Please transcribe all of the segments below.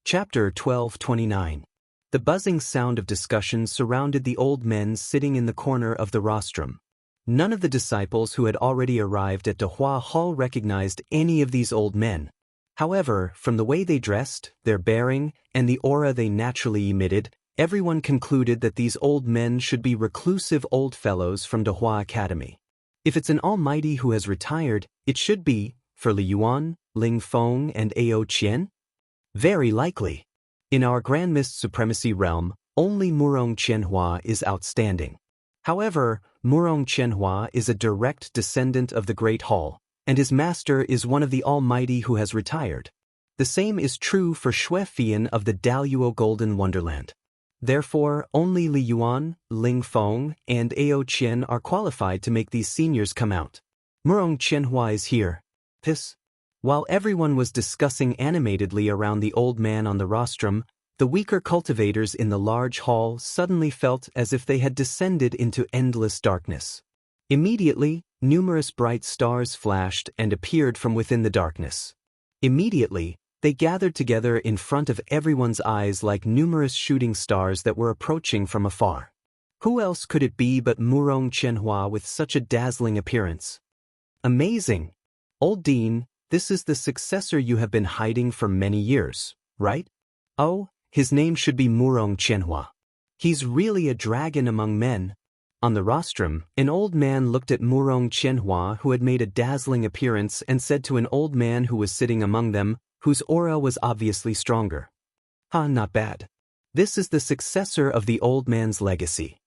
Chapter 1229. The buzzing sound of discussion surrounded the old men sitting in the corner of the rostrum. None of the disciples who had already arrived at Dehua Hall recognized any of these old men. However, from the way they dressed, their bearing, and the aura they naturally emitted, everyone concluded that these old men should be reclusive old fellows from Dehua Academy. If it's an almighty who has retired, it should be, for Li Yuan, Ling Feng, and Ao Qian? Very likely. In our Grand Mist Supremacy realm, only Murong Qianhua is outstanding. However, Murong Qianhua is a direct descendant of the Great Hall, and his master is one of the Almighty who has retired. The same is true for Shui Fian of the Daoist Golden Wonderland. Therefore, only Li Yuan, Ling Feng, and Ao Qian are qualified to make these seniors come out. Murong Qianhua is here. While everyone was discussing animatedly around the old man on the rostrum, the weaker cultivators in the large hall suddenly felt as if they had descended into endless darkness. Immediately, numerous bright stars flashed and appeared from within the darkness. Immediately, they gathered together in front of everyone's eyes like numerous shooting stars that were approaching from afar. Who else could it be but Murong Qianhua with such a dazzling appearance? Amazing! Old Dean, this is the successor you have been hiding for many years, right? Oh, his name should be Murong Qianhua. He's really a dragon among men. On the rostrum, an old man looked at Murong Qianhua who had made a dazzling appearance and said to an old man who was sitting among them, whose aura was obviously stronger. Not bad. This is the successor of the old man's legacy.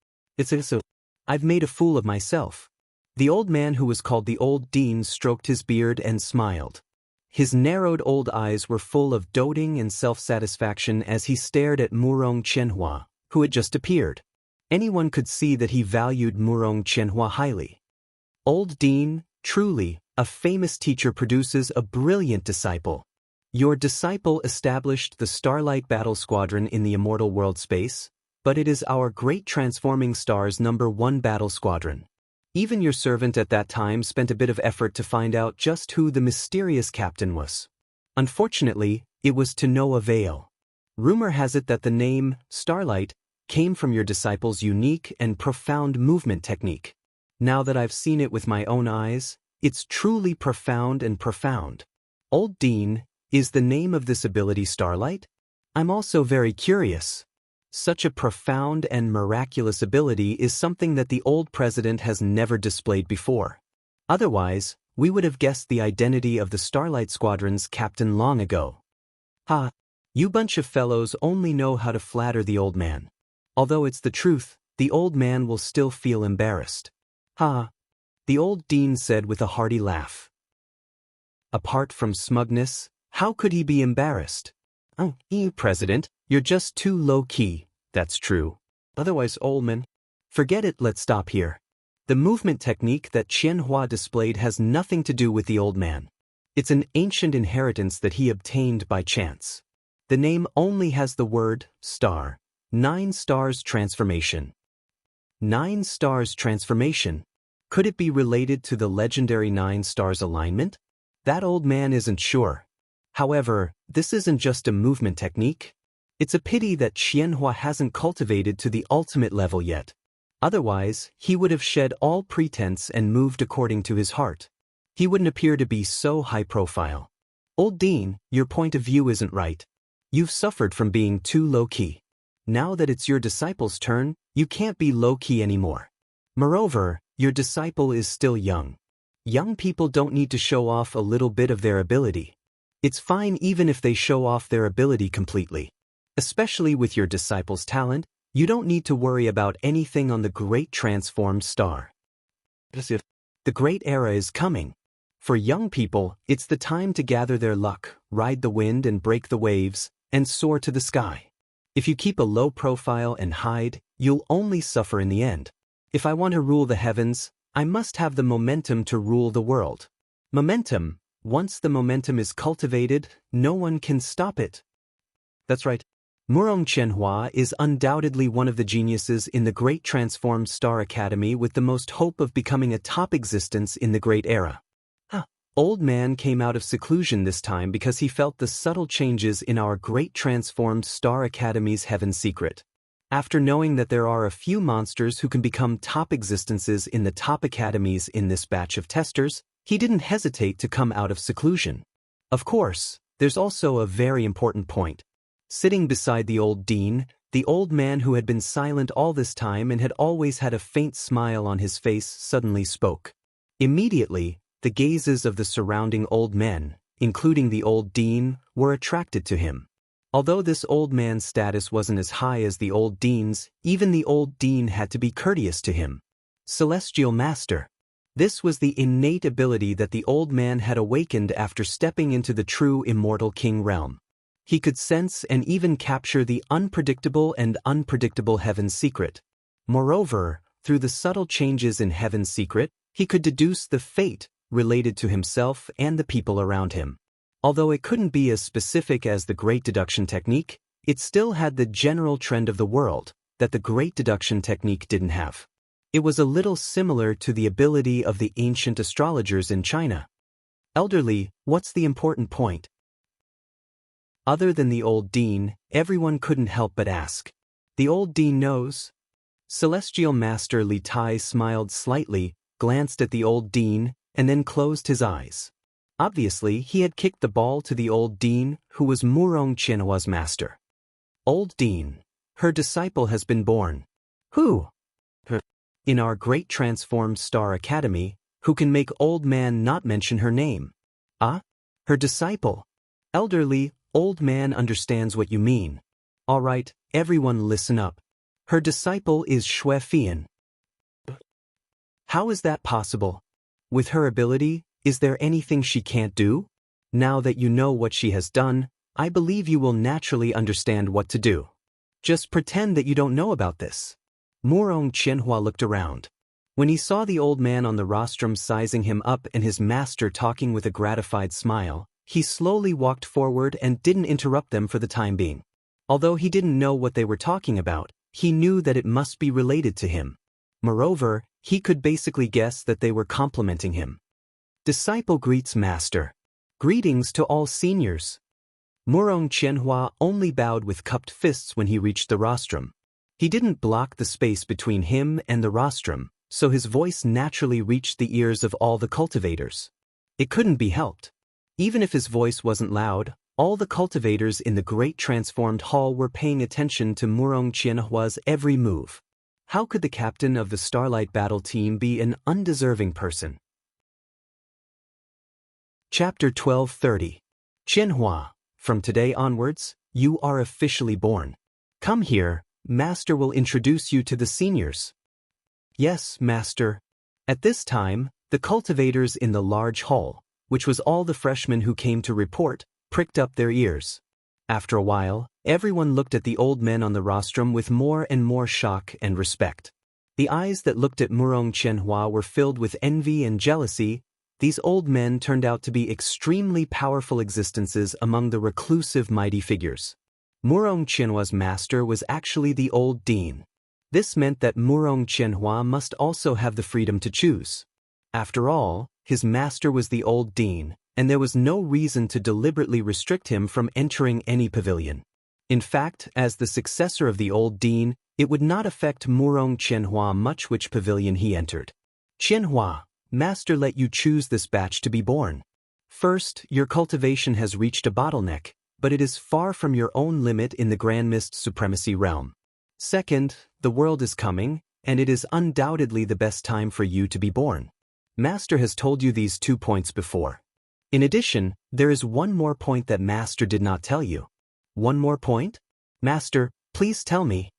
I've made a fool of myself. The old man who was called the Old Dean stroked his beard and smiled. His narrowed old eyes were full of doting and self-satisfaction as he stared at Murong Qianhua, who had just appeared. Anyone could see that he valued Murong Qianhua highly. Old Dean, truly, a famous teacher produces a brilliant disciple. Your disciple established the Starlight Battle Squadron in the Immortal world space, but it is our great transforming stars #1 battle squadron. Even your servant at that time spent a bit of effort to find out just who the mysterious captain was. Unfortunately, it was to no avail. Rumor has it that the name, Starlight, came from your disciple's unique and profound movement technique. Now that I've seen it with my own eyes, it's truly profound and profound. Old Dean, is the name of this ability Starlight? I'm also very curious. Such a profound and miraculous ability is something that the old president has never displayed before. Otherwise, we would have guessed the identity of the Starlight Squadron's captain long ago. You bunch of fellows only know how to flatter the old man. Although it's the truth, the old man will still feel embarrassed. The old dean said with a hearty laugh. Apart from smugness, how could he be embarrassed? President, you're just too low-key, that's true. Otherwise, old man. Forget it, let's stop here. The movement technique that Qianhua displayed has nothing to do with the old man. It's an ancient inheritance that he obtained by chance. The name only has the word, star. 9 stars transformation. 9 stars transformation. Could it be related to the legendary 9 stars alignment? That old man isn't sure. However, this isn't just a movement technique. It's a pity that Qianhua hasn't cultivated to the ultimate level yet. Otherwise, he would have shed all pretense and moved according to his heart. He wouldn't appear to be so high profile. Old Dean, your point of view isn't right. You've suffered from being too low-key. Now that it's your disciple's turn, you can't be low-key anymore. Moreover, your disciple is still young. Young people don't need to show off a little bit of their ability. It's fine even if they show off their ability completely. Especially with your disciple's talent, you don't need to worry about anything on the great transformed star. The great era is coming. For young people, it's the time to gather their luck, ride the wind and break the waves, and soar to the sky. If you keep a low profile and hide, you'll only suffer in the end. If I want to rule the heavens, I must have the momentum to rule the world. Momentum. Once the momentum is cultivated, no one can stop it. That's right. Murong Qianhua is undoubtedly one of the geniuses in the Great Transformed Star Academy with the most hope of becoming a top existence in the Great Era. Old Man came out of seclusion this time because he felt the subtle changes in our great transformed Star Academy's heaven secret. After knowing that there are a few monsters who can become top existences in the top academies in this batch of testers, he didn't hesitate to come out of seclusion. Of course, there's also a very important point. Sitting beside the old dean, the old man who had been silent all this time and had always had a faint smile on his face suddenly spoke. Immediately, the gazes of the surrounding old men, including the old dean, were attracted to him. Although this old man's status wasn't as high as the old dean's, even the old dean had to be courteous to him. Celestial Master. This was the innate ability that the old man had awakened after stepping into the true immortal king realm. He could sense and even capture the unpredictable and unpredictable heaven's secret. Moreover, through the subtle changes in heaven's secret, he could deduce the fate related to himself and the people around him. Although it couldn't be as specific as the Great Deduction Technique, it still had the general trend of the world that the Great Deduction Technique didn't have. It was a little similar to the ability of the ancient astrologers in China. Elderly, what's the important point? Other than the old dean, everyone couldn't help but ask. The old dean knows? Celestial Master Li Tai smiled slightly, glanced at the old dean, and then closed his eyes. Obviously, he had kicked the ball to the old dean, who was Murong Qianhua's master. Old dean, her disciple has been born. Who? Her. In our great transformed Star Academy, who can make old man not mention her name? Ah? Her disciple. Elderly, old man understands what you mean. All right, everyone listen up. Her disciple is Xuefian. How is that possible? With her ability, is there anything she can't do? Now that you know what she has done, I believe you will naturally understand what to do. Just pretend that you don't know about this. Murong Qianhua looked around. When he saw the old man on the rostrum sizing him up and his master talking with a gratified smile, he slowly walked forward and didn't interrupt them for the time being. Although he didn't know what they were talking about, he knew that it must be related to him. Moreover, he could basically guess that they were complimenting him. Disciple greets master. Greetings to all seniors. Murong Qianhua only bowed with cupped fists when he reached the rostrum. He didn't block the space between him and the rostrum, so his voice naturally reached the ears of all the cultivators. It couldn't be helped. Even if his voice wasn't loud, all the cultivators in the great transformed hall were paying attention to Murong Qianhua's every move. How could the captain of the Starlight Battle Team be an undeserving person? Chapter 1230. Qianhua, from today onwards, you are officially born. Come here, Master will introduce you to the seniors. Yes, Master. At this time, the cultivators in the large hall, which was all the freshmen who came to report, pricked up their ears. After a while, everyone looked at the old men on the rostrum with more and more shock and respect. The eyes that looked at Murong Qianhua were filled with envy and jealousy. These old men turned out to be extremely powerful existences among the reclusive mighty figures. Murong Qianhua's master was actually the old dean. This meant that Murong Qianhua must also have the freedom to choose. After all, his master was the old dean, and there was no reason to deliberately restrict him from entering any pavilion. In fact, as the successor of the old dean, it would not affect Murong Qianhua much which pavilion he entered. Qianhua, Master let you choose this batch to be born. First, your cultivation has reached a bottleneck, but it is far from your own limit in the Grand Mist Supremacy realm. Second, the world is coming, and it is undoubtedly the best time for you to be born. Master has told you these 2 points before. In addition, there is one more point that Master did not tell you. One more point? Master, please tell me.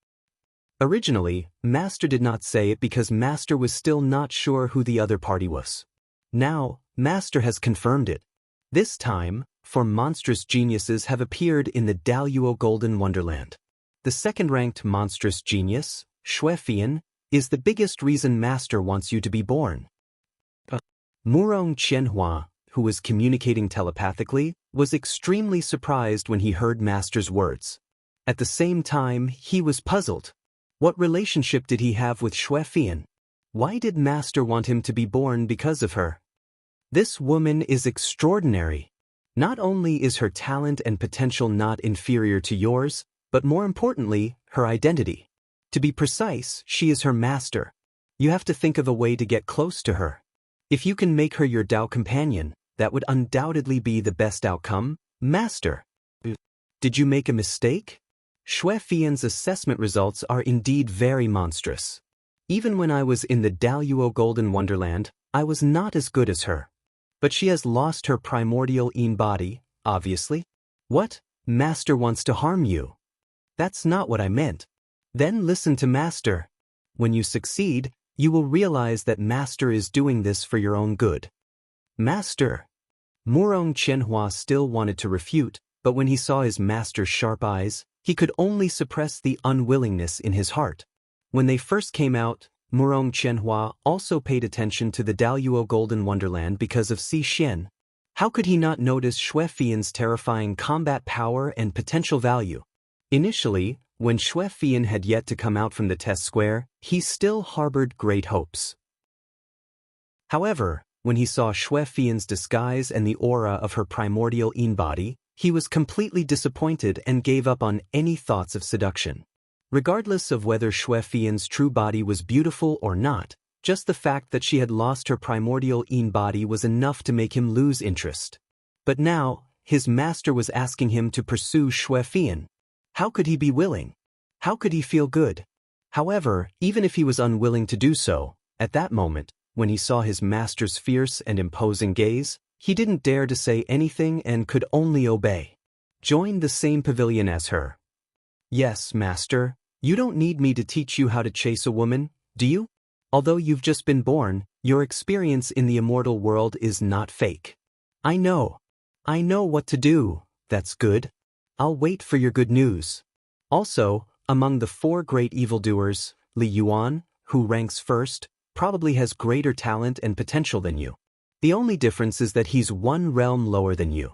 Originally, Master did not say it because Master was still not sure who the other party was. Now, Master has confirmed it. This time, 4 monstrous geniuses have appeared in the Daoist Golden Wonderland. The second-ranked monstrous genius, Xuefian, is the biggest reason Master wants you to be born. Murong Qianhua, who was communicating telepathically, was extremely surprised when he heard Master's words. At the same time, he was puzzled. What relationship did he have with Xuefian? Why did Master want him to be born because of her? This woman is extraordinary. Not only is her talent and potential not inferior to yours, but more importantly, her identity. To be precise, she is her master. You have to think of a way to get close to her. If you can make her your Dao companion, that would undoubtedly be the best outcome, master. Did you make a mistake? Xue Fian's assessment results are indeed very monstrous. Even when I was in the Daoist Golden Wonderland, I was not as good as her. But she has lost her primordial yin body, obviously. What? Master wants to harm you. That's not what I meant. Then listen to Master. When you succeed, you will realize that Master is doing this for your own good. Master. Wuxia Xianxia still wanted to refute, but when he saw his master's sharp eyes, he could only suppress the unwillingness in his heart. When they first came out, Wuxia Xianxia also paid attention to the Daoist Golden Wonderland because of Si Xian. How could he not notice Xue Fian's terrifying combat power and potential value? Initially, when Xue Fian had yet to come out from the test square, he still harbored great hopes. However, when he saw Xue Fian's disguise and the aura of her primordial yin body, he was completely disappointed and gave up on any thoughts of seduction. Regardless of whether Xue Fian's true body was beautiful or not, just the fact that she had lost her primordial yin body was enough to make him lose interest. But now, his master was asking him to pursue Xue Fian. How could he be willing? How could he feel good? However, even if he was unwilling to do so, at that moment, when he saw his master's fierce and imposing gaze, he didn't dare to say anything and could only obey. Join the same pavilion as her. Yes, master, you don't need me to teach you how to chase a woman, do you? Although you've just been born, your experience in the immortal world is not fake. I know what to do. That's good. I'll wait for your good news. Also, among the 4 great evildoers, Li Yuan, who ranks first, probably has greater talent and potential than you. The only difference is that he's 1 realm lower than you.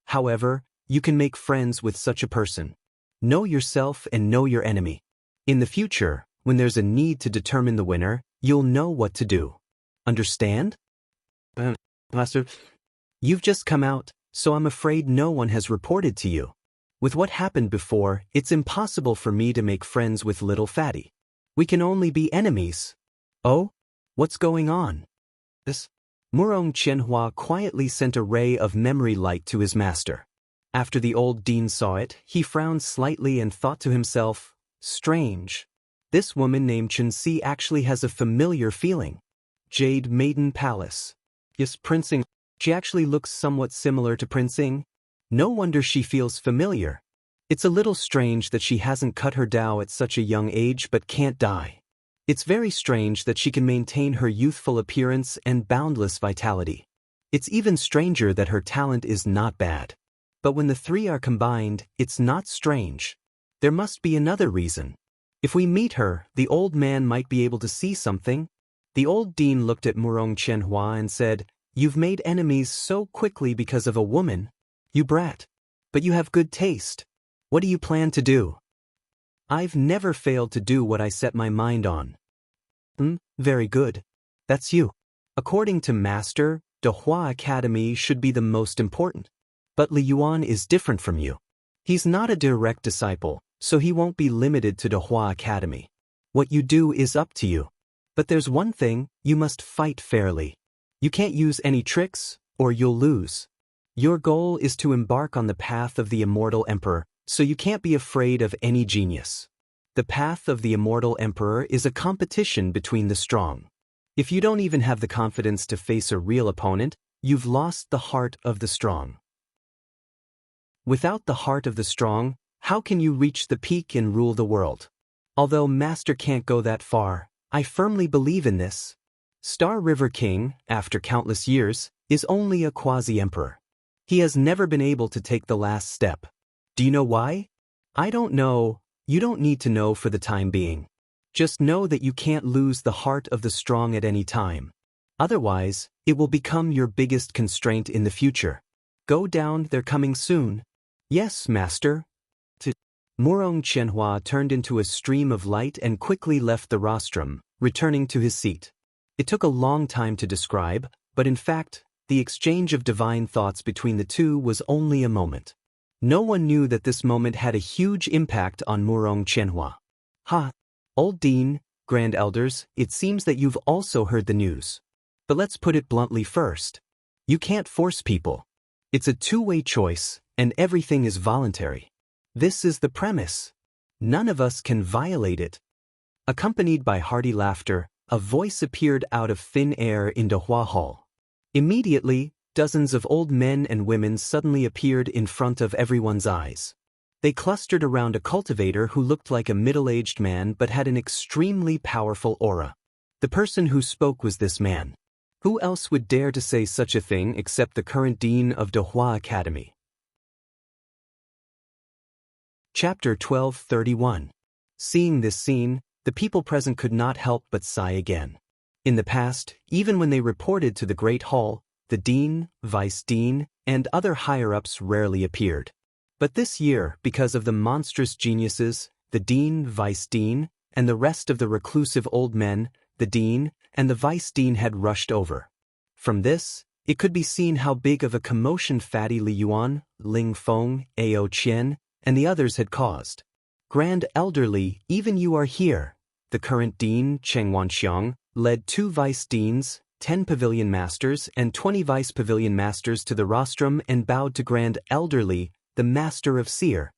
However, you can make friends with such a person. Know yourself and know your enemy. In the future, when there's a need to determine the winner, you'll know what to do. Understand? Master, you've just come out, so I'm afraid no one has reported to you. With what happened before, it's impossible for me to make friends with little fatty. We can only be enemies. Oh? What's going on? Wuxia Xianxia quietly sent a ray of memory light to his master. After the old dean saw it, he frowned slightly and thought to himself, strange. This woman named Xianxia actually has a familiar feeling. Jade Maiden Palace. Yes, Prince Ing. She actually looks somewhat similar to Prince Ing. No wonder she feels familiar. It's a little strange that she hasn't cut her Dao at such a young age but can't die. It's very strange that she can maintain her youthful appearance and boundless vitality. It's even stranger that her talent is not bad. But when the 3 are combined, it's not strange. There must be another reason. If we meet her, the old man might be able to see something. The old dean looked at Wuxia Xianxia and said, "You've made enemies so quickly because of a woman. You brat. But you have good taste. What do you plan to do?" "I've never failed to do what I set my mind on." Very good. That's you. According to Master, Dahua Academy should be the most important. But Li Yuan is different from you. He's not a direct disciple, so he won't be limited to Dahua Academy. What you do is up to you. But there's one thing, you must fight fairly. You can't use any tricks, or you'll lose. Your goal is to embark on the path of the Immortal Emperor, so you can't be afraid of any genius. The path of the Immortal Emperor is a competition between the strong. If you don't even have the confidence to face a real opponent, you've lost the heart of the strong. Without the heart of the strong, how can you reach the peak and rule the world? Although Master can't go that far, I firmly believe in this. Star River King, after countless years, is only a quasi-emperor. He has never been able to take the last step. Do you know why? I don't know. You don't need to know for the time being. Just know that you can't lose the heart of the strong at any time. Otherwise, it will become your biggest constraint in the future. Go down, they're coming soon. Yes, Master. Wuxia Xianxia turned into a stream of light and quickly left the rostrum, returning to his seat. It took a long time to describe, but in fact, the exchange of divine thoughts between the two was only a moment. No one knew that this moment had a huge impact on Murong Qianhua. Ha! Old Dean, Grand Elders, it seems that you've also heard the news. But let's put it bluntly first. You can't force people. It's a two-way choice, and everything is voluntary. This is the premise. None of us can violate it. Accompanied by hearty laughter, a voice appeared out of thin air in Dahua Hall. Immediately, dozens of old men and women suddenly appeared in front of everyone's eyes. They clustered around a cultivator who looked like a middle-aged man but had an extremely powerful aura. The person who spoke was this man. Who else would dare to say such a thing except the current dean of Dahua Academy? Chapter 12:31. Seeing this scene, the people present could not help but sigh again. In the past, even when they reported to the Great Hall, the dean, vice dean, and other higher-ups rarely appeared. But this year, because of the monstrous geniuses, the dean, vice dean, and the rest of the reclusive old men, the dean and the vice dean had rushed over. From this, it could be seen how big of a commotion Fatty Li Yuan, Ling Feng, Ao Qian, and the others had caused. Grand Elderly, even you are here. The current dean, Cheng Wanxiang, led 2 vice deans, 10 pavilion masters, and 20 vice pavilion masters to the rostrum and bowed to Grand Elderly, the master of seer.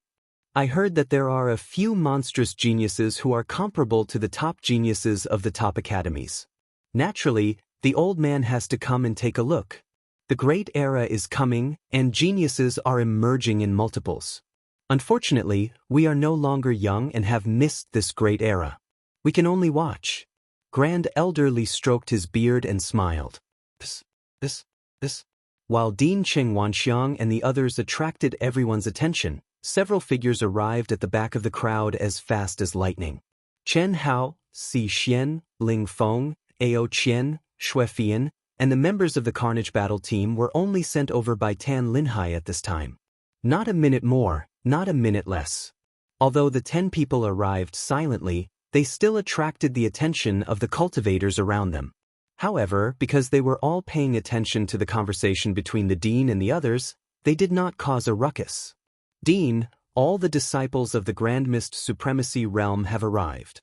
I heard that there are a few monstrous geniuses who are comparable to the top geniuses of the top academies. Naturally, the old man has to come and take a look. The great era is coming, and geniuses are emerging in multiples. Unfortunately, we are no longer young and have missed this great era. We can only watch. Grand Elderly stroked his beard and smiled. This. While Dean Cheng Wanxiang and the others attracted everyone's attention, several figures arrived at the back of the crowd as fast as lightning. Chen Hao, Si Xian, Ling Feng, Ao Qian, Xue Fian, and the members of the Carnage Battle team were only sent over by Tan Linhai at this time. Not a minute more, not a minute less. Although the 10 people arrived silently, they still attracted the attention of the cultivators around them. However, because they were all paying attention to the conversation between the dean and the others, they did not cause a ruckus. Dean, all the disciples of the Grand Mist Supremacy Realm have arrived.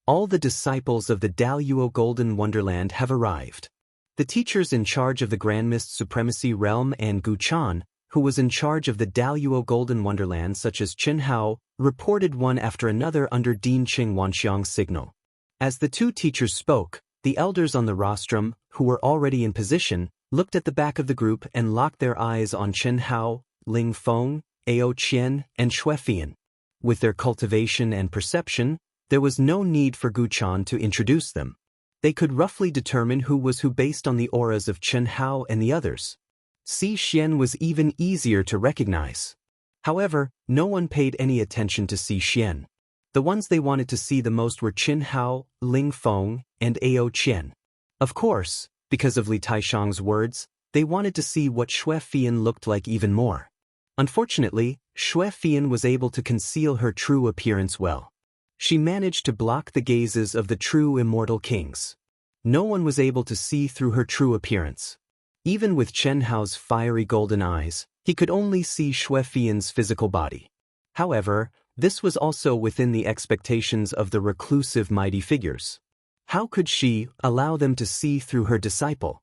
All the disciples of the Daoist Golden Wonderland have arrived. The teachers in charge of the Grand Mist Supremacy Realm and Gu Chan, who was in charge of the Daoist Golden Wonderland such as Chen Hao, reported one after another under Dean Cheng Wanxiang's signal. As the 2 teachers spoke, the elders on the rostrum, who were already in position, looked at the back of the group and locked their eyes on Chen Hao, Ling Feng, Ao Qian, and Xue Fian. With their cultivation and perception, there was no need for Gu Chan to introduce them. They could roughly determine who was who based on the auras of Chen Hao and the others. Si Xian was even easier to recognize. However, no one paid any attention to Si Xian. The ones they wanted to see the most were Chen Hao, Ling Feng, and Ao Qian. Of course, because of Li Taishang's words, they wanted to see what Xue Fian looked like even more. Unfortunately, Xue Fian was able to conceal her true appearance well. She managed to block the gazes of the true immortal kings. No one was able to see through her true appearance. Even with Chen Hao's fiery golden eyes, he could only see Xue Fian's physical body. However, this was also within the expectations of the reclusive mighty figures. How could she allow them to see through her disciple?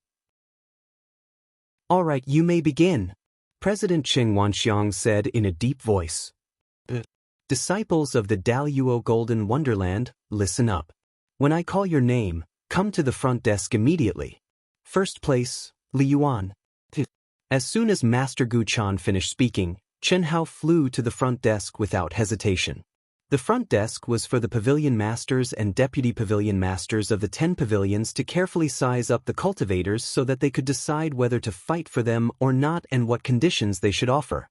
"All right, you may begin," President Cheng Wanxiang said in a deep voice. "Disciples of the Daoist Golden Wonderland, listen up. When I call your name, come to the front desk immediately. First place, Li Yuan." As soon as Master Gu Chan finished speaking, Chen Hao flew to the front desk without hesitation. The front desk was for the pavilion masters and deputy pavilion masters of the 10 pavilions to carefully size up the cultivators so that they could decide whether to fight for them or not and what conditions they should offer.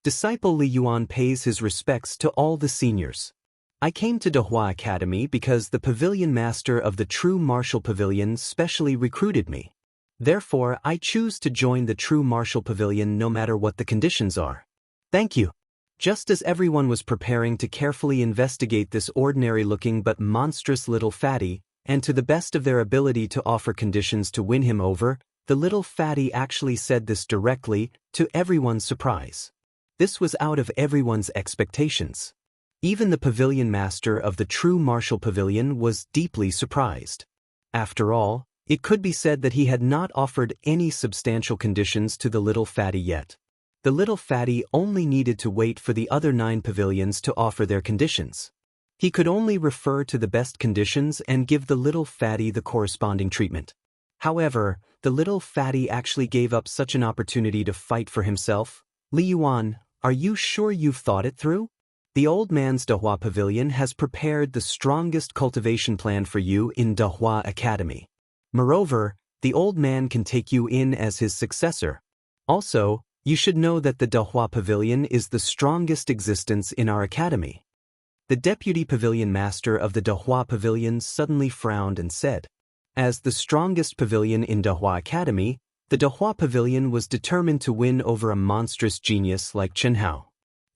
Disciple Li Yuan pays his respects to all the seniors. I came to Dahua Academy because the pavilion master of the True Martial Pavilion specially recruited me. Therefore, I choose to join the True Martial Pavilion no matter what the conditions are. Thank you. Just as everyone was preparing to carefully investigate this ordinary-looking but monstrous little fatty, and to the best of their ability to offer conditions to win him over, The little fatty actually said this directly, to everyone's surprise. This was out of everyone's expectations. Even the pavilion master of the true martial pavilion was deeply surprised. After all, it could be said that he had not offered any substantial conditions to the little fatty yet. The little fatty only needed to wait for the other 9 pavilions to offer their conditions. He could only refer to the best conditions and give the little fatty the corresponding treatment. However, the little fatty actually gave up such an opportunity to fight for himself. Li Yuan, are you sure you've thought it through? The old man's Dahua Pavilion has prepared the strongest cultivation plan for you in Dahua Academy. Moreover, the old man can take you in as his successor. Also, you should know that the Dahua Pavilion is the strongest existence in our academy. The deputy pavilion master of the Dahua Pavilion suddenly frowned and said, as the strongest pavilion in Dahua Academy, the Dahua Pavilion was determined to win over a monstrous genius like Chen Hao.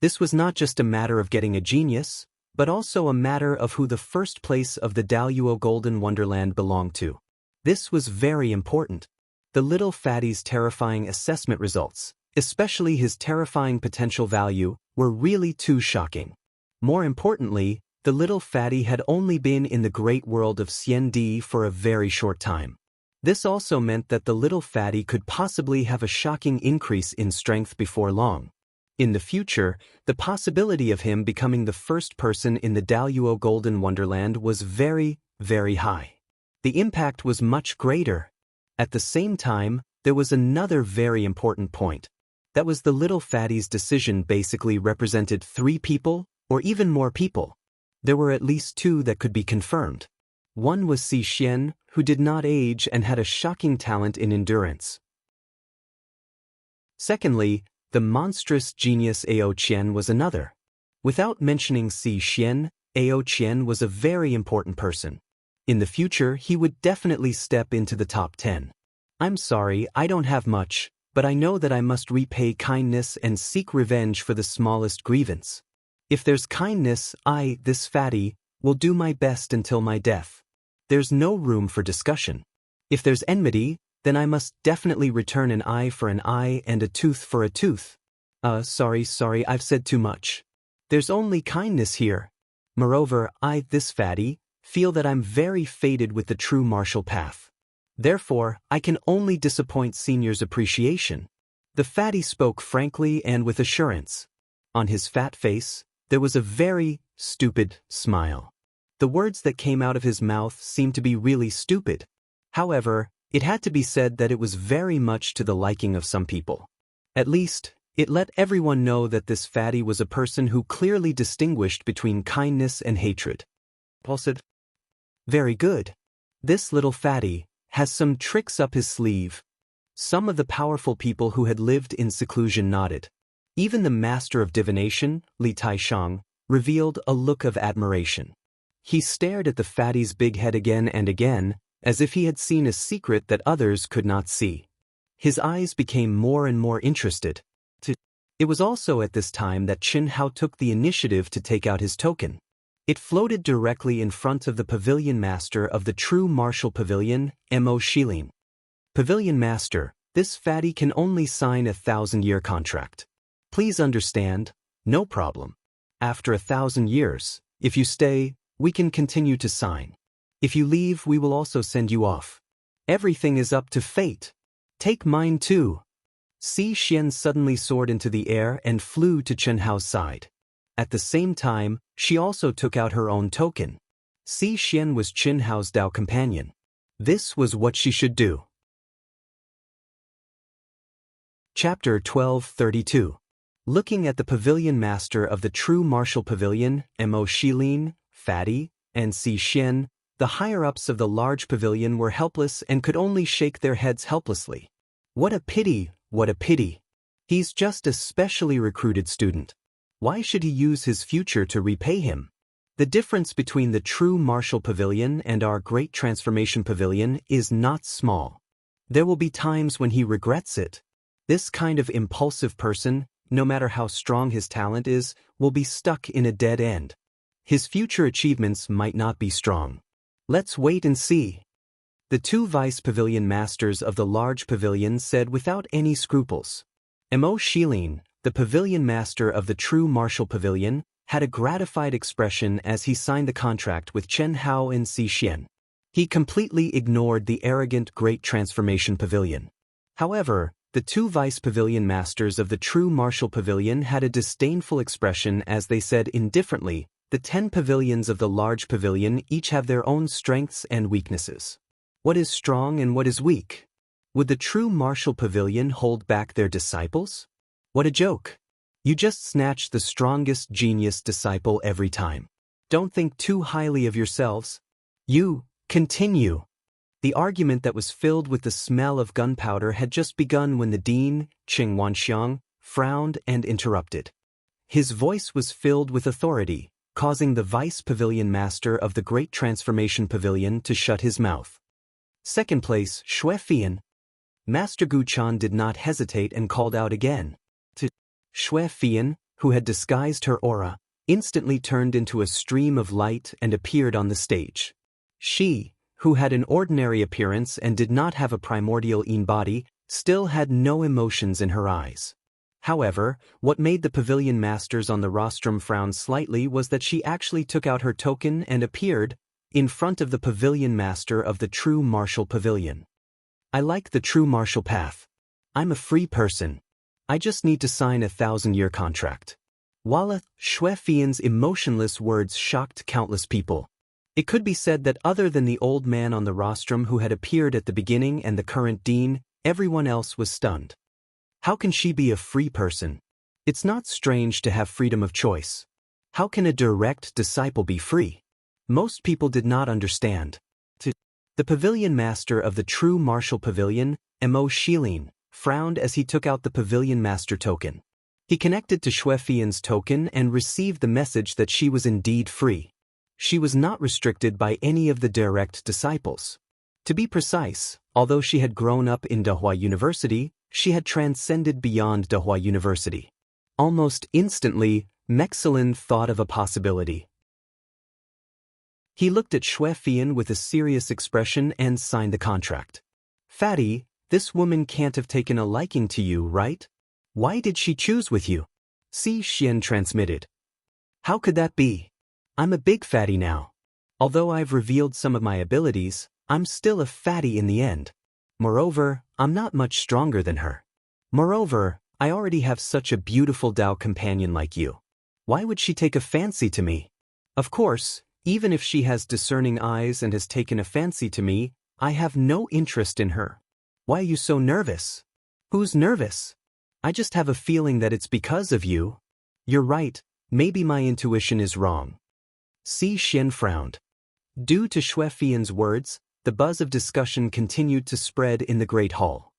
This was not just a matter of getting a genius, but also a matter of who the first place of the Daoist Golden Wonderland belonged to. This was very important. The little fatty's terrifying assessment results, especially his terrifying potential value, were really too shocking. More importantly, the little fatty had only been in the great world of Xiandi for a very short time. This also meant that the little fatty could possibly have a shocking increase in strength before long. In the future, the possibility of him becoming the first person in the Daoist Golden Wonderland was very, very high. The impact was much greater. At the same time, there was another very important point. That was the little fatty's decision basically represented 3 people, or even more people. There were at least 2 that could be confirmed. One was Si Xian, who did not age and had a shocking talent in endurance. Secondly, the monstrous genius Ao Qian was another. Without mentioning Si Xian, Ao Qian was a very important person. In the future, he would definitely step into the top 10. I'm sorry, I don't have much, but I know that I must repay kindness and seek revenge for the smallest grievance. If there's kindness, I, this fatty, will do my best until my death. There's no room for discussion. If there's enmity, then I must definitely return an eye for an eye and a tooth for a tooth. Sorry, I've said too much. There's only kindness here. Moreover, I, this fatty, feel that I'm very fated with the true martial path. Therefore, I can only disappoint senior's appreciation. The fatty spoke frankly and with assurance. On his fat face, there was a very stupid smile. The words that came out of his mouth seemed to be really stupid. However, it had to be said that it was very much to the liking of some people. At least, it let everyone know that this fatty was a person who clearly distinguished between kindness and hatred. Paul said, very good. This little fatty has some tricks up his sleeve. Some of the powerful people who had lived in seclusion nodded. Even the master of divination, Li Taishang, revealed a look of admiration. He stared at the fatty's big head again and again, as if he had seen a secret that others could not see. His eyes became more and more interested. It was also at this time that Chen Hao took the initiative to take out his token. It floated directly in front of the pavilion master of the true martial pavilion, Mo Shilin. Pavilion master, this fatty can only sign a 1,000-year contract. Please understand, no problem. After 1,000 years, if you stay, we can continue to sign. If you leave, we will also send you off. Everything is up to fate. Take mine too. Si Xian suddenly soared into the air and flew to Chen Hao's side. At the same time, she also took out her own token. Si Xian was Chen Hao's Dao companion. This was what she should do. Chapter 1232. Looking at the pavilion master of the true martial pavilion, Mo Shilin, Fatty, and Si Xian, the higher-ups of the large pavilion were helpless and could only shake their heads helplessly. What a pity, what a pity. He's just a specially recruited student. Why should he use his future to repay him? The difference between the true martial pavilion and our great transformation pavilion is not small. There will be times when he regrets it. This kind of impulsive person, no matter how strong his talent is, will be stuck in a dead end. His future achievements might not be strong. Let's wait and see. The two vice pavilion masters of the large pavilion said without any scruples. Mo Shilin, the pavilion master of the true martial pavilion, had a gratified expression as he signed the contract with Chen Hao and Si Xian. He completely ignored the arrogant Great Transformation Pavilion. However, the two vice pavilion masters of the true martial pavilion had a disdainful expression as they said indifferently, the 10 pavilions of the large pavilion each have their own strengths and weaknesses. What is strong and what is weak? Would the true martial pavilion hold back their disciples? What a joke! You just snatch the strongest genius disciple every time. Don't think too highly of yourselves. You, continue. The argument that was filled with the smell of gunpowder had just begun when the dean, Qing Wanxiang, frowned and interrupted. His voice was filled with authority, causing the vice pavilion master of the Great Transformation Pavilion to shut his mouth. Second place, Xue Fian. Master Gu Chan did not hesitate and called out again. Xue Fian, who had disguised her aura, instantly turned into a stream of light and appeared on the stage. She, who had an ordinary appearance and did not have a primordial Yin body, still had no emotions in her eyes. However, what made the pavilion masters on the rostrum frown slightly was that she actually took out her token and appeared in front of the pavilion master of the true martial pavilion. I like the true martial path. I'm a free person. I just need to sign a 1,000-year contract. Voila, Xue Fian's emotionless words shocked countless people. It could be said that other than the old man on the rostrum who had appeared at the beginning and the current dean, everyone else was stunned. How can she be a free person? It's not strange to have freedom of choice. How can a direct disciple be free? Most people did not understand. The pavilion master of the true martial pavilion, Mo Shilin, frowned as he took out the pavilion master token. He connected to Xue Fian's token and received the message that she was indeed free. She was not restricted by any of the direct disciples. To be precise, although she had grown up in Dahua University, she had transcended beyond Dahua University. Almost instantly, Mexilin thought of a possibility. He looked at Xue Fian with a serious expression and signed the contract. Fatty, this woman can't have taken a liking to you, right? Why did she choose with you? Si Xian transmitted. How could that be? I'm a big fatty now. Although I've revealed some of my abilities, I'm still a fatty in the end. Moreover, I'm not much stronger than her. Moreover, I already have such a beautiful Dao companion like you. Why would she take a fancy to me? Of course, even if she has discerning eyes and has taken a fancy to me, I have no interest in her. Why are you so nervous? Who's nervous? I just have a feeling that it's because of you. You're right, maybe my intuition is wrong. Si Xian frowned. Due to Xue Fian's words, the buzz of discussion continued to spread in the great hall.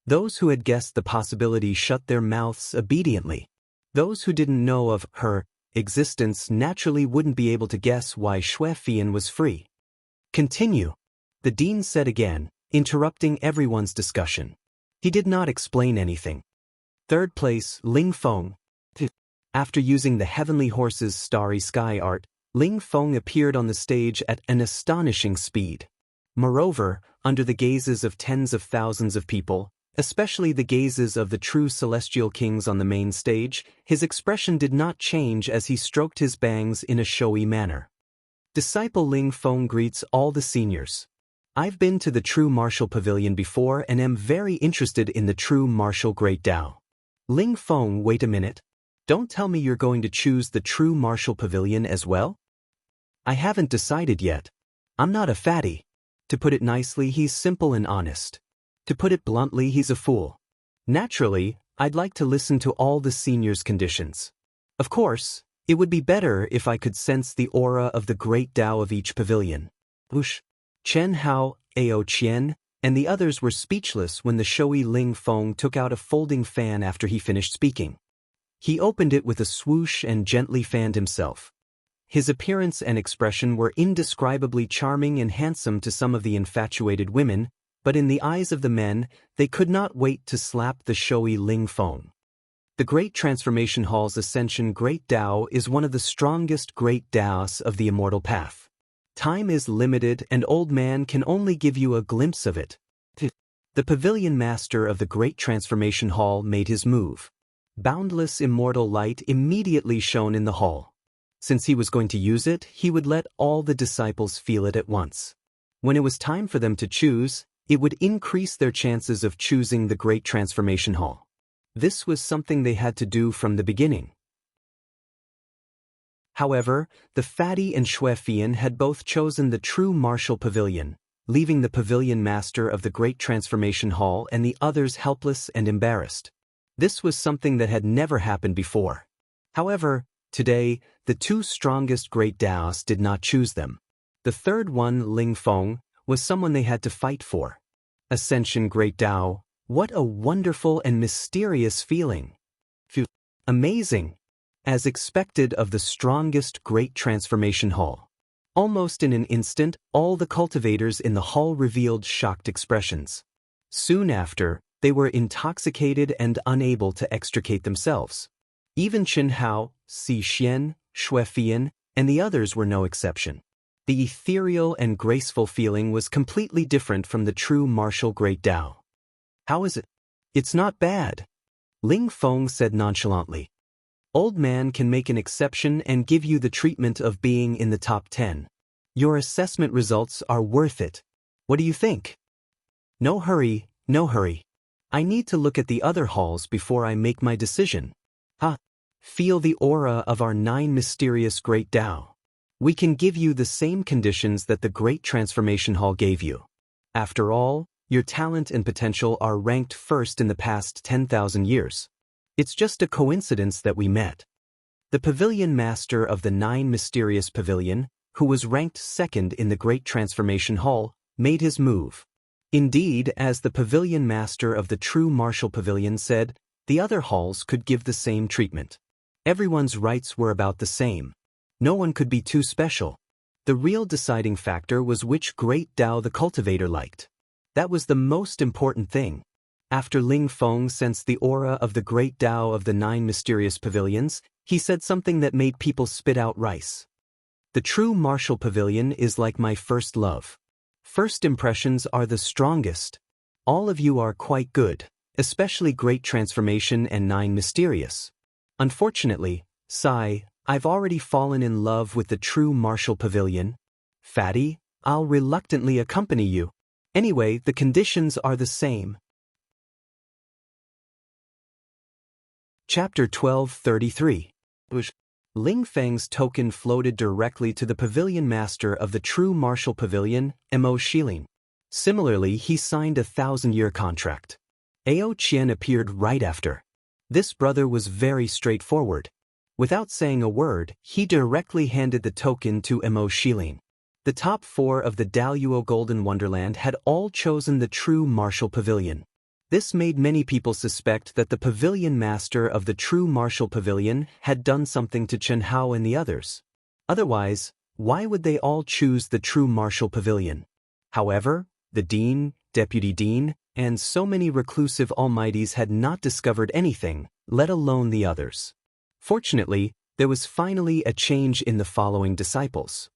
Those who had guessed the possibility shut their mouths obediently. Those who didn't know of her existence naturally wouldn't be able to guess why Xue Fian was free. Continue, the dean said again, interrupting everyone's discussion. He did not explain anything. Third place, Ling Feng. After using the Heavenly Horse's Starry Sky art, Ling Feng appeared on the stage at an astonishing speed. Moreover, under the gazes of tens of thousands of people, especially the gazes of the true celestial kings on the main stage, his expression did not change as he stroked his bangs in a showy manner. Disciple Ling Feng greets all the seniors. I've been to the true martial pavilion before and am very interested in the true martial great Dao. Ling Feng, wait a minute. Don't tell me you're going to choose the true martial pavilion as well? I haven't decided yet. I'm not a fatty. To put it nicely, he's simple and honest. To put it bluntly, he's a fool. Naturally, I'd like to listen to all the seniors' conditions. Of course, it would be better if I could sense the aura of the great Dao of each pavilion. Whoosh! Chen Hao, Ao Qian, and the others were speechless when the showy Ling Feng took out a folding fan after he finished speaking. He opened it with a swoosh and gently fanned himself. His appearance and expression were indescribably charming and handsome to some of the infatuated women, but in the eyes of the men, they could not wait to slap the showy Ling Feng. The Great Transformation Hall's Ascension Great Dao is one of the strongest Great Daos of the Immortal Path. Time is limited and Old Man can only give you a glimpse of it. The pavilion master of the Great Transformation Hall made his move. Boundless immortal light immediately shone in the hall. Since he was going to use it, he would let all the disciples feel it at once. When it was time for them to choose, it would increase their chances of choosing the Great Transformation Hall. This was something they had to do from the beginning. However, the Fatty and Xuefian had both chosen the true martial pavilion, leaving the pavilion master of the Great Transformation Hall and the others helpless and embarrassed. This was something that had never happened before. However, today, the two strongest great Daoists did not choose them. The third one, Ling Feng, was someone they had to fight for. Ascension Great Dao, what a wonderful and mysterious feeling. Amazing. As expected of the strongest Great Transformation Hall. Almost in an instant, all the cultivators in the hall revealed shocked expressions. Soon after, they were intoxicated and unable to extricate themselves. Even Chen Hao, Si Xian, Xuefian, and the others were no exception. The ethereal and graceful feeling was completely different from the true martial Great Dao. How is it? It's not bad. Ling Feng said nonchalantly. Old Man can make an exception and give you the treatment of being in the top 10. Your assessment results are worth it. What do you think? No hurry, no hurry. I need to look at the other halls before I make my decision. Feel the aura of our 9 mysterious Great Dao. We can give you the same conditions that the Great Transformation Hall gave you. After all, your talent and potential are ranked first in the past 10,000 years. It's just a coincidence that we met. The pavilion master of the 9 mysterious pavilion, who was ranked second in the Great Transformation Hall, made his move. Indeed, as the pavilion master of the true martial pavilion said, the other halls could give the same treatment. Everyone's rights were about the same. No one could be too special. The real deciding factor was which Great Dao the cultivator liked. That was the most important thing. After Ling Feng sensed the aura of the Great Dao of the 9 mysterious pavilions, he said something that made people spit out rice. The true martial pavilion is like my first love. First impressions are the strongest. All of you are quite good, especially Great Transformation and 9 mysterious. Unfortunately, Sai, I've already fallen in love with the true martial pavilion. Fatty, I'll reluctantly accompany you. Anyway, the conditions are the same. Chapter 12:33. Ling Feng's token floated directly to the pavilion master of the true martial pavilion, Mo Shilin. Similarly, he signed a 1,000-year contract. Ao Qian appeared right after. This brother was very straightforward. Without saying a word, he directly handed the token to Mo Shilin. The top 4 of the Daoist Golden Wonderland had all chosen the true martial pavilion. This made many people suspect that the pavilion master of the true martial pavilion had done something to Chen Hao and the others. Otherwise, why would they all choose the true martial pavilion? However, the dean, deputy dean, and so many reclusive almighties had not discovered anything, let alone the others. Fortunately, there was finally a change in the following disciples.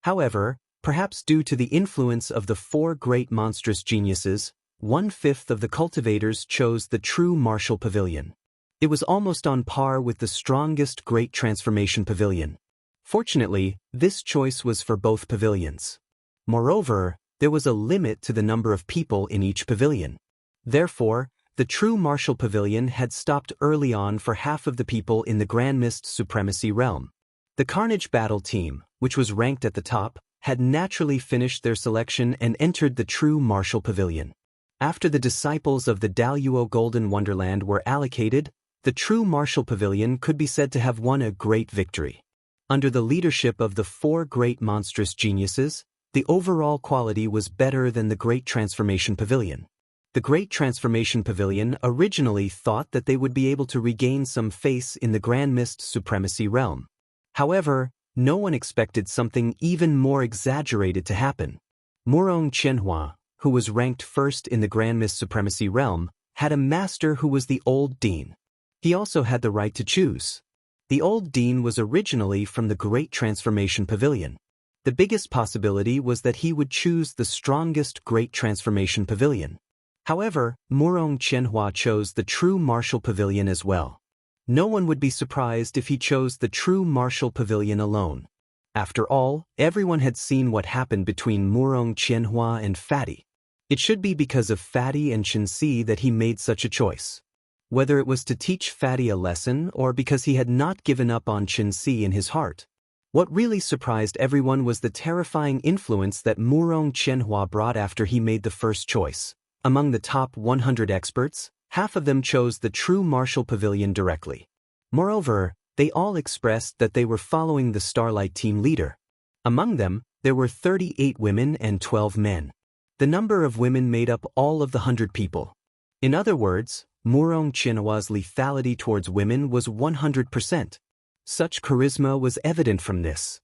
However, perhaps due to the influence of the 4 great monstrous geniuses, 1/5 of the cultivators chose the true martial pavilion. It was almost on par with the strongest Great Transformation Pavilion. Fortunately, this choice was for both pavilions. Moreover, there was a limit to the number of people in each pavilion. Therefore, the true martial pavilion had stopped early on for half of the people in the Grand Mist Supremacy realm. The Carnage Battle team, which was ranked at the top, had naturally finished their selection and entered the true martial pavilion. After the disciples of the Daoist Golden Wonderland were allocated, the true martial pavilion could be said to have won a great victory. Under the leadership of the 4 great monstrous geniuses, the overall quality was better than the Great Transformation Pavilion. The Great Transformation Pavilion originally thought that they would be able to regain some face in the Grand Mist Supremacy realm. However, no one expected something even more exaggerated to happen. Murong Qianhua, who was ranked first in the Grand Mist Supremacy realm, had a master who was the old dean. He also had the right to choose. The old dean was originally from the Great Transformation Pavilion. The biggest possibility was that he would choose the strongest Great Transformation Pavilion. However, Murong Qianhua chose the true martial pavilion as well. No one would be surprised if he chose the true martial pavilion alone. After all, everyone had seen what happened between Murong Qianhua and Fatty. It should be because of Fatty and Xianxia that he made such a choice. Whether it was to teach Fatty a lesson or because he had not given up on Xianxia in his heart. What really surprised everyone was the terrifying influence that Murong Qianhua brought after he made the first choice. Among the top 100 experts, half of them chose the true martial pavilion directly. Moreover, they all expressed that they were following the Starlight team leader. Among them, there were 38 women and 12 men. The number of women made up all of the 100 people. In other words, Murong Qianhua's lethality towards women was 100%. Such charisma was evident from this.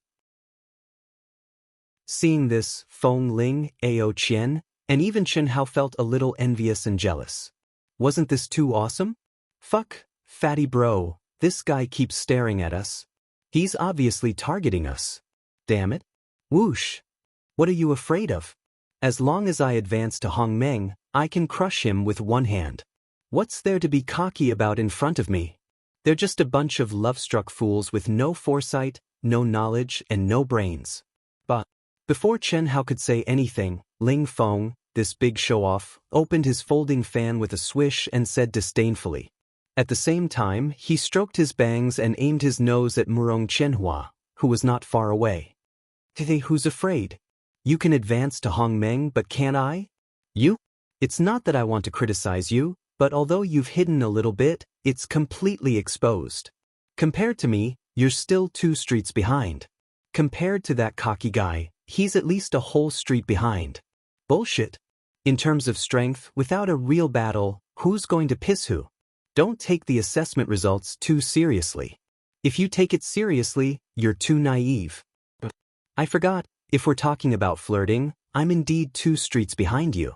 Seeing this, Feng Ling, Ao Qian, and even Chen Hao felt a little envious and jealous. Wasn't this too awesome? Fuck, Fatty bro, this guy keeps staring at us. He's obviously targeting us. Damn it. Whoosh. What are you afraid of? As long as I advance to Hongmeng, I can crush him with one hand. What's there to be cocky about in front of me? They're just a bunch of love-struck fools with no foresight, no knowledge, and no brains. But before Chen Hao could say anything, Ling Feng, this big show-off, opened his folding fan with a swish and said disdainfully. At the same time, he stroked his bangs and aimed his nose at Murong Qianhua, who was not far away. Hey, who's afraid? You can advance to Hongmeng, but can't I? You? It's not that I want to criticize you, but although you've hidden a little bit, it's completely exposed. Compared to me, you're still 2 streets behind. Compared to that cocky guy, he's at least a whole street behind. Bullshit. In terms of strength, without a real battle, who's going to piss who? Don't take the assessment results too seriously. If you take it seriously, you're too naive. I forgot. If we're talking about flirting, I'm indeed 2 streets behind you.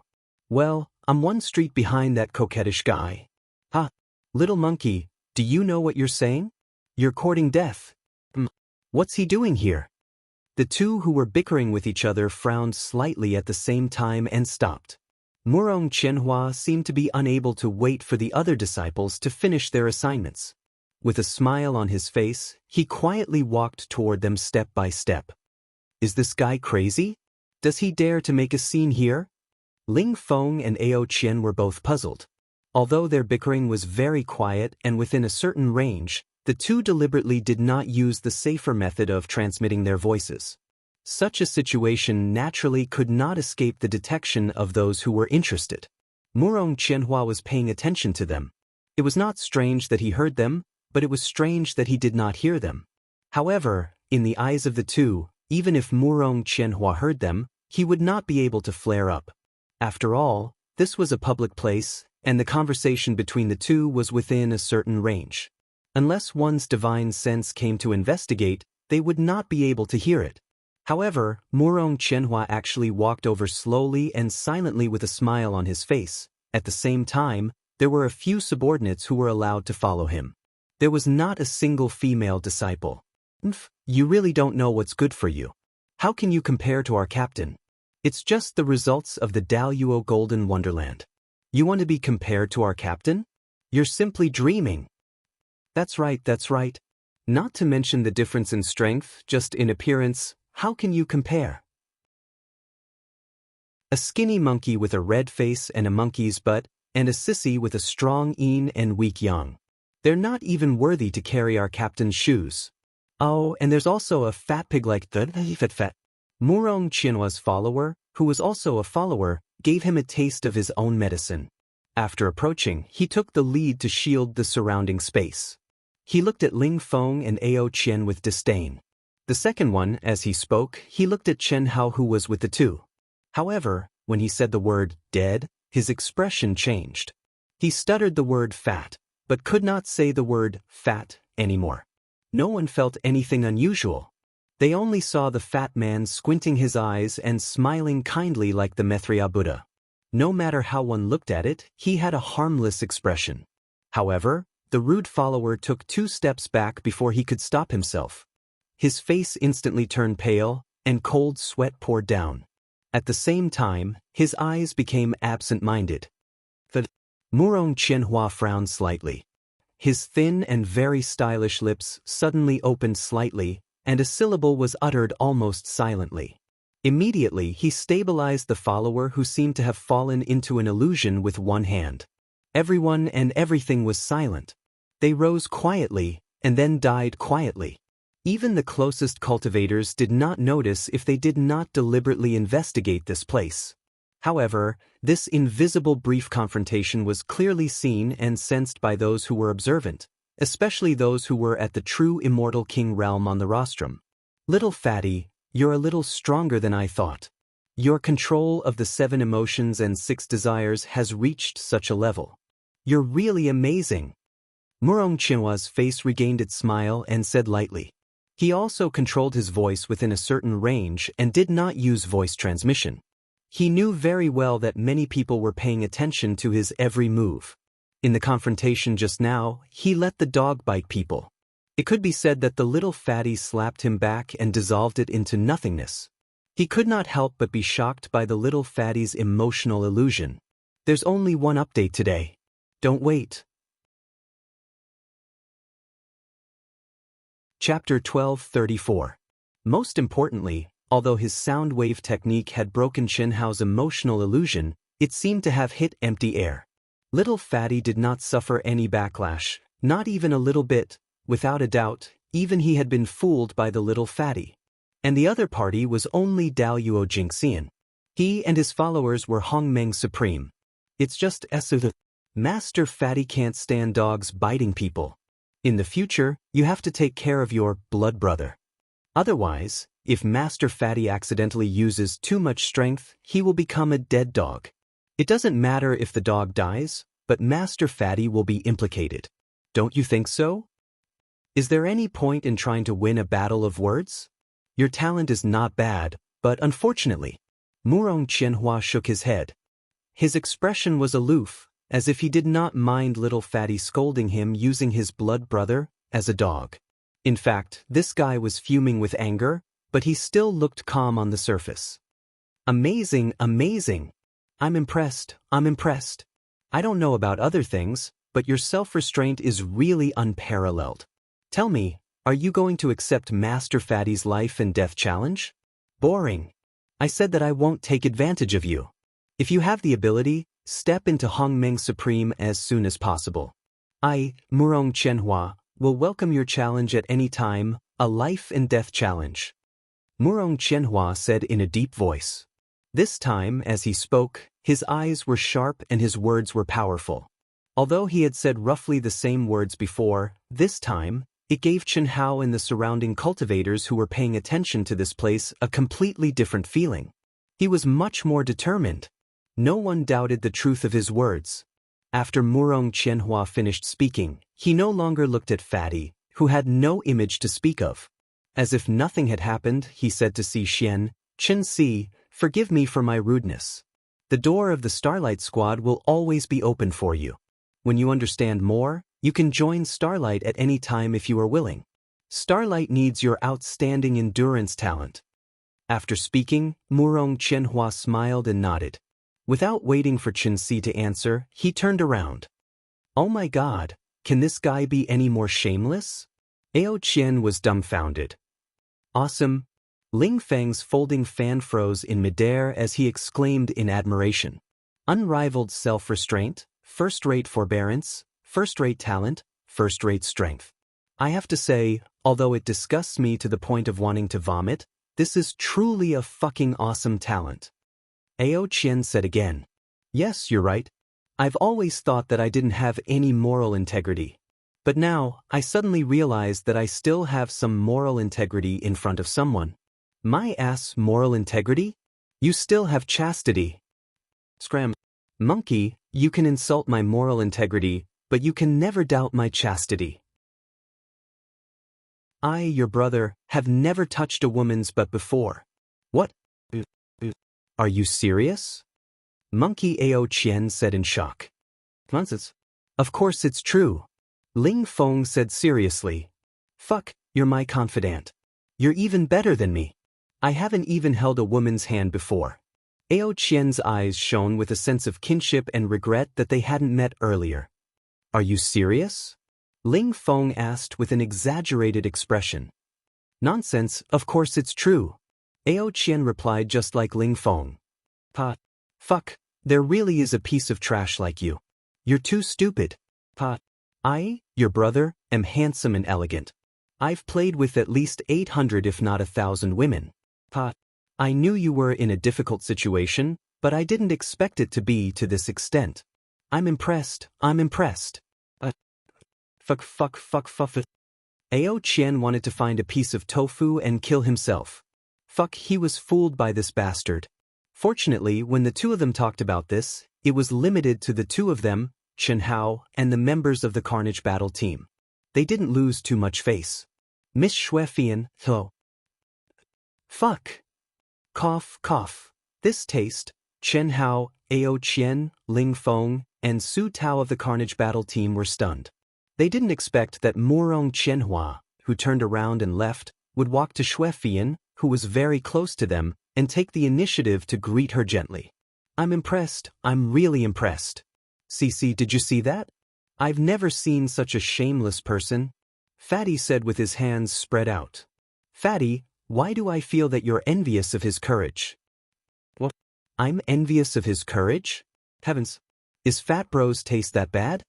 Well, I'm 1 street behind that coquettish guy. Ha! Little monkey, do you know what you're saying? You're courting death. What's he doing here? The two who were bickering with each other frowned slightly at the same time and stopped. Murong Qianhua seemed to be unable to wait for the other disciples to finish their assignments. With a smile on his face, he quietly walked toward them step by step. Is this guy crazy? Does he dare to make a scene here? Ling Feng and Ao Qian were both puzzled. Although their bickering was very quiet and within a certain range, the two deliberately did not use the safer method of transmitting their voices. Such a situation naturally could not escape the detection of those who were interested. Murong Qianhua was paying attention to them. It was not strange that he heard them, but it was strange that he did not hear them. However, in the eyes of the two, even if Murong Qianhua heard them, he would not be able to flare up. After all, this was a public place, and the conversation between the two was within a certain range. Unless one's divine sense came to investigate, they would not be able to hear it. However, Murong Qianhua actually walked over slowly and silently with a smile on his face. At the same time, there were a few subordinates who were allowed to follow him. There was not a single female disciple. You really don't know what's good for you. How can you compare to our captain? It's just the results of the Daoist Golden Wonderland. You want to be compared to our captain? You're simply dreaming. That's right, that's right. Not to mention the difference in strength, just in appearance, how can you compare? A skinny monkey with a red face and a monkey's butt, and a sissy with a strong yin and weak yang. They're not even worthy to carry our captain's shoes. Oh, and there's also a fat pig like the fat. Murong Qianhua's follower, who was also a follower, gave him a taste of his own medicine. After approaching, he took the lead to shield the surrounding space. He looked at Ling Feng and Ao Qian with disdain. The second one, as he spoke, he looked at Chen Hao who was with the two. However, when he said the word dead, his expression changed. He stuttered the word fat, but could not say the word fat anymore. No one felt anything unusual. They only saw the fat man squinting his eyes and smiling kindly like the Maitreya Buddha. No matter how one looked at it, he had a harmless expression. However, the rude follower took 2 steps back before he could stop himself. His face instantly turned pale, and cold sweat poured down. At the same time, his eyes became absent-minded. The Murong Qianhua frowned slightly. His thin and very stylish lips suddenly opened slightly, and a syllable was uttered almost silently. Immediately he stabilized the follower who seemed to have fallen into an illusion with one hand. Everyone and everything was silent. They rose quietly, and then died quietly. Even the closest cultivators did not notice if they did not deliberately investigate this place. However, this invisible brief confrontation was clearly seen and sensed by those who were observant, especially those who were at the true immortal king realm on the rostrum. Little fatty, you're a little stronger than I thought. Your control of the 7 emotions and 6 desires has reached such a level. You're really amazing. Murong Qianhua's face regained its smile and said lightly. He also controlled his voice within a certain range and did not use voice transmission. He knew very well that many people were paying attention to his every move. In the confrontation just now, he let the dog bite people. It could be said that the little fatty slapped him back and dissolved it into nothingness. He could not help but be shocked by the little fatty's emotional illusion. There's only one update today. Don't wait. Chapter 1234. Most importantly, although his sound wave technique had broken Qianhao's emotional illusion, it seemed to have hit empty air. Little fatty did not suffer any backlash, not even a little bit. Without a doubt, even he had been fooled by the little fatty. And the other party was only Daoyuo Jingxian. He and his followers were Hongmeng Supreme. It's just the Master Fatty can't stand dogs biting people. In the future, you have to take care of your blood brother. Otherwise, if Master Fatty accidentally uses too much strength, he will become a dead dog. It doesn't matter if the dog dies, but Master Fatty will be implicated. Don't you think so? Is there any point in trying to win a battle of words? Your talent is not bad, but unfortunately. Murong Qianhua shook his head. His expression was aloof, as if he did not mind little fatty scolding him using his blood brother as a dog. In fact, this guy was fuming with anger, but he still looked calm on the surface. Amazing, amazing. I'm impressed. I don't know about other things, but your self-restraint is really unparalleled. Tell me, are you going to accept Master Fatty's life and death challenge? Boring. I said that I won't take advantage of you. If you have the ability, step into Hongmeng Supreme as soon as possible. I, Murong Qianhua, will welcome your challenge at any time, a life and death challenge. Murong Qianhua said in a deep voice. This time, as he spoke, his eyes were sharp and his words were powerful. Although he had said roughly the same words before, this time, it gave Qianhao and the surrounding cultivators who were paying attention to this place a completely different feeling. He was much more determined. No one doubted the truth of his words. After Murong Qianhua finished speaking, he no longer looked at Fatty, who had no image to speak of. As if nothing had happened, he said to Si Xian, Chen Si, forgive me for my rudeness. The door of the Starlight Squad will always be open for you. When you understand more, you can join Starlight at any time if you are willing. Starlight needs your outstanding endurance talent. After speaking, Murong Qianhua smiled and nodded. Without waiting for Chen Si to answer, he turned around. Oh my God, can this guy be any more shameless? Ao Qian was dumbfounded. Awesome. Ling Feng's folding fan froze in midair as he exclaimed in admiration. Unrivaled self-restraint, first-rate forbearance, first-rate talent, first-rate strength. I have to say, although it disgusts me to the point of wanting to vomit, this is truly a fucking awesome talent. Ao Qian said again. Yes, you're right. I've always thought that I didn't have any moral integrity. But now, I suddenly realized that I still have some moral integrity in front of someone. My ass moral integrity? You still have chastity. Scram. Monkey, you can insult my moral integrity, but you can never doubt my chastity. I, your brother, have never touched a woman's butt before. What? Are you serious? Monkey Ao Qian said in shock. Nonsense. Of course it's true. Ling Feng said seriously. Fuck, you're my confidant. You're even better than me. I haven't even held a woman's hand before. Ao Qian's eyes shone with a sense of kinship and regret that they hadn't met earlier. Are you serious? Ling Feng asked with an exaggerated expression. Nonsense, of course it's true. Ao Qian replied just like Ling Feng. Fuck, there really is a piece of trash like you. You're too stupid. I, your brother, am handsome and elegant. I've played with at least 800 if not 1,000 women. I knew you were in a difficult situation, but I didn't expect it to be to this extent. I'm impressed. Fuck. Ao Qian wanted to find a piece of tofu and kill himself. He was fooled by this bastard. Fortunately, when the two of them talked about this, it was limited to the two of them, Chen Hao, and the members of the Carnage Battle team. They didn't lose too much face. Miss Xuefian, Fuck. Cough. This taste, Chen Hao, Ao Qian, Ling Feng, and Su Tao of the Carnage Battle team were stunned. They didn't expect that Murong Qianhua, who turned around and left, would walk to Xuefian, who was very close to them, and take the initiative to greet her gently. I'm impressed. I'm really impressed. Cici, did you see that? I've never seen such a shameless person. Fatty said with his hands spread out. Fatty, why do I feel that you're envious of his courage? What? I'm envious of his courage? Heavens. Is Fat Bro's taste that bad?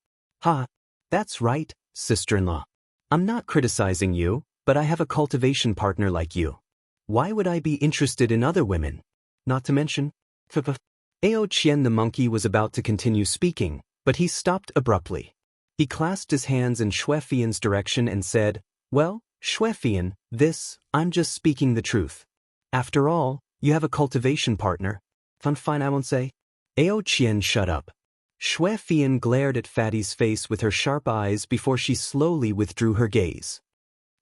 That's right, sister-in-law. I'm not criticizing you, but I have a cultivation partner like you. Why would I be interested in other women? Not to mention... Ao Qian the monkey was about to continue speaking, but he stopped abruptly. He clasped his hands in Xuefian's direction and said, Well, Xuefian, I'm just speaking the truth. After all, you have a cultivation partner. Fine, I won't say. Ao Qian shut up. Xuefian glared at Fatty's face with her sharp eyes before she slowly withdrew her gaze.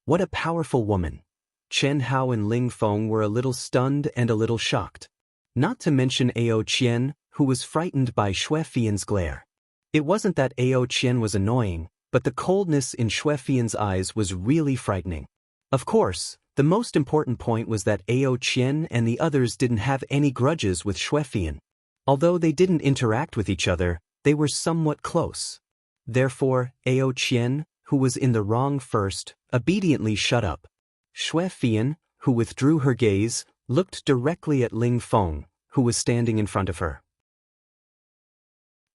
What a powerful woman. Chen Hao and Ling Feng were a little stunned and a little shocked. Not to mention Ao Qian, who was frightened by Xuefian's glare. It wasn't that Ao Qian was annoying, but the coldness in Xuefian's eyes was really frightening. Of course, the most important point was that Ao Qian and the others didn't have any grudges with Xuefian. Although they didn't interact with each other, they were somewhat close. Therefore, Ao Qian, who was in the wrong first, obediently shut up. Xuefian, who withdrew her gaze, looked directly at Ling Feng, who was standing in front of her.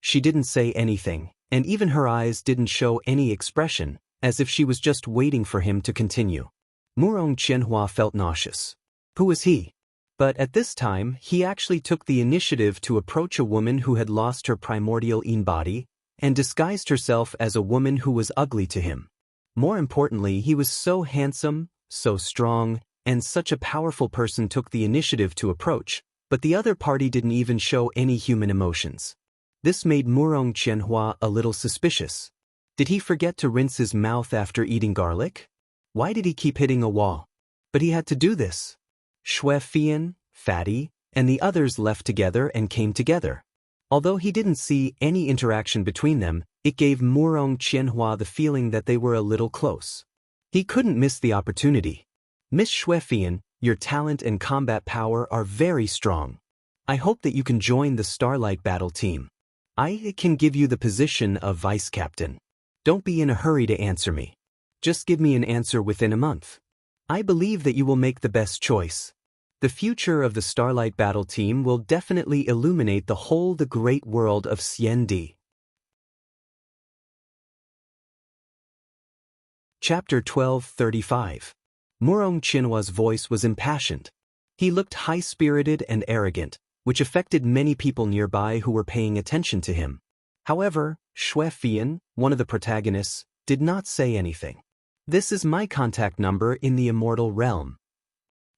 She didn't say anything, and even her eyes didn't show any expression, as if she was just waiting for him to continue. Murong Qianhua felt nauseous. Who was he? But at this time, he actually took the initiative to approach a woman who had lost her primordial Yin body, and disguised herself as a woman who was ugly to him. More importantly, he was so handsome, so strong, and such a powerful person took the initiative to approach, but the other party didn't even show any human emotions. This made Murong Qianhua a little suspicious. Did he forget to rinse his mouth after eating garlic? Why did he keep hitting a wall? But he had to do this. Xuefian, Fatty, and the others left together and came together. Although he didn't see any interaction between them, it gave Murong Qianhua the feeling that they were a little close. He couldn't miss the opportunity. Miss Xuefian, your talent and combat power are very strong. I hope that you can join the Starlight Battle team. I can give you the position of vice captain. Don't be in a hurry to answer me. Just give me an answer within a month. I believe that you will make the best choice. The future of the Starlight Battle team will definitely illuminate the great world of Xiandi. Chapter 1235. Murong Qianhua's voice was impassioned. He looked high-spirited and arrogant, which affected many people nearby who were paying attention to him. However, Xuefian, one of the protagonists, did not say anything. This is my contact number in the Immortal realm.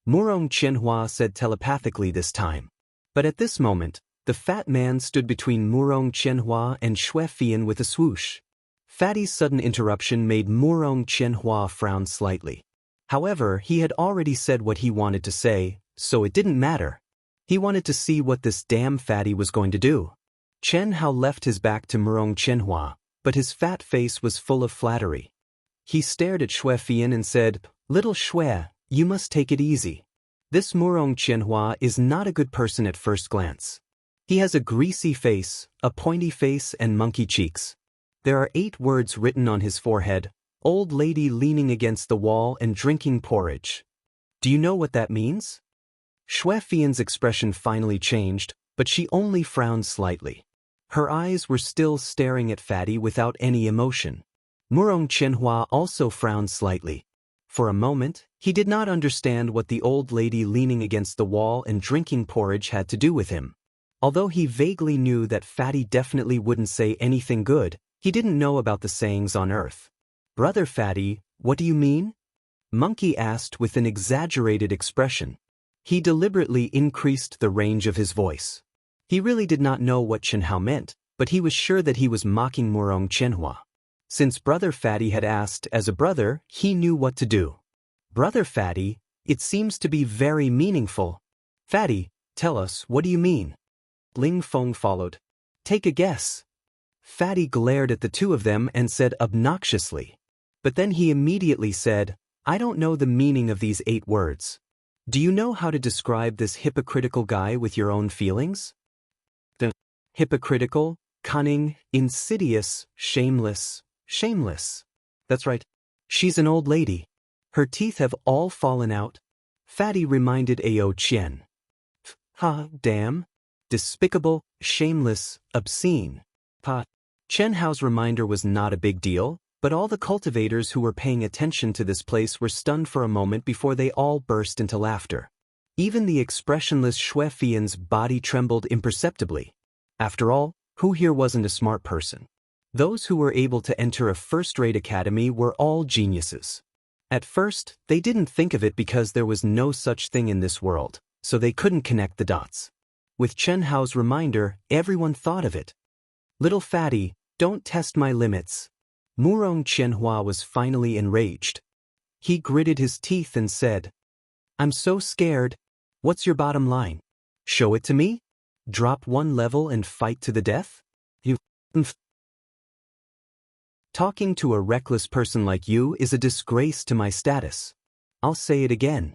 Murong Qianhua said telepathically this time. But at this moment, the fat man stood between Murong Qianhua and Xuefian with a swoosh. Fatty's sudden interruption made Murong Qianhua frown slightly. However, he had already said what he wanted to say, so it didn't matter. He wanted to see what this damn Fatty was going to do. Chen Hao left his back to Murong Qianhua, but his fat face was full of flattery. He stared at Xuefian and said, Little Xue, you must take it easy. This Murong Qianhua is not a good person at first glance. He has a greasy face, a pointy face and monkey cheeks. There are 8 words written on his forehead: old lady leaning against the wall and drinking porridge. Do you know what that means? Xue Fian's expression finally changed, but she only frowned slightly. Her eyes were still staring at Fatty without any emotion. Murong Qianhua also frowned slightly. For a moment, he did not understand what the old lady leaning against the wall and drinking porridge had to do with him. Although he vaguely knew that Fatty definitely wouldn't say anything good, he didn't know about the sayings on Earth. Brother Fatty, what do you mean? Monkey asked with an exaggerated expression. He deliberately increased the range of his voice. He really did not know what Qianhao meant, but he was sure that he was mocking Murong Qianhua. Since Brother Fatty had asked as a brother, he knew what to do. Brother Fatty, it seems to be very meaningful. Fatty, tell us, what do you mean? Ling Feng followed. Take a guess. Fatty glared at the two of them and said obnoxiously. But then he immediately said, I don't know the meaning of these 8 words. Do you know how to describe this hypocritical guy with your own feelings? Hypocritical, cunning, insidious, shameless. Shameless. That's right. She's an old lady. Her teeth have all fallen out. Fatty reminded Ao Qian. Damn. Despicable, shameless, obscene. Chen Hao's reminder was not a big deal, but all the cultivators who were paying attention to this place were stunned for a moment before they all burst into laughter. Even the expressionless Xue Fian's body trembled imperceptibly. After all, who here wasn't a smart person? Those who were able to enter a first-rate academy were all geniuses. At first, they didn't think of it because there was no such thing in this world, so they couldn't connect the dots. With Chen Hao's reminder, everyone thought of it. Little Fatty, don't test my limits. Murong Qianhua was finally enraged. He gritted his teeth and said, I'm so scared. What's your bottom line? Show it to me? Drop 1 level and fight to the death? Talking to a reckless person like you is a disgrace to my status. I'll say it again.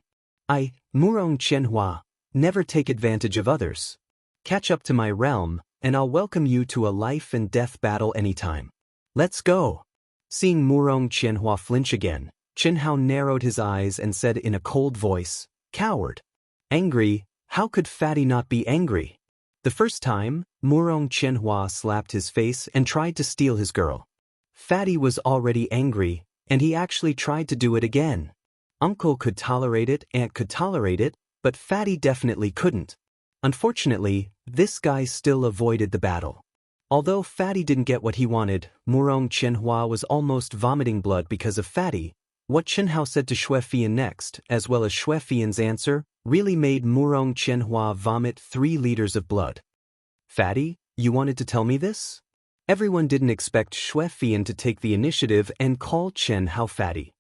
I, Murong Qianhua, never take advantage of others. Catch up to my realm, and I'll welcome you to a life and death battle anytime. Let's go. Seeing Murong Qianhua flinch again, Qianhao narrowed his eyes and said in a cold voice, Coward. Angry, how could Fatty not be angry? The first time, Murong Qianhua slapped his face and tried to steal his girl. Fatty was already angry, and he actually tried to do it again. Uncle could tolerate it, Aunt could tolerate it, but Fatty definitely couldn't. Unfortunately, this guy still avoided the battle. Although Fatty didn't get what he wanted, Murong Qianhua was almost vomiting blood because of Fatty. What Qianhao said to Xue Fian next, as well as Xue Fian's answer, really made Murong Qianhua vomit 3 liters of blood. Fatty, you wanted to tell me this? Everyone didn't expect Xue Fian to take the initiative and call Qianhao Fatty.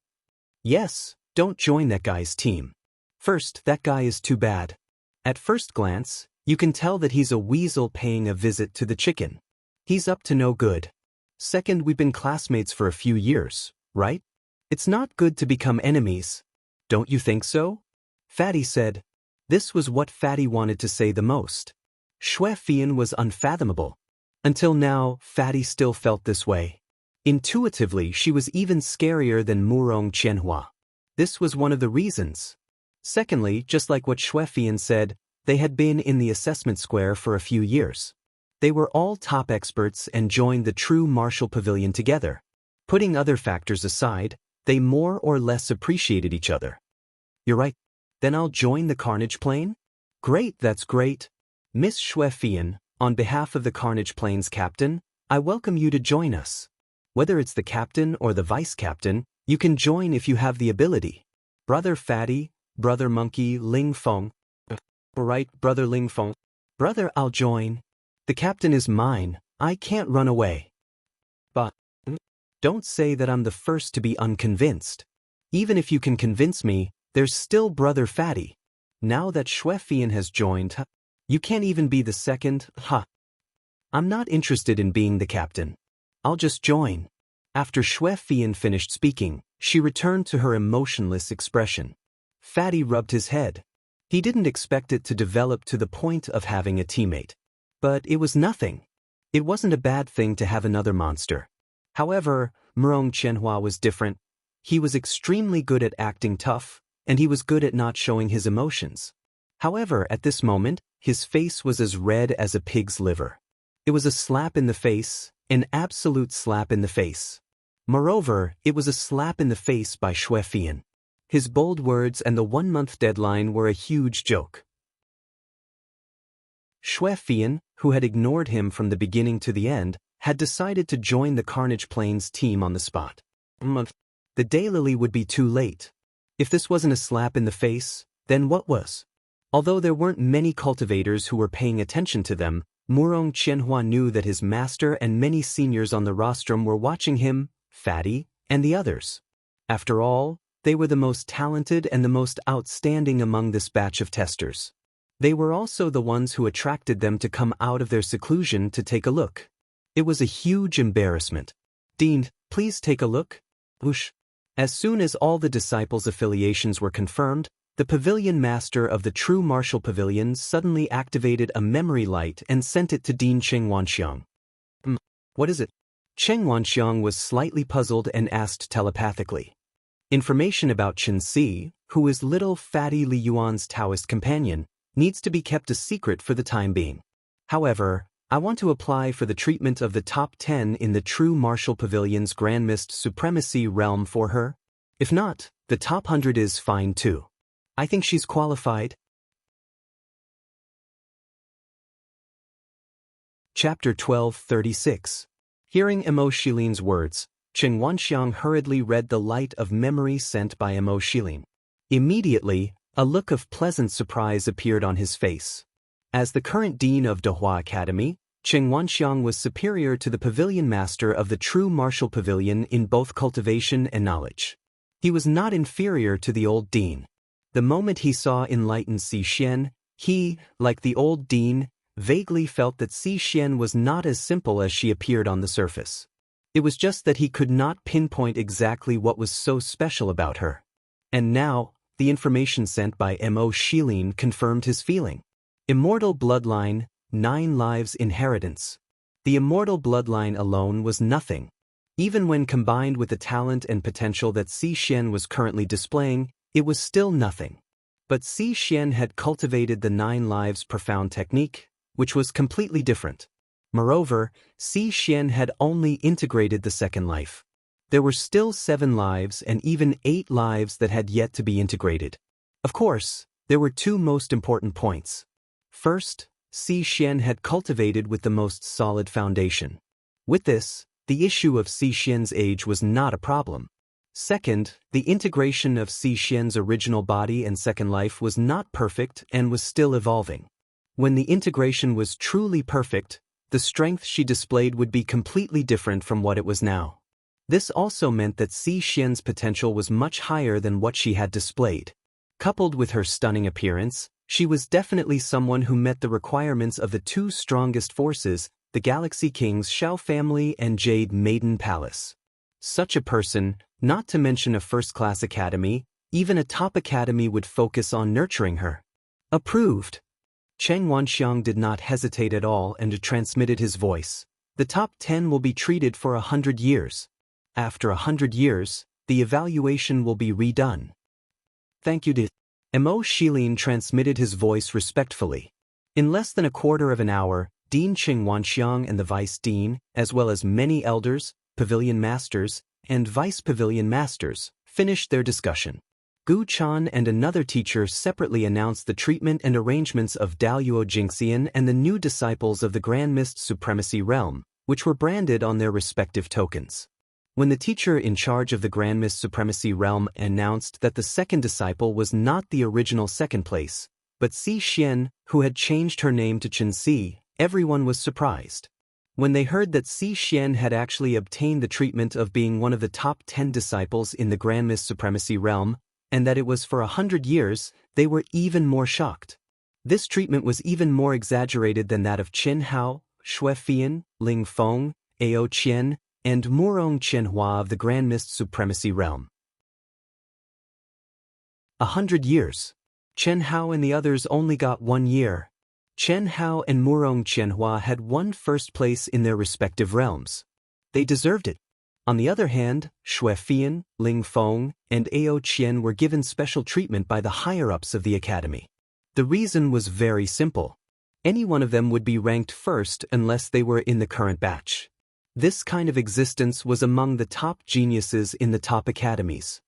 Yes, don't join that guy's team. First, that guy is too bad. At first glance, you can tell that he's a weasel paying a visit to the chicken. He's up to no good. Second, we've been classmates for a few years, right? It's not good to become enemies. Don't you think so? Fatty said. This was what Fatty wanted to say the most. Xue Fian was unfathomable. Until now, Fatty still felt this way. Intuitively, she was even scarier than Murong Qianhua. This was one of the reasons. Secondly, just like what Xue Fian said, they had been in the assessment square for a few years. They were all top experts and joined the true martial pavilion together. Putting other factors aside, they more or less appreciated each other. You're right. Then I'll join the Carnage Plane? Great, that's great. Miss Xue Fian, on behalf of the Carnage Plane's captain, I welcome you to join us. Whether it's the captain or the vice captain, you can join if you have the ability. Brother Fatty, Brother Monkey Ling Feng. Right, Brother Ling Feng. Brother, I'll join. The captain is mine, I can't run away. But don't say that I'm the first to be unconvinced. Even if you can convince me, there's still Brother Fatty. Now that Xue Fian has joined, you can't even be the second, I'm not interested in being the captain. I'll just join. After Xue Fian finished speaking, she returned to her emotionless expression. Fatty rubbed his head. He didn't expect it to develop to the point of having a teammate. But it was nothing. It wasn't a bad thing to have another monster. However, Wuxia Xianxia was different. He was extremely good at acting tough, and he was good at not showing his emotions. However, at this moment, his face was as red as a pig's liver. It was a slap in the face, an absolute slap in the face. Moreover, it was a slap in the face by Xuefian. His bold words and the 1-month deadline were a huge joke. Xuefian, who had ignored him from the beginning to the end, had decided to join the Carnage Plains team on the spot. The daylily would be too late. If this wasn't a slap in the face, then what was? Although there weren't many cultivators who were paying attention to them, Wuxia Xianxia knew that his master and many seniors on the rostrum were watching him, Fatty, and the others. After all, they were the most talented and the most outstanding among this batch of testers. They were also the ones who attracted them to come out of their seclusion to take a look. It was a huge embarrassment. Dean, please take a look. Whoosh. As soon as all the disciples' affiliations were confirmed, the pavilion master of the true martial pavilion suddenly activated a memory light and sent it to Dean Cheng Wanxiang. What is it? Cheng Wanxiang was slightly puzzled and asked telepathically. Information about Chen Si, who is little Fatty Li Yuan's Daoist companion, needs to be kept a secret for the time being. However, I want to apply for the treatment of the top 10 in the true martial pavilion's Grand Mist Supremacy realm for her. If not, the top 100 is fine too. I think she's qualified. Chapter 12:36. Hearing Emo Shilin's words, Cheng Wanxiang hurriedly read the light of memory sent by Emo Shilin. Immediately, a look of pleasant surprise appeared on his face. As the current dean of Dehua Academy, Cheng Wanxiang was superior to the pavilion master of the true martial pavilion in both cultivation and knowledge. He was not inferior to the old dean. The moment he saw enlightened Si Xian, he, like the old dean, vaguely felt that Si Xian was not as simple as she appeared on the surface. It was just that he could not pinpoint exactly what was so special about her. And now, the information sent by Mo Shilin confirmed his feeling. Immortal bloodline, 9 lives inheritance. The immortal bloodline alone was nothing. Even when combined with the talent and potential that Si Xian was currently displaying, it was still nothing. But Si Xian had cultivated the 9 lives profound technique, which was completely different. Moreover, Si Xian had only integrated the second life. There were still 7 lives and even 8 lives that had yet to be integrated. Of course, there were 2 most important points. First, Si Xian had cultivated with the most solid foundation. With this, the issue of Si Xian's age was not a problem. Second, the integration of Si Xian's original body and second life was not perfect and was still evolving. When the integration was truly perfect, the strength she displayed would be completely different from what it was now. This also meant that Si Xian's potential was much higher than what she had displayed. Coupled with her stunning appearance, she was definitely someone who met the requirements of the 2 strongest forces, the Galaxy King's Shao family and Jade Maiden Palace. Such a person, not to mention a first-class academy, even a top academy would focus on nurturing her. Approved. Cheng Wanxiang did not hesitate at all and transmitted his voice. The top 10 will be treated for 100 years. After 100 years, the evaluation will be redone. Thank you. Mo Shilin transmitted his voice respectfully. In less than a quarter of an hour, Dean Cheng Wanxiang and the Vice Dean, as well as many elders, pavilion masters, and vice pavilion masters, finished their discussion. Gu Chan and another teacher separately announced the treatment and arrangements of Daoist Jingxian and the new disciples of the Grand Mist Supremacy Realm, which were branded on their respective tokens. When the teacher in charge of the Grand Mist Supremacy Realm announced that the second disciple was not the original second place, but Si Xian, who had changed her name to Chen Si, everyone was surprised. When they heard that Si Xian had actually obtained the treatment of being one of the top 10 disciples in the Grand Mist Supremacy Realm, and that it was for 100 years, they were even more shocked. This treatment was even more exaggerated than that of Chen Hao, Xuefian, Ling Feng, Ao Qian, and Wuxia Xianxia of the Grand Mist Supremacy Realm. 100 years. Chen Hao and the others only got 1 year. Chen Hao and Murong Qianhua had won first place in their respective realms. They deserved it. On the other hand, Shui Fian, Ling Feng, and Ao Qian were given special treatment by the higher-ups of the academy. The reason was very simple. Any one of them would be ranked first unless they were in the current batch. This kind of existence was among the top geniuses in the top academies.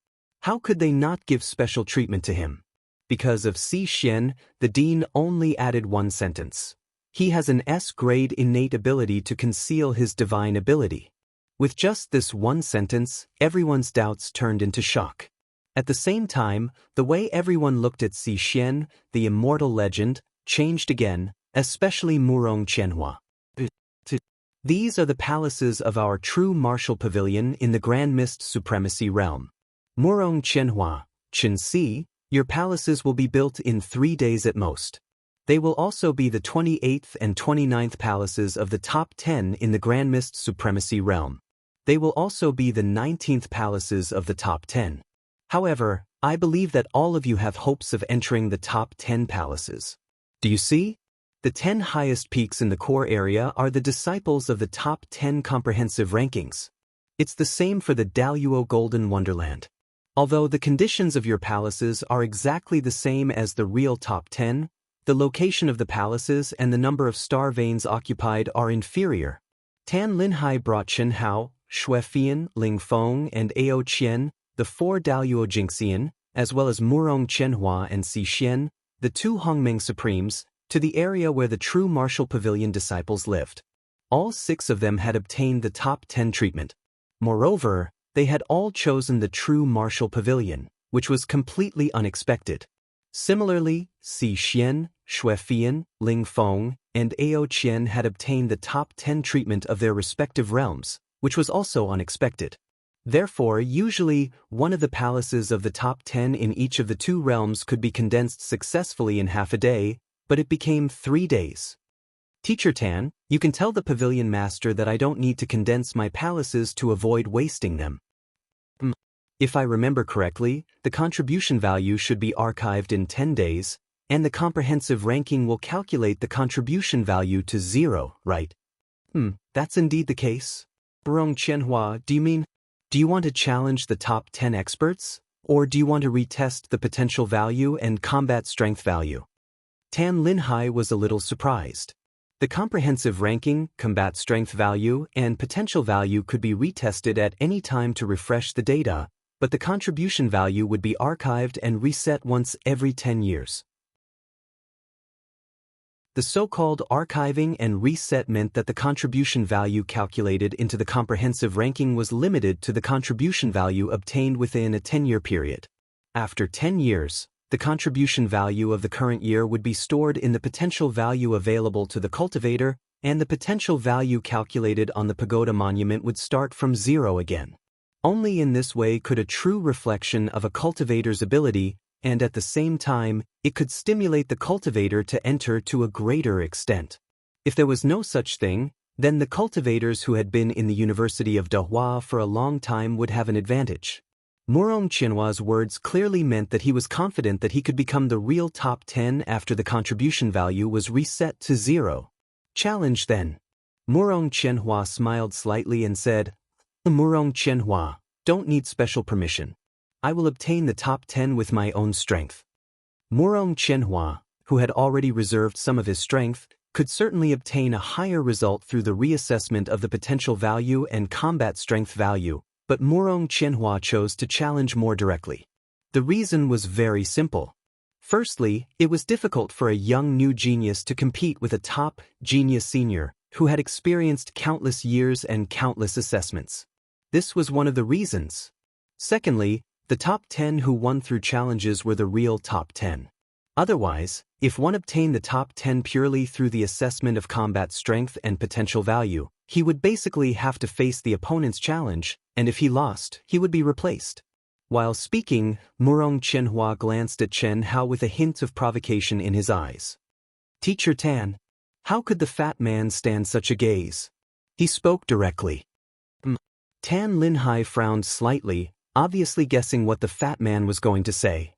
How could they not give special treatment to him? Because of Si Xian, the dean only added 1 sentence. He has an S-grade innate ability to conceal his divine ability. With just this 1 sentence, everyone's doubts turned into shock. At the same time, the way everyone looked at Si Xian, the immortal legend, changed again, especially Murong Qianhua. These are the palaces of our true martial pavilion in the Grand Mist Supremacy Realm. Murong Qianhua, Qinxi, your palaces will be built in 3 days at most. They will also be the 28th and 29th palaces of the top 10 in the Grand Mist Supremacy Realm. They will also be the 19th palaces of the top 10. However, I believe that all of you have hopes of entering the top 10 palaces. Do you see? The 10 highest peaks in the core area are the disciples of the top 10 comprehensive rankings. It's the same for the Daoist Golden Wonderland. Although the conditions of your palaces are exactly the same as the real top 10, the location of the palaces and the number of star veins occupied are inferior. Tan Linhai brought Chen Hao, Shui Fian, Ling Feng, and Ao Qian, the 4 Daoist Jingxian, as well as Murong Qianhua and Si Xian, the 2 Hongmeng Supremes, to the area where the true martial pavilion disciples lived. All 6 of them had obtained the top 10 treatment. Moreover, they had all chosen the true martial pavilion, which was completely unexpected. Similarly, Si Xian, Shui Fian, Ling Feng, and Ao Qian had obtained the top 10 treatment of their respective realms, which was also unexpected. Therefore, usually, one of the palaces of the top 10 in each of the 2 realms could be condensed successfully in half a day, but it became 3 days. Teacher Tan, you can tell the pavilion master that I don't need to condense my palaces to avoid wasting them. If I remember correctly, the contribution value should be archived in 10 days, and the comprehensive ranking will calculate the contribution value to 0, right? That's indeed the case. Murong Qianhua, do you want to challenge the top 10 experts? Or do you want to retest the potential value and combat strength value? Tan Linhai was a little surprised. The comprehensive ranking, combat strength value, and potential value could be retested at any time to refresh the data, but the contribution value would be archived and reset once every 10 years. The so-called archiving and reset meant that the contribution value calculated into the comprehensive ranking was limited to the contribution value obtained within a 10-year period. After 10 years, the contribution value of the current year would be stored in the potential value available to the cultivator, and the potential value calculated on the pagoda monument would start from 0 again. Only in this way could a true reflection of a cultivator's ability, and at the same time, it could stimulate the cultivator to enter to a greater extent. If there was no such thing, then the cultivators who had been in the University of Dahua for a long time would have an advantage. Murong Qianhua's words clearly meant that he was confident that he could become the real top 10 after the contribution value was reset to 0. Challenge then. Murong Qianhua smiled slightly and said, Murong Qianhua, don't need special permission. I will obtain the top 10 with my own strength. Murong Qianhua, who had already reserved some of his strength, could certainly obtain a higher result through the reassessment of the potential value and combat strength value, but Murong Qianhua chose to challenge more directly. The reason was very simple. Firstly, it was difficult for a young new genius to compete with a top genius senior who had experienced countless years and countless assessments. This was one of the reasons. Secondly, the top 10 who won through challenges were the real top 10. Otherwise, if one obtained the top 10 purely through the assessment of combat strength and potential value, he would basically have to face the opponent's challenge, and if he lost, he would be replaced. While speaking, Murong Qianhua glanced at Chen Hao with a hint of provocation in his eyes. Teacher Tan, how could the fat man stand such a gaze? He spoke directly. Tan Linhai frowned slightly, obviously guessing what the fat man was going to say.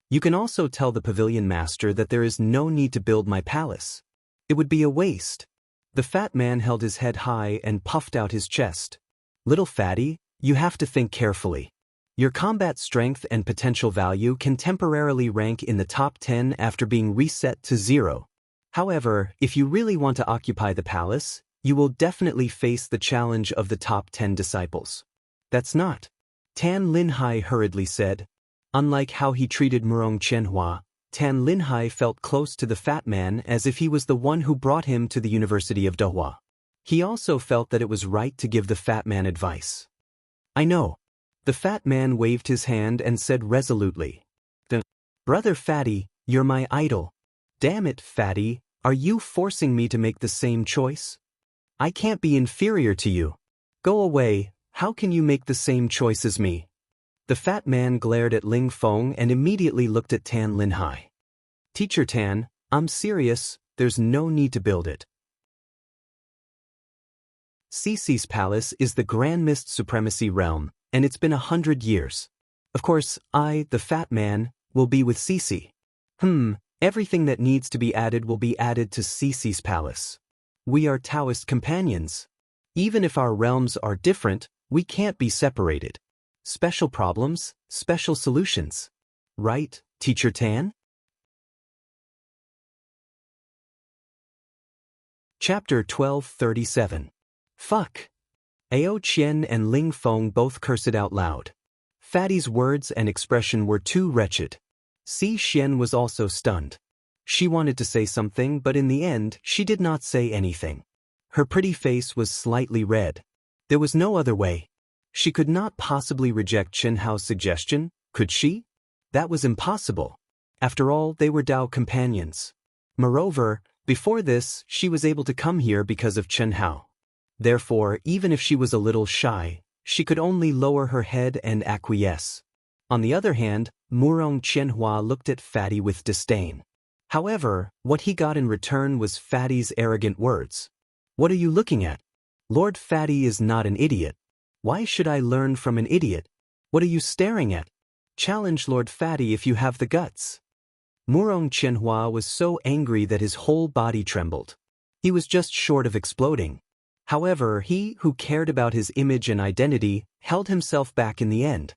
You can also tell the pavilion master that there is no need to build my palace. It would be a waste. The fat man held his head high and puffed out his chest. Little fatty, you have to think carefully. Your combat strength and potential value can temporarily rank in the top 10 after being reset to 0. However, if you really want to occupy the palace, you will definitely face the challenge of the top 10 disciples. That's not. Tan Linhai hurriedly said. Unlike how he treated Murong Qianhua, Tan Linhai felt close to the fat man as if he was the one who brought him to the University of Dahua. He also felt that it was right to give the fat man advice. I know. The fat man waved his hand and said resolutely. Brother Fatty, you're my idol. Damn it, Fatty, are you forcing me to make the same choice? I can't be inferior to you. Go away, how can you make the same choice as me? The fat man glared at Ling Feng and immediately looked at Tan Linhai. Teacher Tan, I'm serious, there's no need to build it. Cici's palace is the Grand Mist Supremacy realm, and it's been 100 years. Of course, I, the fat man, will be with Cici. Everything that needs to be added will be added to Cici's palace. We are Daoist companions. Even if our realms are different, we can't be separated. Special problems, special solutions. Right, Teacher Tan? Chapter 1237. Fuck. Ao Qian and Ling Feng both cursed out loud. Fatty's words and expression were too wretched. Si Xian was also stunned. She wanted to say something, but in the end, she did not say anything. Her pretty face was slightly red. There was no other way. She could not possibly reject Chen Hao's suggestion, could she? That was impossible. After all, they were Dao companions. Moreover, before this, she was able to come here because of Chen Hao. Therefore, even if she was a little shy, she could only lower her head and acquiesce. On the other hand, Murong Qianhua looked at Fatty with disdain. However, what he got in return was Fatty's arrogant words. What are you looking at? Lord Fatty is not an idiot. Why should I learn from an idiot? What are you staring at? Challenge Lord Fatty if you have the guts. Murong Qianhua was so angry that his whole body trembled. He was just short of exploding. However, he who cared about his image and identity held himself back in the end.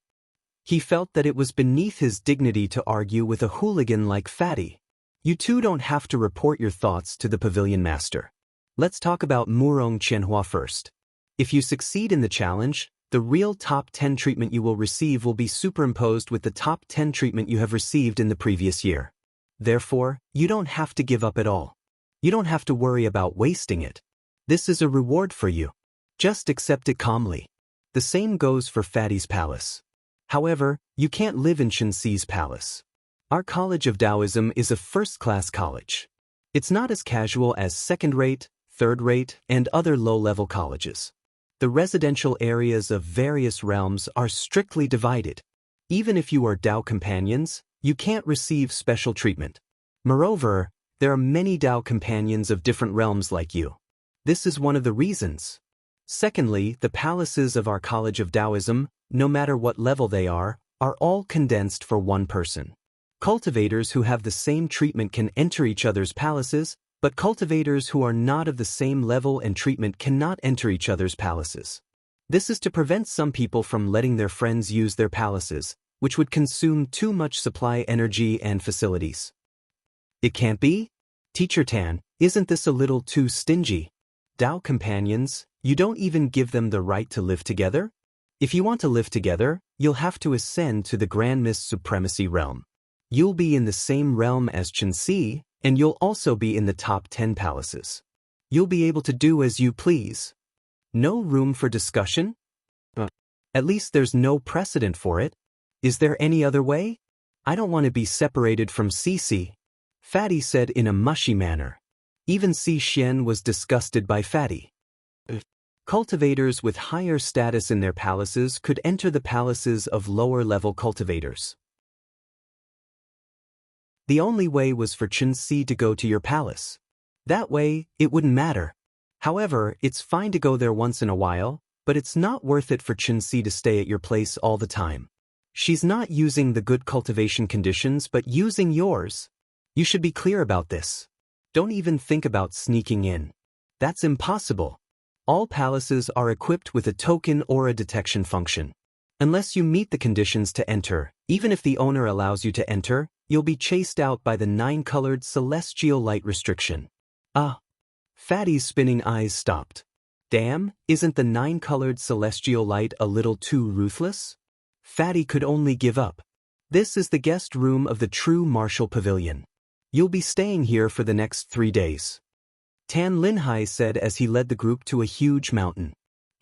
He felt that it was beneath his dignity to argue with a hooligan like Fatty. You two don't have to report your thoughts to the pavilion master. Let's talk about Murong Qianhua first. If you succeed in the challenge, the real top 10 treatment you will receive will be superimposed with the top 10 treatment you have received in the previous year. Therefore, you don't have to give up at all. You don't have to worry about wasting it. This is a reward for you. Just accept it calmly. The same goes for Fatty's palace. However, you can't live in Xianxi's palace. Our College of Taoism is a first-class college. It's not as casual as second-rate, third-rate, and other low-level colleges. The residential areas of various realms are strictly divided. Even if you are Dao companions, you can't receive special treatment. Moreover, there are many Dao companions of different realms like you. This is one of the reasons. Secondly, the palaces of our College of Taoism, no matter what level they are all condensed for one person. Cultivators who have the same treatment can enter each other's palaces, but cultivators who are not of the same level and treatment cannot enter each other's palaces. This is to prevent some people from letting their friends use their palaces, which would consume too much supply energy and facilities. It can't be? Teacher Tan, isn't this a little too stingy? Dao companions, you don't even give them the right to live together? If you want to live together, you'll have to ascend to the Grand Mist Supremacy realm. You'll be in the same realm as Xianxi, and you'll also be in the top 10 palaces. You'll be able to do as you please. No room for discussion? At least there's no precedent for it. Is there any other way? I don't want to be separated from Cici. Fatty said in a mushy manner. Even Si Xian was disgusted by Fatty. Cultivators with higher status in their palaces could enter the palaces of lower-level cultivators. The only way was for Xianxi to go to your palace. That way, it wouldn't matter. However, it's fine to go there once in a while, but it's not worth it for Xianxi to stay at your place all the time. She's not using the good cultivation conditions but using yours. You should be clear about this. Don't even think about sneaking in. That's impossible. All palaces are equipped with a token aura detection function. Unless you meet the conditions to enter, even if the owner allows you to enter, you'll be chased out by the 9-colored celestial light restriction. Ah. Fatty's spinning eyes stopped. Damn, isn't the 9-colored celestial light a little too ruthless? Fatty could only give up. This is the guest room of the true martial pavilion. You'll be staying here for the next 3 days. Tan Linhai said as he led the group to a huge mountain.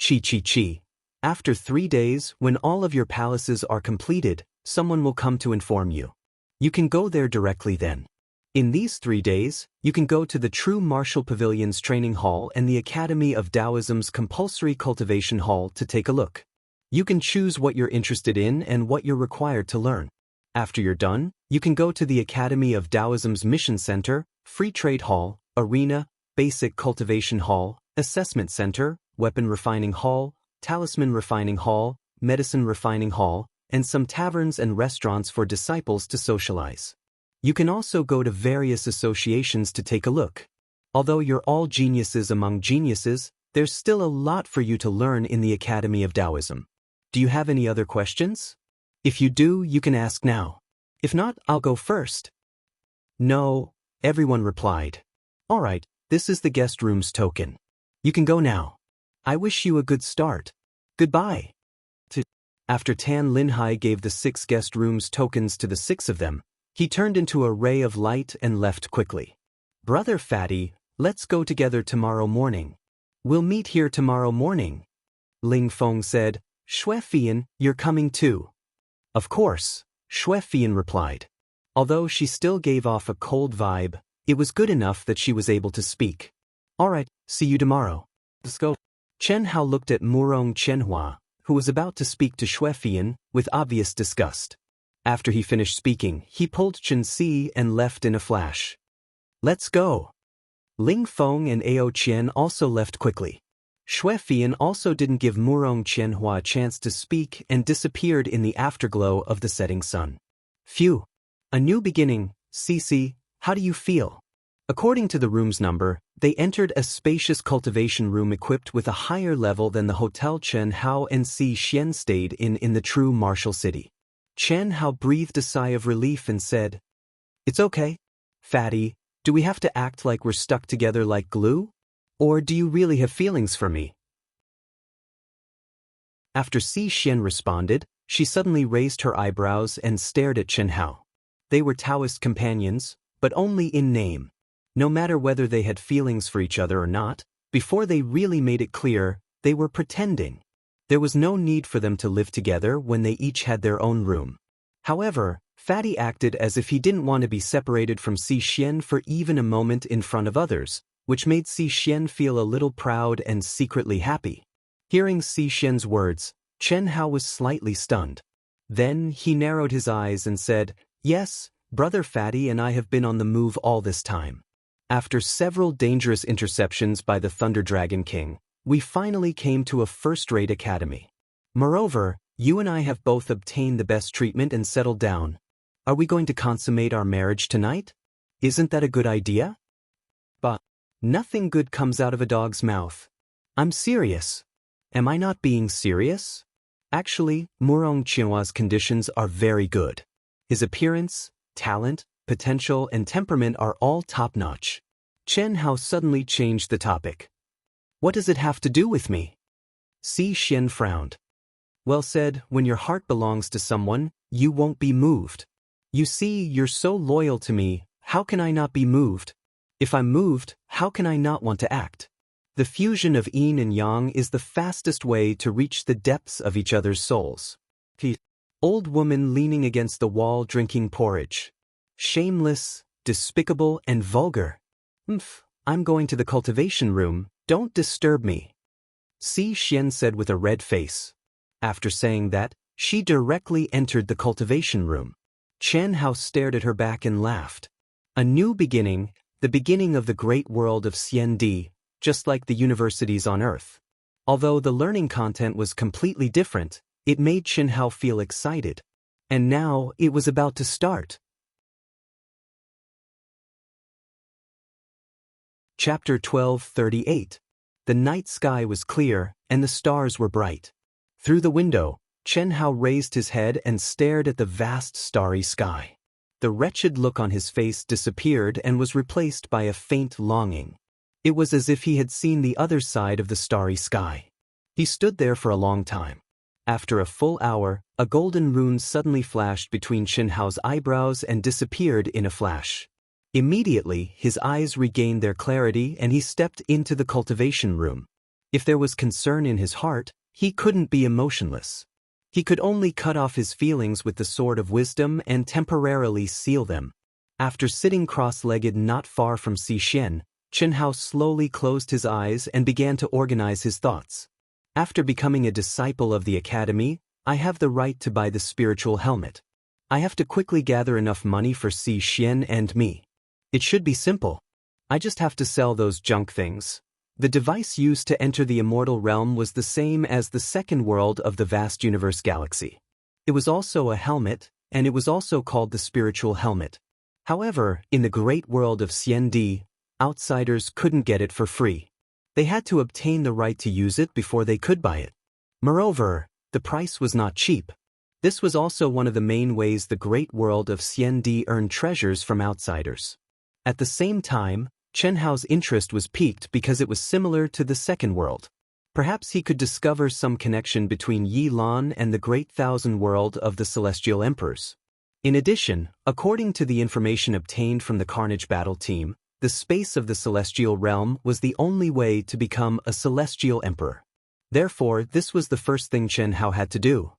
Chi. After 3 days, when all of your palaces are completed, someone will come to inform you. You can go there directly then. In these 3 days, you can go to the True Martial Pavilion's training hall and the Academy of Daoism's compulsory cultivation hall to take a look. You can choose what you're interested in and what you're required to learn. After you're done, you can go to the Academy of Daoism's Mission Center, Free Trade Hall, Arena, Basic Cultivation Hall, Assessment Center, Weapon Refining Hall, Talisman Refining Hall, Medicine Refining Hall, and some taverns and restaurants for disciples to socialize. You can also go to various associations to take a look. Although you're all geniuses among geniuses, there's still a lot for you to learn in the Academy of Daoism. Do you have any other questions? If you do, you can ask now. If not, I'll go first. No, everyone replied. All right, this is the guest room's token. You can go now. I wish you a good start. Goodbye. After Tan Linhai gave the 6 guest rooms tokens to the 6 of them, he turned into a ray of light and left quickly. Brother Fatty, let's go together tomorrow morning. We'll meet here tomorrow morning. Ling Feng said, Xue Fian, you're coming too. Of course, Xue Fian replied. Although she still gave off a cold vibe, it was good enough that she was able to speak. All right, see you tomorrow. Let's go. Chen Hao looked at Murong Chenhua, who was about to speak to Xue Fian, with obvious disgust. After he finished speaking, he pulled Chen Si and left in a flash. Let's go. Ling Feng and Ao Qian also left quickly. Xue Fian also didn't give Murong Chenhua a chance to speak and disappeared in the afterglow of the setting sun. Phew. A new beginning. Cici, how do you feel? According to the room's number, they entered a spacious cultivation room equipped with a higher level than the Hotel Chen Hao and Si Xian stayed in the true martial city. Chen Hao breathed a sigh of relief and said, It's okay. Fatty, do we have to act like we're stuck together like glue? Or do you really have feelings for me? After Si Xian responded, she suddenly raised her eyebrows and stared at Chen Hao. They were Taoist companions, but only in name. No matter whether they had feelings for each other or not, before they really made it clear, they were pretending. There was no need for them to live together when they each had their own room. However, Fatty acted as if he didn't want to be separated from Si Xian for even a moment in front of others, which made Si Xian feel a little proud and secretly happy. Hearing Si Xian's words, Chen Hao was slightly stunned. Then he narrowed his eyes and said, Yes, Brother Fatty and I have been on the move all this time. After several dangerous interceptions by the Thunder Dragon King, we finally came to a first-rate academy. Moreover, you and I have both obtained the best treatment and settled down. Are we going to consummate our marriage tonight? Isn't that a good idea? But nothing good comes out of a dog's mouth. I'm serious. Am I not being serious? Actually, Murong Qianhua's conditions are very good. His appearance, talent, potential, and temperament are all top-notch. Chen Hao suddenly changed the topic. What does it have to do with me? Si Xian frowned. Well said, when your heart belongs to someone, you won't be moved. You see, you're so loyal to me, how can I not be moved? If I'm moved, how can I not want to act? The fusion of yin and yang is the fastest way to reach the depths of each other's souls. Old woman leaning against the wall drinking porridge. Shameless, despicable, and vulgar. I'm going to the cultivation room, don't disturb me. Si Xian said with a red face. After saying that, she directly entered the cultivation room. Chen Hao stared at her back and laughed. A new beginning, the beginning of the great world of Xiandi, just like the universities on Earth. Although the learning content was completely different, it made Chen Hao feel excited. And now it was about to start. Chapter 12:38. The night sky was clear, and the stars were bright. Through the window, Chen Hao raised his head and stared at the vast starry sky. The wretched look on his face disappeared and was replaced by a faint longing. It was as if he had seen the other side of the starry sky. He stood there for a long time. After a full hour, a golden rune suddenly flashed between Chen Hao's eyebrows and disappeared in a flash. Immediately, his eyes regained their clarity and he stepped into the cultivation room. If there was concern in his heart, he couldn't be emotionless. He could only cut off his feelings with the sword of wisdom and temporarily seal them. After sitting cross-legged not far from Xi, Chen Hao slowly closed his eyes and began to organize his thoughts. After becoming a disciple of the academy, I have the right to buy the spiritual helmet. I have to quickly gather enough money for Xi and me. It should be simple. I just have to sell those junk things. The device used to enter the immortal realm was the same as the second world of the vast universe galaxy. It was also a helmet, and it was also called the spiritual helmet. However, in the great world of Xiandi, outsiders couldn't get it for free. They had to obtain the right to use it before they could buy it. Moreover, the price was not cheap. This was also one of the main ways the great world of Xiandi earned treasures from outsiders. At the same time, Chen Hao's interest was piqued because it was similar to the second world. Perhaps he could discover some connection between Yi Lan and the great thousand world of the celestial emperors. In addition, according to the information obtained from the Carnage battle team, the space of the celestial realm was the only way to become a celestial emperor. Therefore, this was the first thing Chen Hao had to do.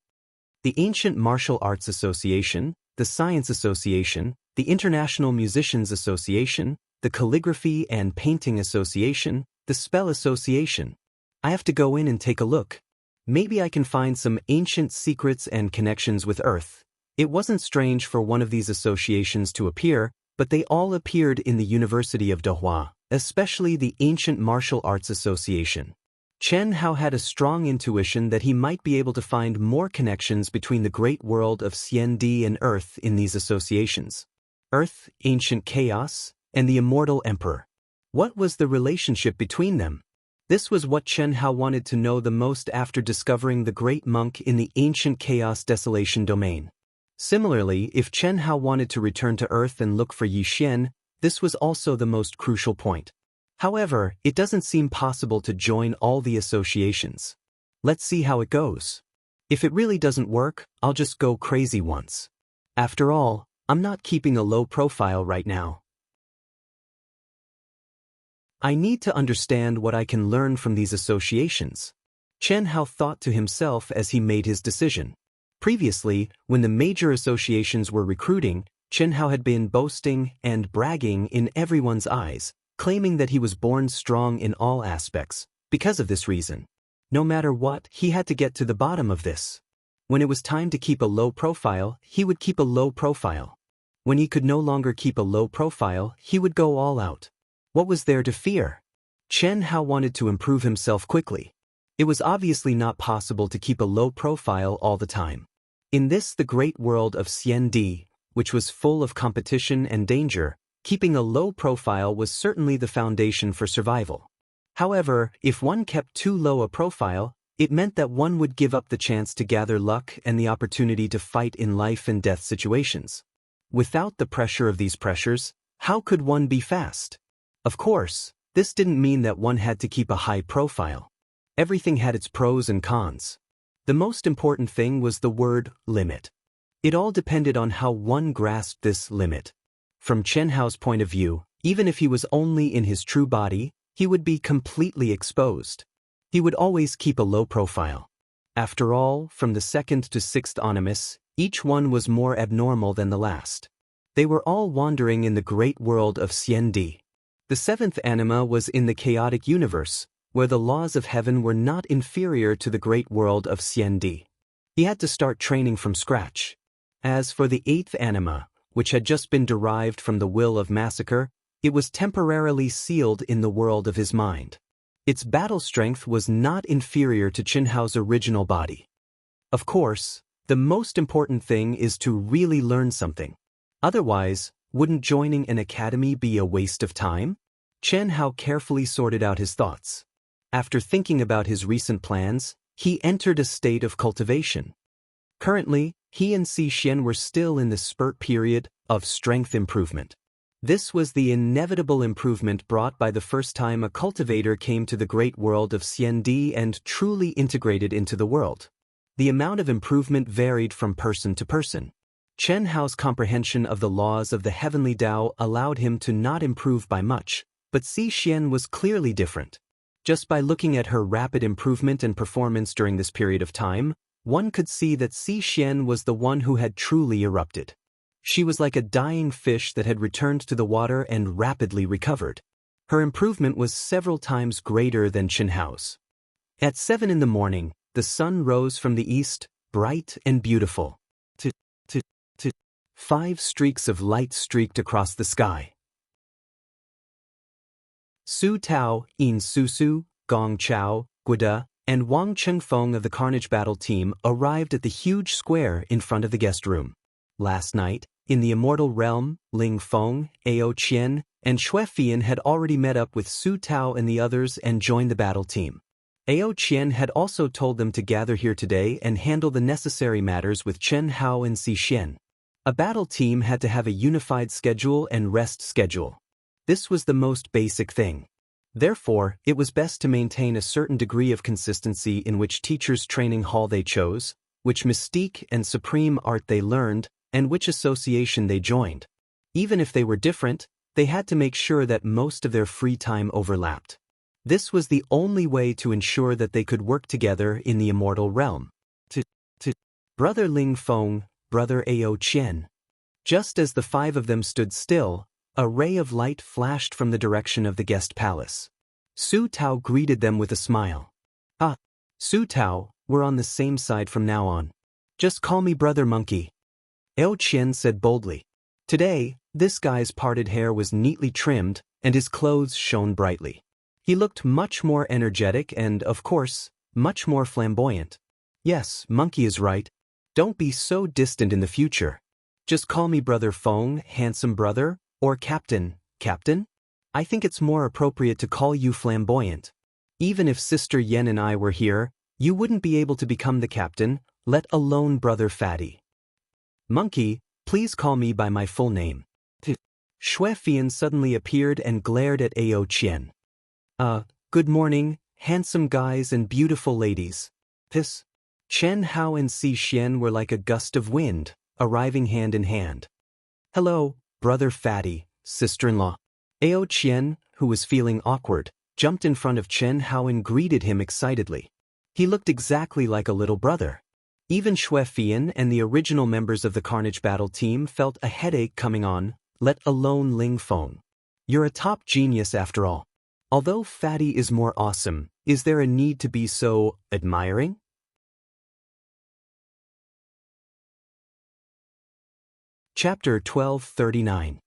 The Ancient Martial Arts Association, the Science Association, the International Musicians Association, the Calligraphy and Painting Association, the Spell Association. I have to go in and take a look. Maybe I can find some ancient secrets and connections with Earth. It wasn't strange for one of these associations to appear, but they all appeared in the University of Dahua, especially the Ancient Martial Arts Association. Chen Hao had a strong intuition that he might be able to find more connections between the great world of Xiandi and Earth in these associations. Earth, ancient chaos, and the immortal emperor. What was the relationship between them? This was what Chen Hao wanted to know the most after discovering the great monk in the ancient chaos desolation domain. Similarly, if Chen Hao wanted to return to Earth and look for Yi Xian, this was also the most crucial point. However, it doesn't seem possible to join all the associations. Let's see how it goes. If it really doesn't work, I'll just go crazy once. After all, I'm not keeping a low profile right now. I need to understand what I can learn from these associations. Chen Hao thought to himself as he made his decision. Previously, when the major associations were recruiting, Chen Hao had been boasting and bragging in everyone's eyes, claiming that he was born strong in all aspects. Because of this reason, no matter what, he had to get to the bottom of this. When it was time to keep a low profile, he would keep a low profile. When he could no longer keep a low profile, he would go all out. What was there to fear? Chen Hao wanted to improve himself quickly. It was obviously not possible to keep a low profile all the time. In this the great world of Xiandi, which was full of competition and danger, keeping a low profile was certainly the foundation for survival. However, if one kept too low a profile, it meant that one would give up the chance to gather luck and the opportunity to fight in life and death situations. Without the pressure of these pressures, how could one be fast? Of course, this didn't mean that one had to keep a high profile. Everything had its pros and cons. The most important thing was the word limit. It all depended on how one grasped this limit. From Chen Hao's point of view, even if he was only in his true body, he would be completely exposed. He would always keep a low profile. After all, from the second to sixth animus, each one was more abnormal than the last. They were all wandering in the great world of Xiandi. The seventh anima was in the chaotic universe, where the laws of heaven were not inferior to the great world of Xiandi. He had to start training from scratch. As for the eighth anima, which had just been derived from the will of massacre, it was temporarily sealed in the world of his mind. Its battle strength was not inferior to Chen Hao's original body. Of course, The most important thing is to really learn something. Otherwise, wouldn't joining an academy be a waste of time? Chen Hao carefully sorted out his thoughts. After thinking about his recent plans, he entered a state of cultivation. Currently, he and Xian were still in the spurt period of strength improvement. This was the inevitable improvement brought by the first time a cultivator came to the great world of Xiandi and truly integrated into the world. The amount of improvement varied from person to person. Chen Hao's comprehension of the laws of the heavenly Tao allowed him to not improve by much, but Xian was clearly different. Just by looking at her rapid improvement and performance during this period of time, one could see that Xian was the one who had truly erupted. She was like a dying fish that had returned to the water and rapidly recovered. Her improvement was several times greater than Chen Hao's. At 7 in the morning, the sun rose from the east, bright and beautiful. 5 streaks of light streaked across the sky. Su Tao, Yin Susu, Gong Chao, Guida, and Wang Chengfeng of the Carnage Battle team arrived at the huge square in front of the guest room. Last night, in the Immortal realm, Ling Feng, Ao Qian, and Xue Fian had already met up with Su Tao and the others and joined the battle team. Ao Qian had also told them to gather here today and handle the necessary matters with Chen Hao and Xian. A battle team had to have a unified schedule and rest schedule. This was the most basic thing. Therefore, it was best to maintain a certain degree of consistency in which teachers' training hall they chose, which mystique and supreme art they learned, and which association they joined. Even if they were different, they had to make sure that most of their free time overlapped. This was the only way to ensure that they could work together in the Immortal realm. Brother Ling Feng, Brother Ao Qian. Just as the 5 of them stood still, a ray of light flashed from the direction of the guest palace. Su Tao greeted them with a smile. Ah, Su Tao, we're on the same side from now on. Just call me Brother Monkey. Ao Qian said boldly. Today, this guy's parted hair was neatly trimmed, and his clothes shone brightly. He looked much more energetic and, of course, much more flamboyant. Yes, Monkey is right. Don't be so distant in the future. Just call me Brother Feng, handsome brother, or Captain. Captain? I think it's more appropriate to call you flamboyant. Even if Sister Yen and I were here, you wouldn't be able to become the captain, let alone Brother Fatty. Monkey, please call me by my full name. Xue Fian suddenly appeared and glared at Ao Qian. Good morning, handsome guys and beautiful ladies. Chen Hao and Xian were like a gust of wind, arriving hand in hand. Hello, Brother Fatty, sister-in-law. Ao Qian, who was feeling awkward, jumped in front of Chen Hao and greeted him excitedly. He looked exactly like a little brother. Even Xue Fian and the original members of the Carnage Battle team felt a headache coming on, let alone Ling Feng. You're a top genius after all. Although Fatty is more awesome, is there a need to be so admiring? Chapter 1239.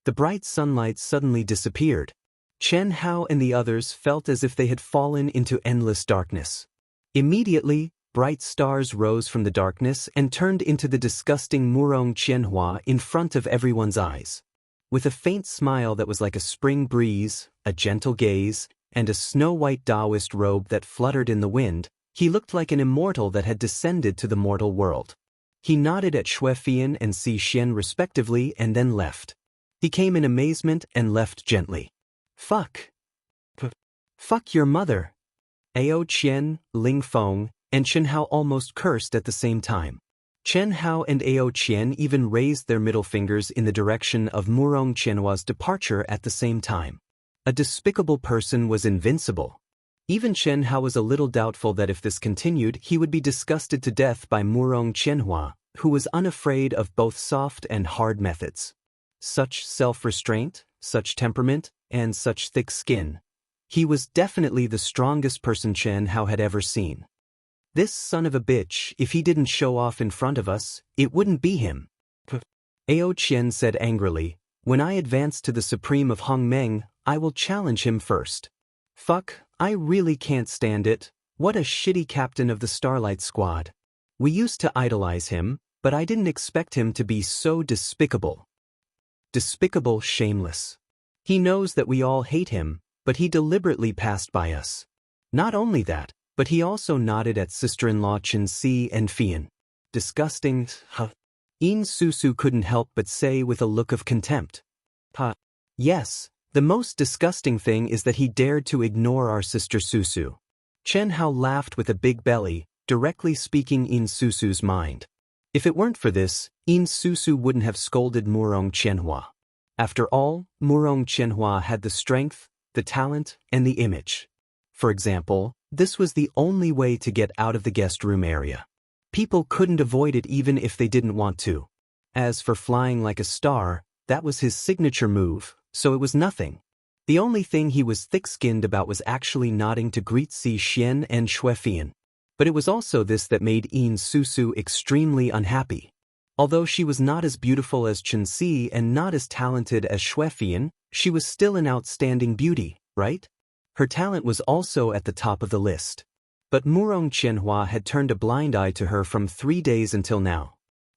The bright sunlight suddenly disappeared. Chen Hao and the others felt as if they had fallen into endless darkness. Immediately, bright stars rose from the darkness and turned into the disgusting Murong Qianhua in front of everyone's eyes. With a faint smile that was like a spring breeze, a gentle gaze, and a snow-white Daoist robe that fluttered in the wind, he looked like an immortal that had descended to the mortal world. He nodded at Xue Fian and Xian respectively and then left. He came in amazement and left gently. Fuck your mother. Ao Qian, Ling Feng, and Chen Hao almost cursed at the same time. Chen Hao and Ao Qian even raised their middle fingers in the direction of Murong Qianhua's departure at the same time. A despicable person was invincible. Even Chen Hao was a little doubtful that if this continued, he would be disgusted to death by Murong Qianhua, who was unafraid of both soft and hard methods. Such self-restraint, such temperament, and such thick skin. He was definitely the strongest person Chen Hao had ever seen. This son of a bitch, if he didn't show off in front of us, it wouldn't be him. Ao Qian said angrily, when I advance to the Supreme of Hongmeng, I will challenge him first. Fuck, I really can't stand it. What a shitty captain of the Starlight Squad. We used to idolize him, but I didn't expect him to be so despicable. Despicable, shameless. He knows that we all hate him, but he deliberately passed by us. Not only that, but he also nodded at sister-in-law Xianxia and Fian. Disgusting, huh? In Susu couldn't help but say with a look of contempt. Yes, the most disgusting thing is that he dared to ignore our sister Susu. Chen Hao laughed with a big belly, directly speaking in Susu's mind. If it weren't for this, In Susu wouldn't have scolded Murong Qianhua. After all, Murong Qianhua had the strength, the talent, and the image. For example, this was the only way to get out of the guest room area. People couldn't avoid it even if they didn't want to. As for flying like a star, that was his signature move, so it was nothing. The only thing he was thick-skinned about was actually nodding to greet Si Xian and Shuefian. But it was also this that made In Susu extremely unhappy. Although she was not as beautiful as Qianxia and not as talented as Shuefian, she was still an outstanding beauty, right? Her talent was also at the top of the list. But Murong Qianhua had turned a blind eye to her from 3 days until now.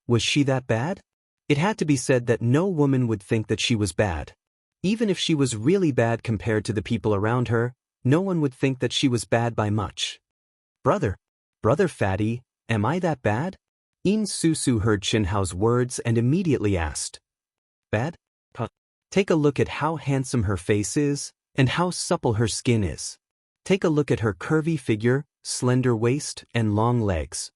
Was she that bad? It had to be said that no woman would think that she was bad. Even if she was really bad compared to the people around her, no one would think that she was bad by much. Brother Fatty, am I that bad? In Susu heard Chen Hao's words and immediately asked. Bad? Take a look at how handsome her face is, and how supple her skin is. Take a look at her curvy figure, slender waist, and long legs.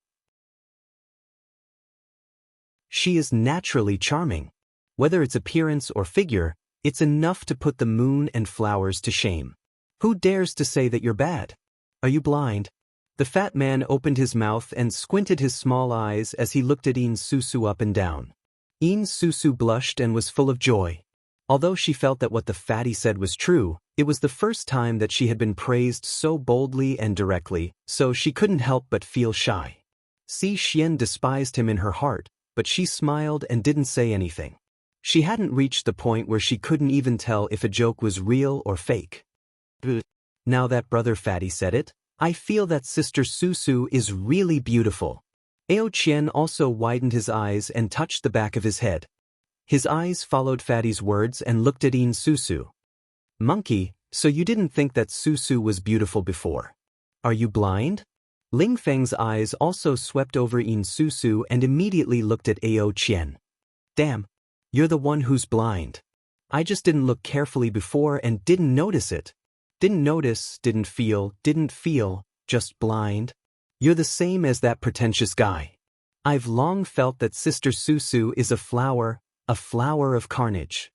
She is naturally charming. Whether it's appearance or figure, it's enough to put the moon and flowers to shame. Who dares to say that you're bad? Are you blind? The fat man opened his mouth and squinted his small eyes as he looked at In Susu up and down. In Susu blushed and was full of joy. Although she felt that what the fatty said was true, it was the first time that she had been praised so boldly and directly, so she couldn't help but feel shy. Si Xian despised him in her heart, but she smiled and didn't say anything. She hadn't reached the point where she couldn't even tell if a joke was real or fake. Now that brother fatty said it, I feel that sister Susu is really beautiful. Ao Qian also widened his eyes and touched the back of his head. His eyes followed Fatty's words and looked at In Susu. Monkey, so you didn't think that Susu was beautiful before? Are you blind? Ling Feng's eyes also swept over In Susu and immediately looked at Ao Qian. Damn, you're the one who's blind. I just didn't look carefully before and didn't notice it. Didn't notice, didn't feel, just blind. You're the same as that pretentious guy. I've long felt that Sister Susu is a flower of carnage.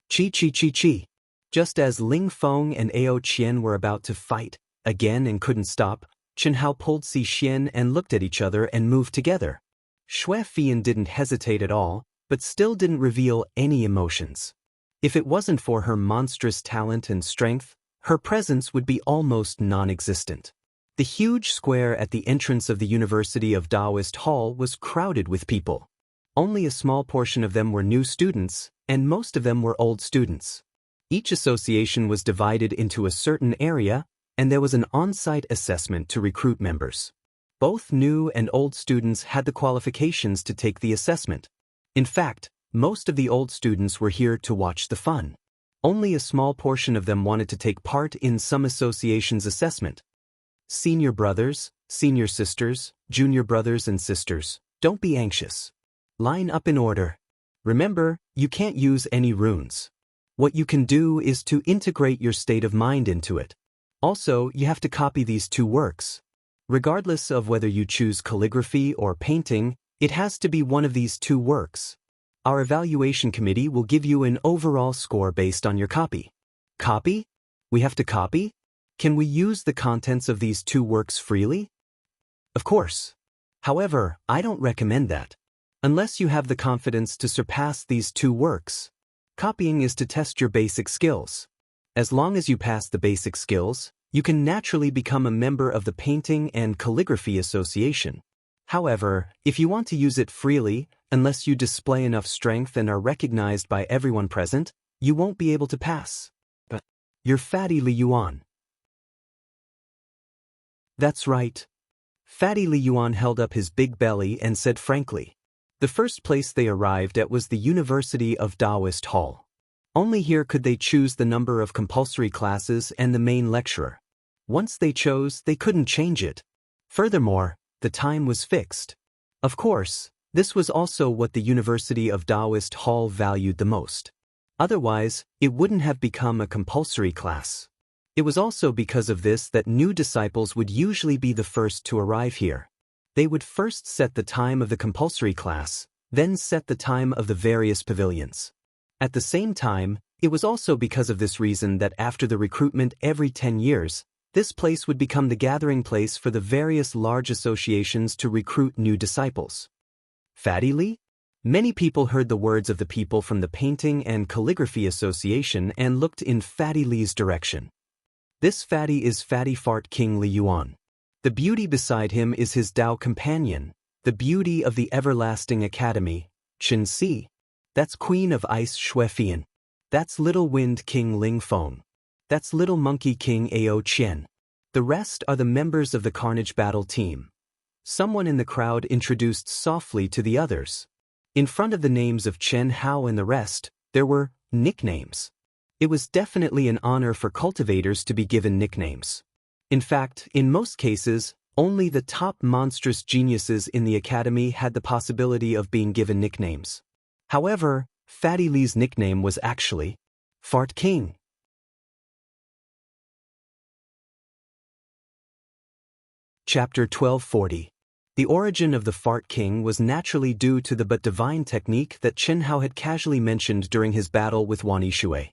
Chi. Just as Ling Feng and Ao Qian were about to fight again and couldn't stop, Chen Hao pulled Si Xian and looked at each other and moved together. Shuefian didn't hesitate at all, but still didn't reveal any emotions. If it wasn't for her monstrous talent and strength, her presence would be almost non-existent. The huge square at the entrance of the University of Daoist Hall was crowded with people. Only a small portion of them were new students, and most of them were old students. Each association was divided into a certain area, and there was an on-site assessment to recruit members. Both new and old students had the qualifications to take the assessment. In fact, most of the old students were here to watch the fun. Only a small portion of them wanted to take part in some association's assessment. Senior brothers, senior sisters, junior brothers and sisters, don't be anxious. Line up in order. Remember, you can't use any runes. What you can do is to integrate your state of mind into it. Also, you have to copy these 2 works. Regardless of whether you choose calligraphy or painting, it has to be one of these 2 works. Our evaluation committee will give you an overall score based on your copy. Copy? We have to copy? Can we use the contents of these 2 works freely? Of course. However, I don't recommend that. Unless you have the confidence to surpass these 2 works. Copying is to test your basic skills. As long as you pass the basic skills, you can naturally become a member of the Painting and Calligraphy Association. However, if you want to use it freely, unless you display enough strength and are recognized by everyone present, you won't be able to pass. But you're Fatty Li Yuan. That's right. Fatty Li Yuan held up his big belly and said frankly. The first place they arrived at was the University of Daoist Hall. Only here could they choose the number of compulsory classes and the main lecturer. Once they chose, they couldn't change it. Furthermore, the time was fixed. Of course, this was also what the University of Daoist Hall valued the most. Otherwise, it wouldn't have become a compulsory class. It was also because of this that new disciples would usually be the first to arrive here. They would first set the time of the compulsory class, then set the time of the various pavilions. At the same time, it was also because of this reason that after the recruitment every 10 years, this place would become the gathering place for the various large associations to recruit new disciples. Fatty Li? Many people heard the words of the people from the Painting and Calligraphy Association and looked in Fatty Li's direction. This Fatty is Fatty Fart King Li Yuan. The beauty beside him is his Dao companion, the beauty of the everlasting academy, Chen Si. That's Queen of Ice Xue Fian. That's Little Wind King Ling Feng. That's Little Monkey King Ao Qian. The rest are the members of the Carnage Battle team. Someone in the crowd introduced softly to the others. In front of the names of Chen Hao and the rest, there were nicknames. It was definitely an honor for cultivators to be given nicknames. In fact, in most cases, only the top monstrous geniuses in the academy had the possibility of being given nicknames. However, Fatty Li's nickname was actually Fart King. Chapter 1240. The origin of the Fart King was naturally due to the but divine technique that Chen Hao had casually mentioned during his battle with Wan Yishui.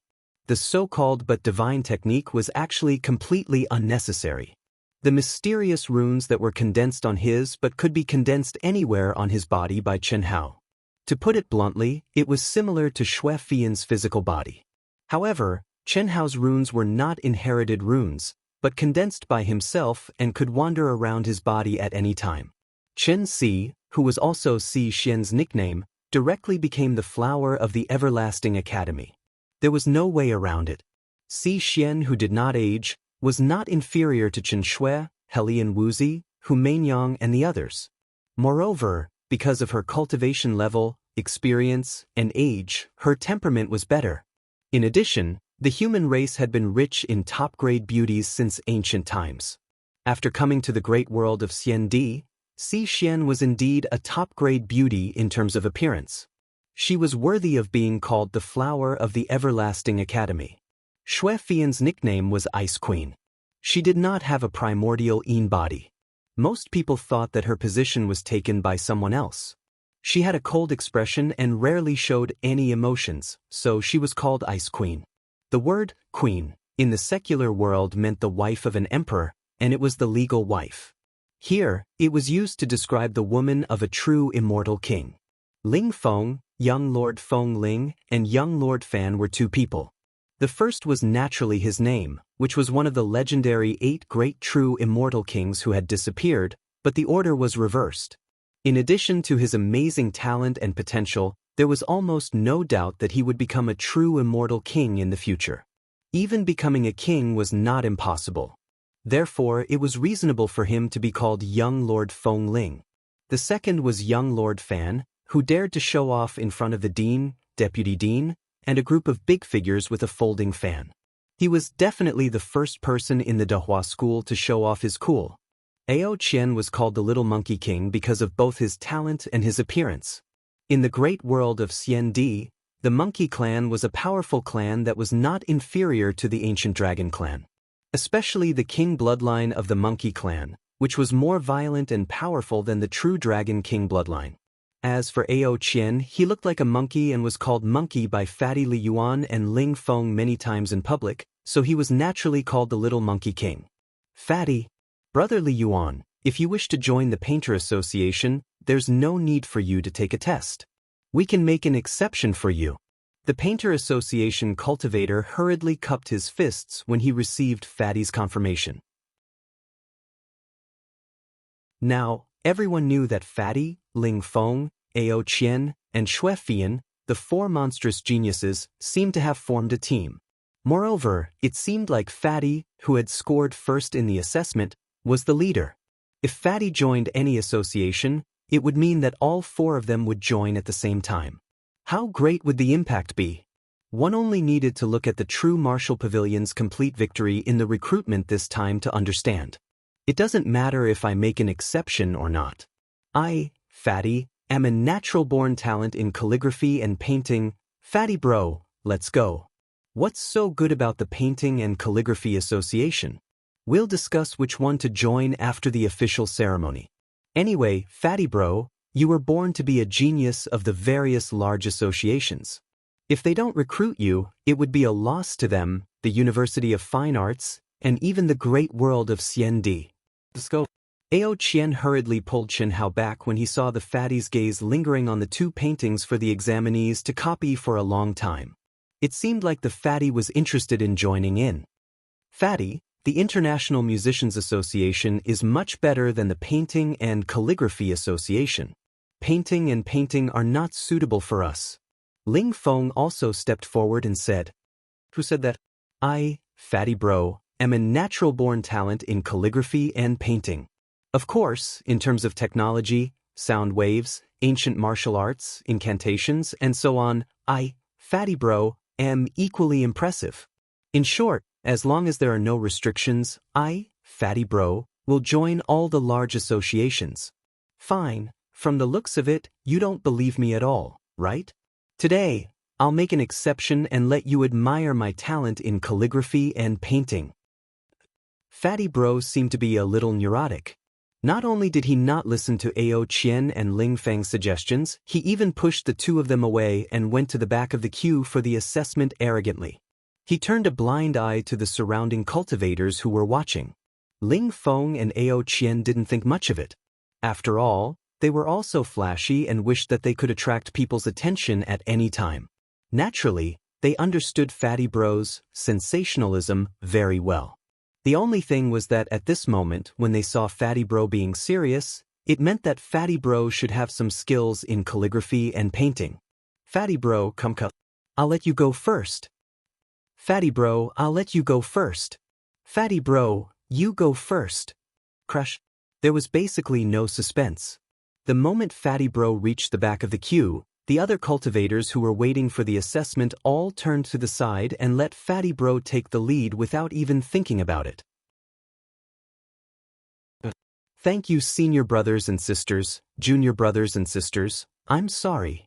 The so-called but divine technique was actually completely unnecessary. The mysterious runes that were condensed on his but could be condensed anywhere on his body by Chen Hao. To put it bluntly, it was similar to Xue Fian's physical body. However, Chen Hao's runes were not inherited runes, but condensed by himself and could wander around his body at any time. Chen Si, who was also Si Xian's nickname, directly became the flower of the everlasting academy. There was no way around it. Si Xian, who did not age, was not inferior to Chen Shui, Helian Wuzi, Hu Meinyang and the others. Moreover, because of her cultivation level, experience, and age, her temperament was better. In addition, the human race had been rich in top-grade beauties since ancient times. After coming to the great world of Xiandi, Si Xian was indeed a top-grade beauty in terms of appearance. She was worthy of being called the flower of the everlasting academy. Xue Fian's nickname was Ice Queen. She did not have a primordial Yin body. Most people thought that her position was taken by someone else. She had a cold expression and rarely showed any emotions, so she was called Ice Queen. The word queen in the secular world meant the wife of an emperor, and it was the legal wife. Here, it was used to describe the woman of a true immortal king. Ling Feng, young Lord Feng Ling, and young Lord Fan were two people. The first was naturally his name, which was one of the legendary 8 great true immortal kings who had disappeared, but the order was reversed. In addition to his amazing talent and potential, there was almost no doubt that he would become a true immortal king in the future. Even becoming a king was not impossible. Therefore, it was reasonable for him to be called young Lord Feng Ling. The second was young Lord Fan, who dared to show off in front of the dean, deputy dean, and a group of big figures with a folding fan. He was definitely the first person in the Dahua school to show off his cool. Ao Qian was called the Little Monkey King because of both his talent and his appearance. In the great world of Xiandi, the Monkey Clan was a powerful clan that was not inferior to the ancient Dragon Clan. Especially the king bloodline of the Monkey Clan, which was more violent and powerful than the true Dragon King bloodline. As for Ao Qian, he looked like a monkey and was called Monkey by Fatty Li Yuan and Ling Feng many times in public, so he was naturally called the Little Monkey King. Fatty, Brother Li Yuan, if you wish to join the Painter Association, there's no need for you to take a test. We can make an exception for you. The Painter Association cultivator hurriedly cupped his fists when he received Fatty's confirmation. Now, everyone knew that Fatty, Ling Feng, Ao Qian, and Xue Fian, the 4 monstrous geniuses, seemed to have formed a team. Moreover, it seemed like Fatty, who had scored first in the assessment, was the leader. If Fatty joined any association, it would mean that all four of them would join at the same time. How great would the impact be? One only needed to look at the true Martial Pavilion's complete victory in the recruitment this time to understand. It doesn't matter if I make an exception or not. I, Fatty, am a natural-born talent in calligraphy and painting. Fatty bro, let's go. What's so good about the Painting and Calligraphy Association? We'll discuss which one to join after the official ceremony. Anyway, Fatty bro, you were born to be a genius of the various large associations. If they don't recruit you, it would be a loss to them, the University of Fine Arts, and even the great world of Xiandi. Let's go. Ao Qian hurriedly pulled Chen Hao back when he saw the fatty's gaze lingering on the two paintings for the examinees to copy for a long time. It seemed like the fatty was interested in joining in. Fatty, the International Musicians Association is much better than the Painting and Calligraphy Association. Painting and painting are not suitable for us. Ling Feng also stepped forward and said, "Who said that?" I, Fatty bro, am a natural-born talent in calligraphy and painting. Of course, in terms of technology, sound waves, ancient martial arts, incantations, and so on, I, Fatty bro, am equally impressive. In short, as long as there are no restrictions, I, Fatty bro, will join all the large associations. Fine, from the looks of it, you don't believe me at all, right? Today, I'll make an exception and let you admire my talent in calligraphy and painting. Fatty bro seemed to be a little neurotic. Not only did he not listen to Ao Qian and Ling Feng's suggestions, he even pushed the two of them away and went to the back of the queue for the assessment arrogantly. He turned a blind eye to the surrounding cultivators who were watching. Ling Feng and Ao Qian didn't think much of it. After all, they were also flashy and wished that they could attract people's attention at any time. Naturally, they understood Fatty bro's sensationalism very well. The only thing was that at this moment, when they saw Fatty bro being serious, it meant that Fatty bro should have some skills in calligraphy and painting. Fatty bro, come. I'll let you go first. Fatty bro, I'll let you go first. Fatty bro, you go first. Crush. There was basically no suspense. The moment Fatty bro reached the back of the queue, the other cultivators who were waiting for the assessment all turned to the side and let Fatty bro take the lead without even thinking about it. Thank you, senior brothers and sisters, junior brothers and sisters, I'm sorry.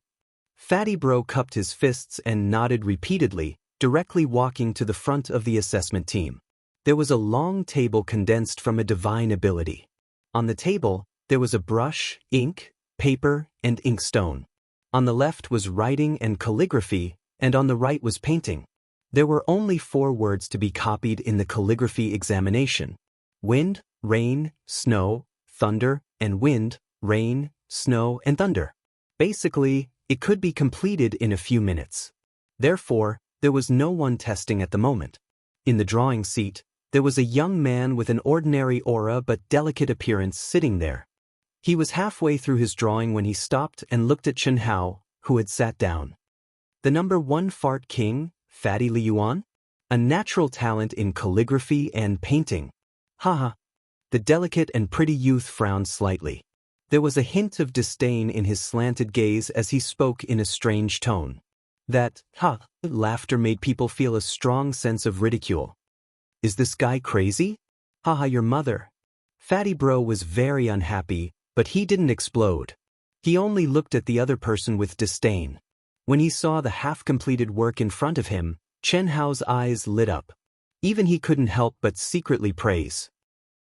Fatty bro cupped his fists and nodded repeatedly, directly walking to the front of the assessment team. There was a long table condensed from a divine ability. On the table, there was a brush, ink, paper, and inkstone. On the left was writing and calligraphy, and on the right was painting. There were only 4 words to be copied in the calligraphy examination: wind, rain, snow, thunder, and wind, rain, snow, and thunder. Basically, it could be completed in a few minutes. Therefore, there was no one testing at the moment. In the drawing seat, there was a young man with an ordinary aura but delicate appearance sitting there. He was halfway through his drawing when he stopped and looked at Chen Hao, who had sat down. The number 1 fart king, Fatty Liyuan? A natural talent in calligraphy and painting. Haha. The delicate and pretty youth frowned slightly. There was a hint of disdain in his slanted gaze as he spoke in a strange tone. That, laughter made people feel a strong sense of ridicule. Is this guy crazy? Haha, your mother. Fatty bro was very unhappy, but he didn't explode. He only looked at the other person with disdain. When he saw the half-completed work in front of him, Chen Hao's eyes lit up. Even he couldn't help but secretly praise.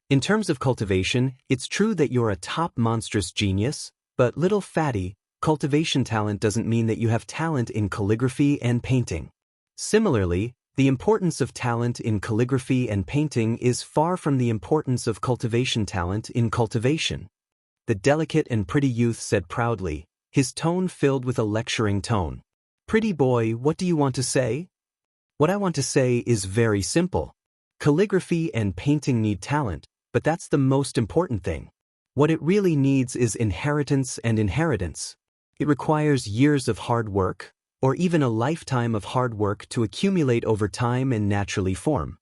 In terms of cultivation, it's true that you're a top monstrous genius, but little Fatty, cultivation talent doesn't mean that you have talent in calligraphy and painting. Similarly, the importance of talent in calligraphy and painting is far from the importance of cultivation talent in cultivation. The delicate and pretty youth said proudly, his tone filled with a lecturing tone. Pretty boy, what do you want to say? What I want to say is very simple. Calligraphy and painting need talent, but that's the most important thing. What it really needs is inheritance and inheritance. It requires years of hard work, or even a lifetime of hard work to accumulate over time and naturally form.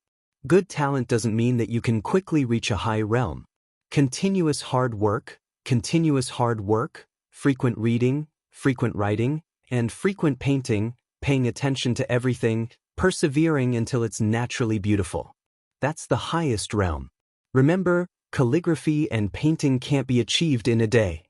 Good talent doesn't mean that you can quickly reach a high realm. continuous hard work, frequent reading, frequent writing, and frequent painting, paying attention to everything, persevering until it's naturally beautiful. That's the highest realm. Remember, calligraphy and painting can't be achieved in a day.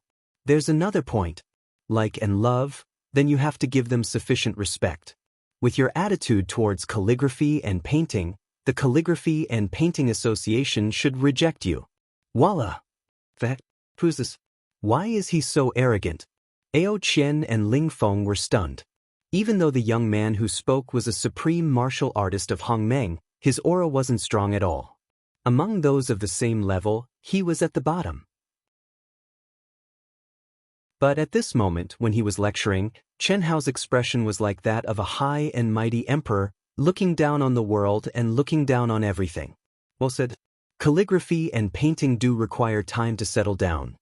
There's another point. Like and love, then you have to give them sufficient respect. With your attitude towards calligraphy and painting, the Calligraphy and Painting Association should reject you. Voila! Who's this? Why is he so arrogant? Ao Qian and Ling Feng were stunned. Even though the young man who spoke was a supreme martial artist of Hongmeng, his aura wasn't strong at all. Among those of the same level, he was at the bottom. But at this moment, when he was lecturing, Chen Hao's expression was like that of a high and mighty emperor, looking down on the world and looking down on everything. Well said. Calligraphy and painting do require time to settle down.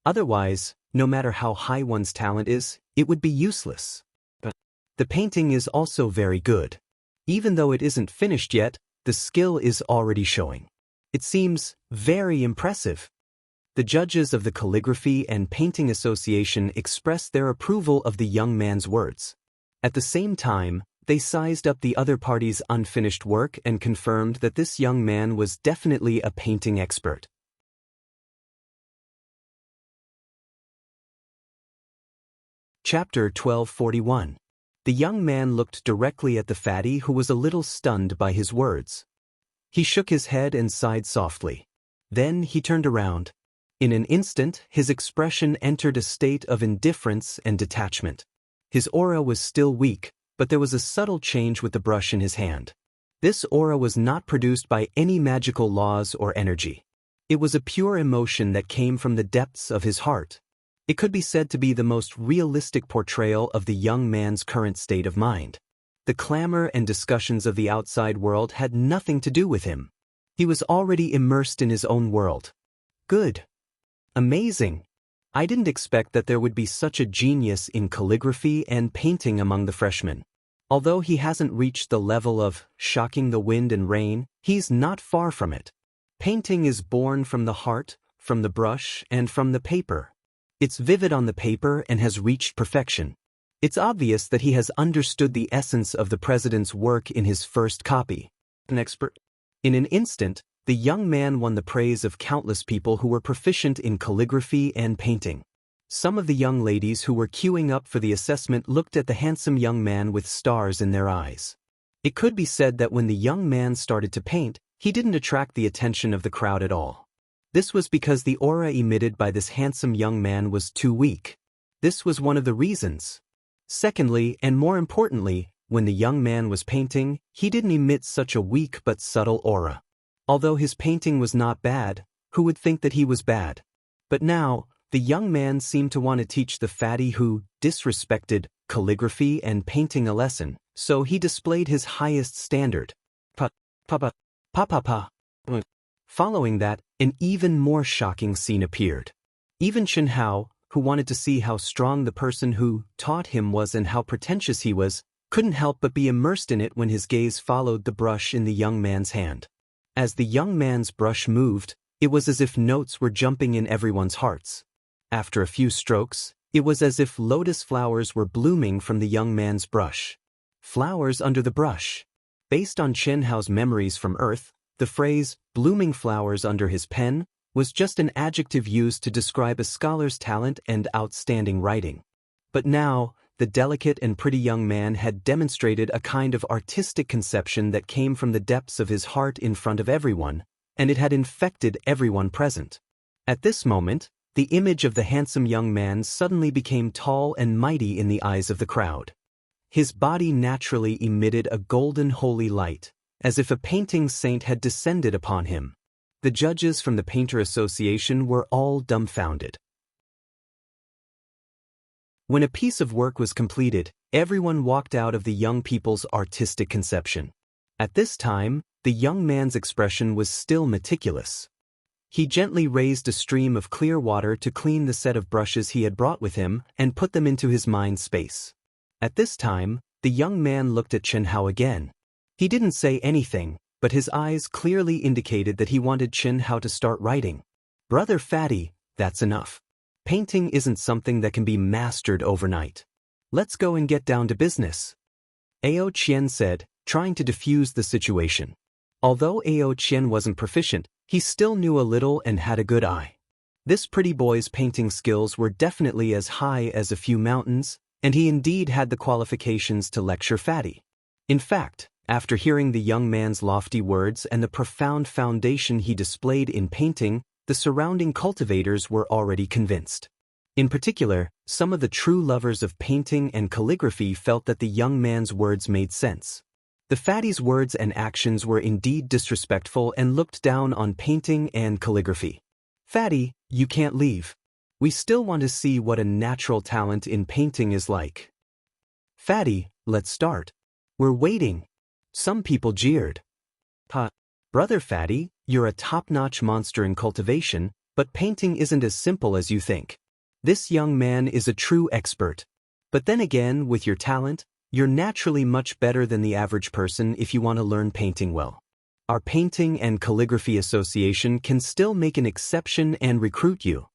Otherwise, no matter how high one's talent is, it would be useless. But the painting is also very good. Even though it isn't finished yet, the skill is already showing. It seems very impressive. The judges of the Calligraphy and Painting Association expressed their approval of the young man's words. At the same time, they sized up the other party's unfinished work and confirmed that this young man was definitely a painting expert. Chapter 1241. The young man looked directly at the fatty, who was a little stunned by his words. He shook his head and sighed softly. Then he turned around. In an instant, his expression entered a state of indifference and detachment. His aura was still weak, but there was a subtle change with the brush in his hand. This aura was not produced by any magical laws or energy. It was a pure emotion that came from the depths of his heart. It could be said to be the most realistic portrayal of the young man's current state of mind. The clamor and discussions of the outside world had nothing to do with him. He was already immersed in his own world. Good. Amazing. I didn't expect that there would be such a genius in calligraphy and painting among the freshmen. Although he hasn't reached the level of shocking the wind and rain, he's not far from it. Painting is born from the heart, from the brush, and from the paper. It's vivid on the paper and has reached perfection. It's obvious that he has understood the essence of the president's work in his first copy. An expert. In an instant, the young man won the praise of countless people who were proficient in calligraphy and painting. Some of the young ladies who were queuing up for the assessment looked at the handsome young man with stars in their eyes. It could be said that when the young man started to paint, he didn't attract the attention of the crowd at all. This was because the aura emitted by this handsome young man was too weak. This was one of the reasons. Secondly, and more importantly, when the young man was painting, he didn't emit such a weak but subtle aura. Although his painting was not bad, who would think that he was bad? But now, the young man seemed to want to teach the fatty who disrespected calligraphy and painting a lesson, so he displayed his highest standard. Following that, an even more shocking scene appeared. Even Chen Hao, who wanted to see how strong the person who taught him was and how pretentious he was, couldn't help but be immersed in it when his gaze followed the brush in the young man's hand. As the young man's brush moved, it was as if notes were jumping in everyone's hearts. After a few strokes, it was as if lotus flowers were blooming from the young man's brush. Flowers under the brush. Based on Chen Hao's memories from Earth, the phrase, blooming flowers under his pen, was just an adjective used to describe a scholar's talent and outstanding writing. But now, the delicate and pretty young man had demonstrated a kind of artistic conception that came from the depths of his heart in front of everyone, and it had infected everyone present. At this moment, the image of the handsome young man suddenly became tall and mighty in the eyes of the crowd. His body naturally emitted a golden holy light, as if a painting saint had descended upon him. The judges from the Painter Association were all dumbfounded. When a piece of work was completed, everyone walked out of the young people's artistic conception. At this time, the young man's expression was still meticulous. He gently raised a stream of clear water to clean the set of brushes he had brought with him and put them into his mind space. At this time, the young man looked at Chen Hao again. He didn't say anything, but his eyes clearly indicated that he wanted Chen Hao to start writing. Brother Fatty, that's enough. Painting isn't something that can be mastered overnight. Let's go and get down to business. Ao Qian said, trying to diffuse the situation. Although Ao Qian wasn't proficient, he still knew a little and had a good eye. This pretty boy's painting skills were definitely as high as a few mountains, and he indeed had the qualifications to lecture Fatty. In fact, after hearing the young man's lofty words and the profound foundation he displayed in painting, the surrounding cultivators were already convinced. In particular, some of the true lovers of painting and calligraphy felt that the young man's words made sense. The Fatty's words and actions were indeed disrespectful and looked down on painting and calligraphy. Fatty, you can't leave. We still want to see what a natural talent in painting is like. Fatty, let's start. We're waiting. Some people jeered. Brother Fatty, you're a top-notch monster in cultivation, but painting isn't as simple as you think. This young man is a true expert. But then again, with your talent, you're naturally much better than the average person if you want to learn painting well. Our Painting and Calligraphy Association can still make an exception and recruit you.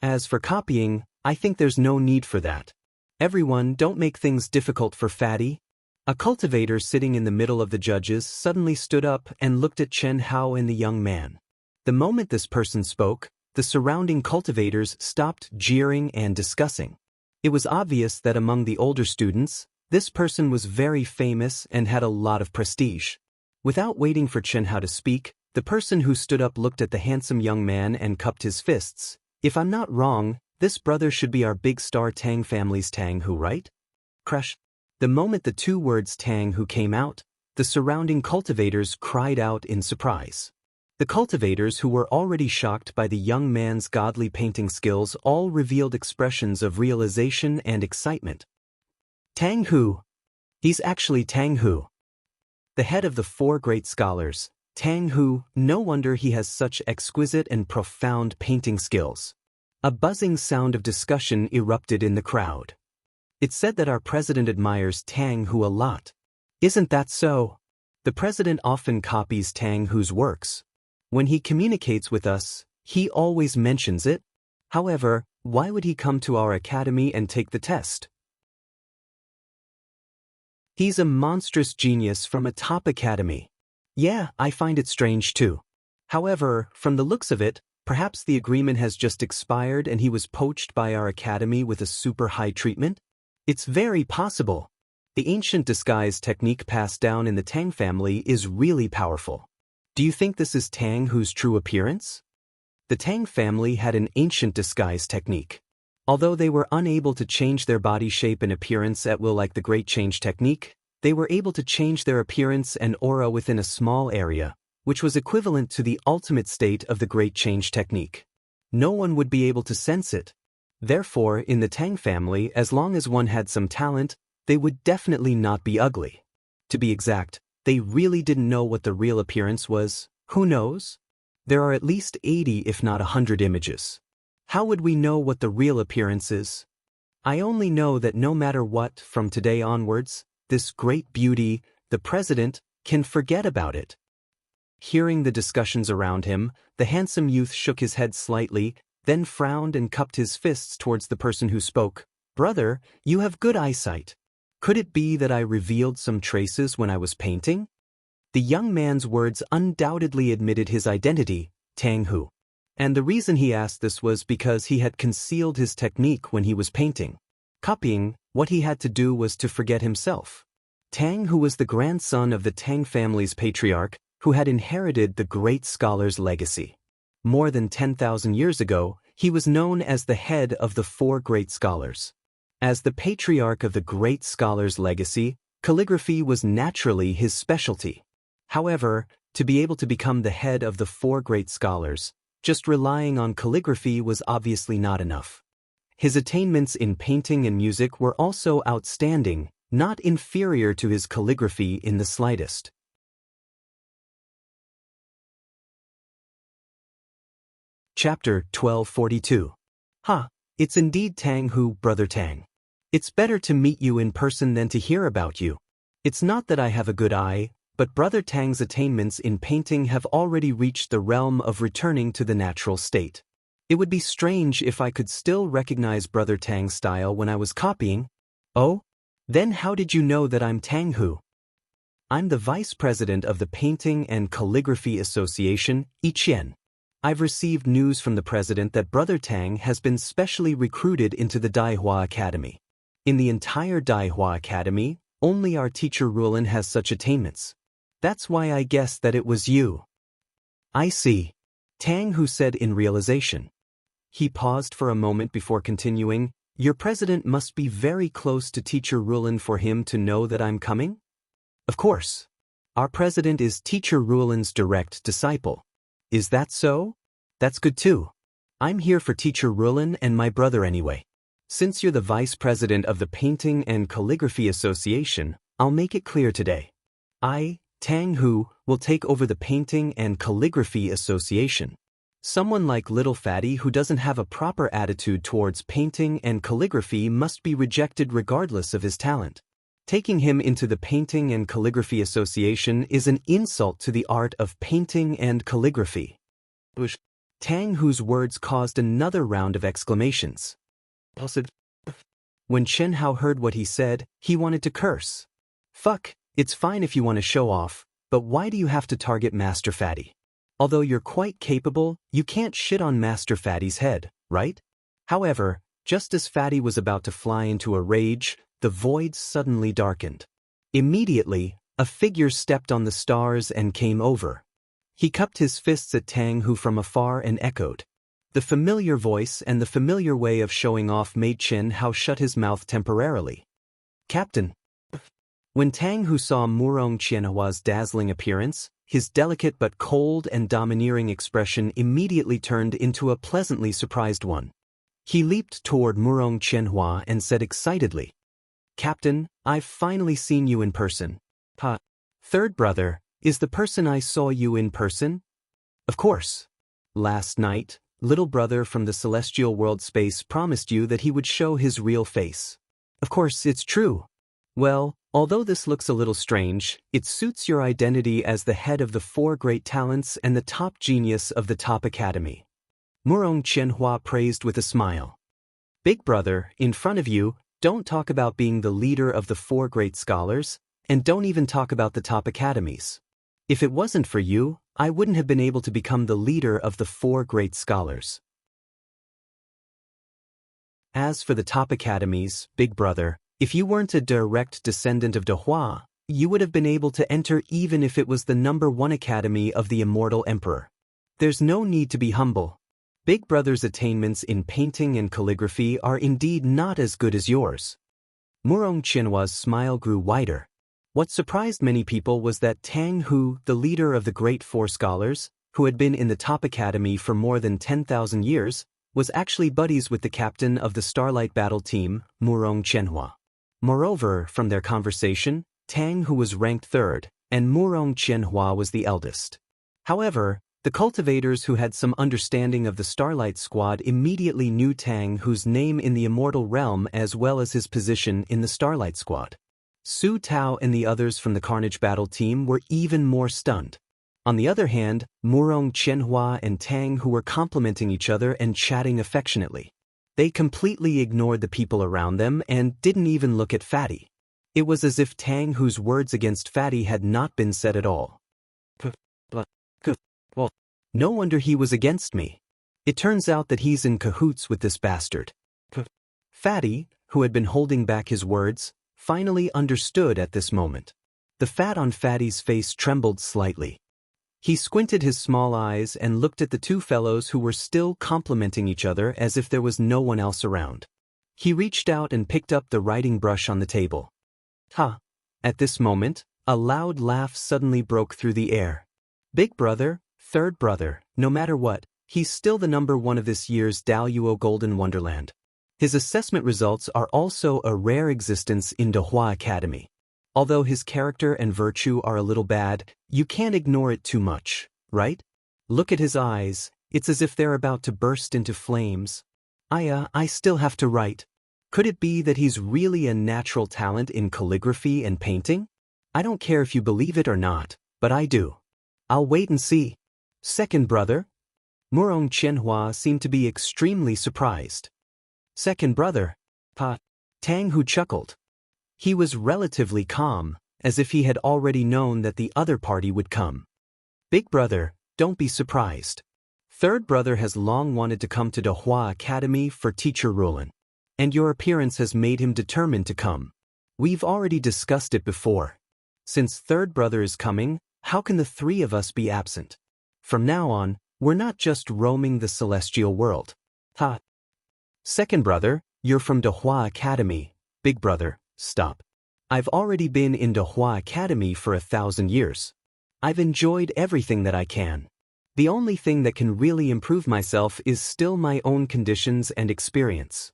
As for copying, I think there's no need for that. Everyone, don't make things difficult for Fatty. A cultivator sitting in the middle of the judges suddenly stood up and looked at Chen Hao and the young man. The moment this person spoke, the surrounding cultivators stopped jeering and discussing. It was obvious that among the older students, this person was very famous and had a lot of prestige. Without waiting for Chen Hao to speak, the person who stood up looked at the handsome young man and cupped his fists. If I'm not wrong, this brother should be our big star Tang family's Tang Hu, right? Crush. The moment the two words Tang Hu came out, the surrounding cultivators cried out in surprise. The cultivators, who were already shocked by the young man's godly painting skills, all revealed expressions of realization and excitement. Tang Hu. He's actually Tang Hu. The head of the four great scholars, Tang Hu, no wonder he has such exquisite and profound painting skills. A buzzing sound of discussion erupted in the crowd. It's said that our president admires Tang Hu a lot. Isn't that so? The president often copies Tang Hu's works. When he communicates with us, he always mentions it. However, why would he come to our academy and take the test? He's a monstrous genius from a top academy. Yeah, I find it strange too. However, from the looks of it, perhaps the agreement has just expired and he was poached by our academy with a super high treatment? It's very possible. The ancient disguise technique passed down in the Tang family is really powerful. Do you think this is Tang Hu's true appearance? The Tang family had an ancient disguise technique. Although they were unable to change their body shape and appearance at will like the Great Change technique, they were able to change their appearance and aura within a small area, which was equivalent to the ultimate state of the Great Change technique. No one would be able to sense it. Therefore, in the Tang family, as long as one had some talent, they would definitely not be ugly. To be exact, they really didn't know what the real appearance was. Who knows? There are at least 80 if not 100 images. How would we know what the real appearance is? I only know that no matter what, from today onwards, this great beauty, the president, can forget about it. Hearing the discussions around him, the handsome youth shook his head slightly, then frowned and cupped his fists towards the person who spoke. Brother, you have good eyesight. Could it be that I revealed some traces when I was painting? The young man's words undoubtedly admitted his identity, Tang Hu. And the reason he asked this was because he had concealed his technique when he was painting. Copying, what he had to do was to forget himself. Tang Hu was the grandson of the Tang family's patriarch, who had inherited the great scholar's legacy. More than 10,000 years ago, he was known as the head of the four great scholars. As the patriarch of the great scholar's legacy, calligraphy was naturally his specialty. However, to be able to become the head of the four great scholars, just relying on calligraphy was obviously not enough. His attainments in painting and music were also outstanding, not inferior to his calligraphy in the slightest. Chapter 1242. It's indeed Tang Hu, Brother Tang. It's better to meet you in person than to hear about you. It's not that I have a good eye, but Brother Tang's attainments in painting have already reached the realm of returning to the natural state. It would be strange if I could still recognize Brother Tang's style when I was copying. Oh? Then how did you know that I'm Tang Hu? I'm the vice president of the Painting and Calligraphy Association, Yiqian. I've received news from the president that Brother Tang has been specially recruited into the Daihua Academy. In the entire Daihua Academy, only our teacher Rulin has such attainments. That's why I guessed that it was you. I see. Tang Hu said in realization. He paused for a moment before continuing, Your president must be very close to teacher Rulin for him to know that I'm coming? Of course. Our president is teacher Rulin's direct disciple. Is that so? That's good too. I'm here for teacher Rulin and my brother anyway. Since you're the vice president of the Painting and Calligraphy Association, I'll make it clear today. I, Tang Hu, will take over the Painting and Calligraphy Association. Someone like Little Fatty who doesn't have a proper attitude towards painting and calligraphy must be rejected regardless of his talent. Taking him into the Painting and Calligraphy Association is an insult to the art of painting and calligraphy. Tang Hu's words caused another round of exclamations. When Chen Hao heard what he said, he wanted to curse. Fuck, it's fine if you want to show off, but why do you have to target Master Fatty? Although you're quite capable, you can't shit on Master Fatty's head, right? However, just as Fatty was about to fly into a rage, the void suddenly darkened. Immediately, a figure stepped on the stars and came over. He cupped his fists at Tang Hu from afar and echoed. The familiar voice and the familiar way of showing off made Chen Hao shut his mouth temporarily. Captain. When Tang Hu saw Murong Qianhua's dazzling appearance, his delicate but cold and domineering expression immediately turned into a pleasantly surprised one. He leaped toward Murong Qianhua and said excitedly, Captain, I've finally seen you in person. Third brother, is the person I saw you in person? Of course. Last night, little brother from the celestial world space promised you that he would show his real face. Of course, it's true. Well, although this looks a little strange, it suits your identity as the head of the 4 great talents and the top genius of the top academy. Murong Qianhua praised with a smile. Big brother, in front of you, don't talk about being the leader of the 4 great scholars, and don't even talk about the top academies. If it wasn't for you, I wouldn't have been able to become the leader of the 4 great scholars. As for the top academies, big brother, if you weren't a direct descendant of Dehua, you would have been able to enter even if it was the #1 academy of the Immortal Emperor. There's no need to be humble. Big brother's attainments in painting and calligraphy are indeed not as good as yours. Murong Qianhua's smile grew wider. What surprised many people was that Tang Hu, the leader of the great 4 scholars, who had been in the top academy for more than 10,000 years, was actually buddies with the captain of the Starlight Battle Team, Murong Qianhua. Moreover, from their conversation, Tang Hu was ranked 3rd, and Murong Qianhua was the eldest. However, the cultivators who had some understanding of the Starlight Squad immediately knew Tang Hu's name in the Immortal realm as well as his position in the Starlight Squad. Su Tao and the others from the Carnage Battle Team were even more stunned. On the other hand, Murong Qianhua and Tang Hu were complimenting each other and chatting affectionately. They completely ignored the people around them and didn't even look at Fatty. It was as if Tang Hu's words against Fatty had not been said at all. Well, no wonder he was against me. It turns out that he's in cahoots with this bastard. Fatty, who had been holding back his words, finally understood at this moment. The fat on Fatty's face trembled slightly. He squinted his small eyes and looked at the 2 fellows who were still complimenting each other as if there was no one else around. He reached out and picked up the writing brush on the table. Ha! At this moment, a loud laugh suddenly broke through the air. Big brother, 3rd brother, no matter what, he's still the #1 of this year's Daoist Golden Wonderland. His assessment results are also a rare existence in Dehua Academy. Although his character and virtue are a little bad, you can't ignore it too much, right? Look at his eyes, it's as if they're about to burst into flames. I still have to write. Could it be that he's really a natural talent in calligraphy and painting? I don't care if you believe it or not, but I do. I'll wait and see. 2nd brother? Wuxia and Xianxia seemed to be extremely surprised. Second brother, Tang, who chuckled. He was relatively calm, as if he had already known that the other party would come. Big brother, don't be surprised. Third brother has long wanted to come to Dahua Academy for teacher Rulin. And your appearance has made him determined to come. We've already discussed it before. Since third brother is coming, how can the three of us be absent? From now on, we're not just roaming the celestial world. Second brother, you're from Dahua Academy. Big brother, stop. I've already been in Dahua Academy for 1,000 years. I've enjoyed everything that I can. The only thing that can really improve myself is still my own conditions and experience.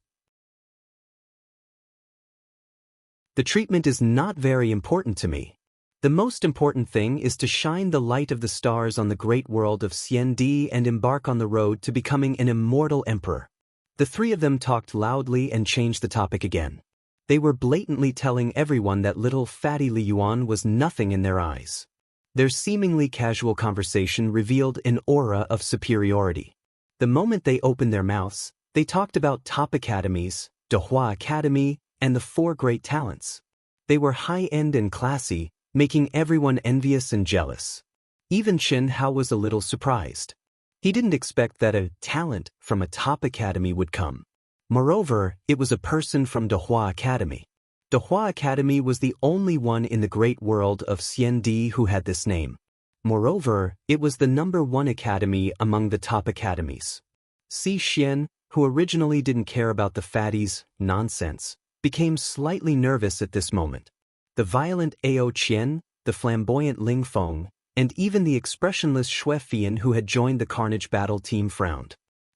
The treatment is not very important to me. The most important thing is to shine the light of the stars on the great world of Xiandi and embark on the road to becoming an immortal emperor. The three of them talked loudly and changed the topic again. They were blatantly telling everyone that little fatty Li Yuan was nothing in their eyes. Their seemingly casual conversation revealed an aura of superiority. The moment they opened their mouths, they talked about top academies, Dahua Academy, and the 4 great talents. They were high-end and classy, making everyone envious and jealous. Even Chen Hao was a little surprised. He didn't expect that a talent from a top academy would come. Moreover, it was a person from Dahua Academy. Dahua Academy was the only one in the great world of Xiandi who had this name. Moreover, it was the #1 academy among the top academies. Si Xian, who originally didn't care about the fatties' nonsense, became slightly nervous at this moment. The violent Ao Qian, the flamboyant Ling Feng, and even the expressionless Xue Fian who had joined the Carnage battle team frowned.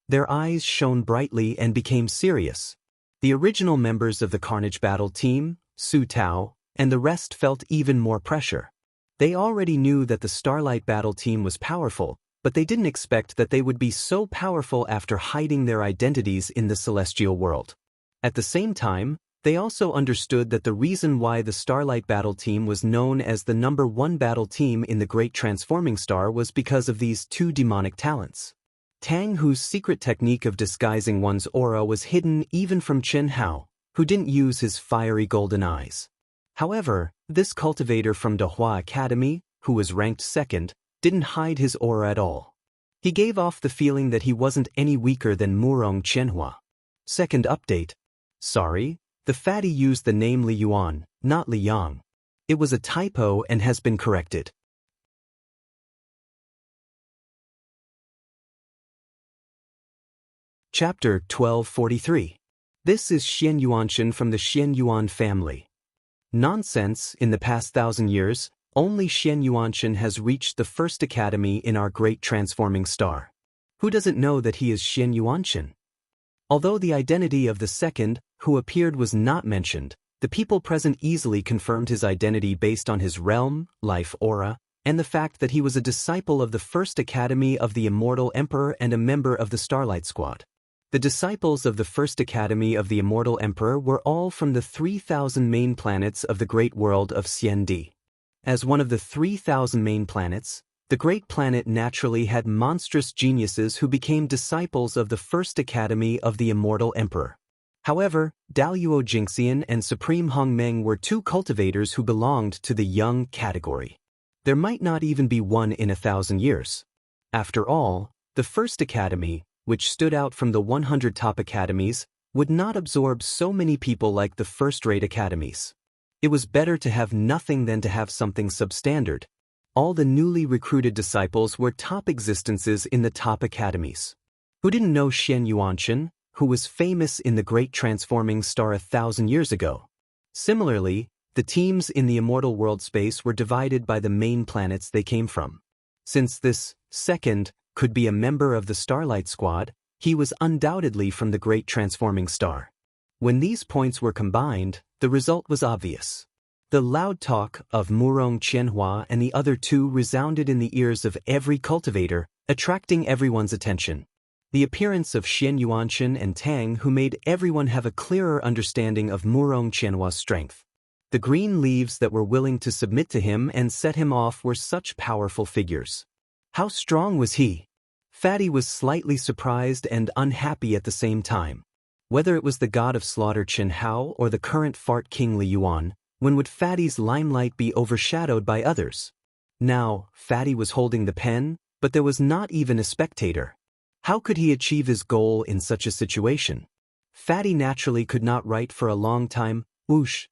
Their eyes shone brightly and became serious. The original members of the Carnage battle team, Su Tao, and the rest felt even more pressure. They already knew that the Starlight battle team was powerful, but they didn't expect that they would be so powerful after hiding their identities in the celestial world. At the same time, they also understood that the reason why the Starlight battle team was known as the #1 battle team in the Great Transforming Star was because of these 2 demonic talents. Tang, whose secret technique of disguising one's aura was hidden even from Chen Hao, who didn't use his fiery golden eyes. However, this cultivator from Dahua Academy, who was ranked 2nd, didn't hide his aura at all. He gave off the feeling that he wasn't any weaker than Wuxia and Xianxia. Second update. Sorry, the fatty used the name Li Yuan, not Li Yang. It was a typo and has been corrected. Chapter 1243. This is Xian Yuanshan from the Xian Yuan family. Nonsense, in the past 1,000 years, only Xian Yuanshan has reached the 1st academy in our great transforming star. Who doesn't know that he is Xian Yuanshan? Although the identity of the 2nd, who appeared, was not mentioned, the people present easily confirmed his identity based on his realm, life aura, and the fact that he was a disciple of the 1st academy of the Immortal Emperor and a member of the Starlight Squad. The disciples of the 1st academy of the Immortal Emperor were all from the 3,000 main planets of the great world of Xiandi. As one of the 3,000 main planets, the great planet naturally had monstrous geniuses who became disciples of the 1st academy of the Immortal Emperor. However, Daoist Jingxian and Supreme Hongmeng were 2 cultivators who belonged to the young category. There might not even be one in 1,000 years. After all, the 1st academy, which stood out from the 100 top academies, would not absorb so many people like the first-rate academies. It was better to have nothing than to have something substandard. All the newly recruited disciples were top existences in the top academies. Who didn't know Xian Yuanshan, who was famous in the Great Transforming Star 1,000 years ago? Similarly, the teams in the immortal world space were divided by the main planets they came from. Since this 2nd could be a member of the Starlight Squad, he was undoubtedly from the Great Transforming Star. When these points were combined, the result was obvious. The loud talk of Wuxia and Xianxia and the other 2 resounded in the ears of every cultivator, attracting everyone's attention. The appearance of Xian Yuanshan and Tang, who made everyone have a clearer understanding of Wuxia and Xianxia's strength. The green leaves that were willing to submit to him and set him off were such powerful figures. How strong was he? Fatty was slightly surprised and unhappy at the same time. Whether it was the god of slaughter Chen Hao or the current fart king Li Yuan, when would Fatty's limelight be overshadowed by others? Now, Fatty was holding the pen, but there was not even a spectator. How could he achieve his goal in such a situation? Fatty naturally could not write for a long time. Whoosh.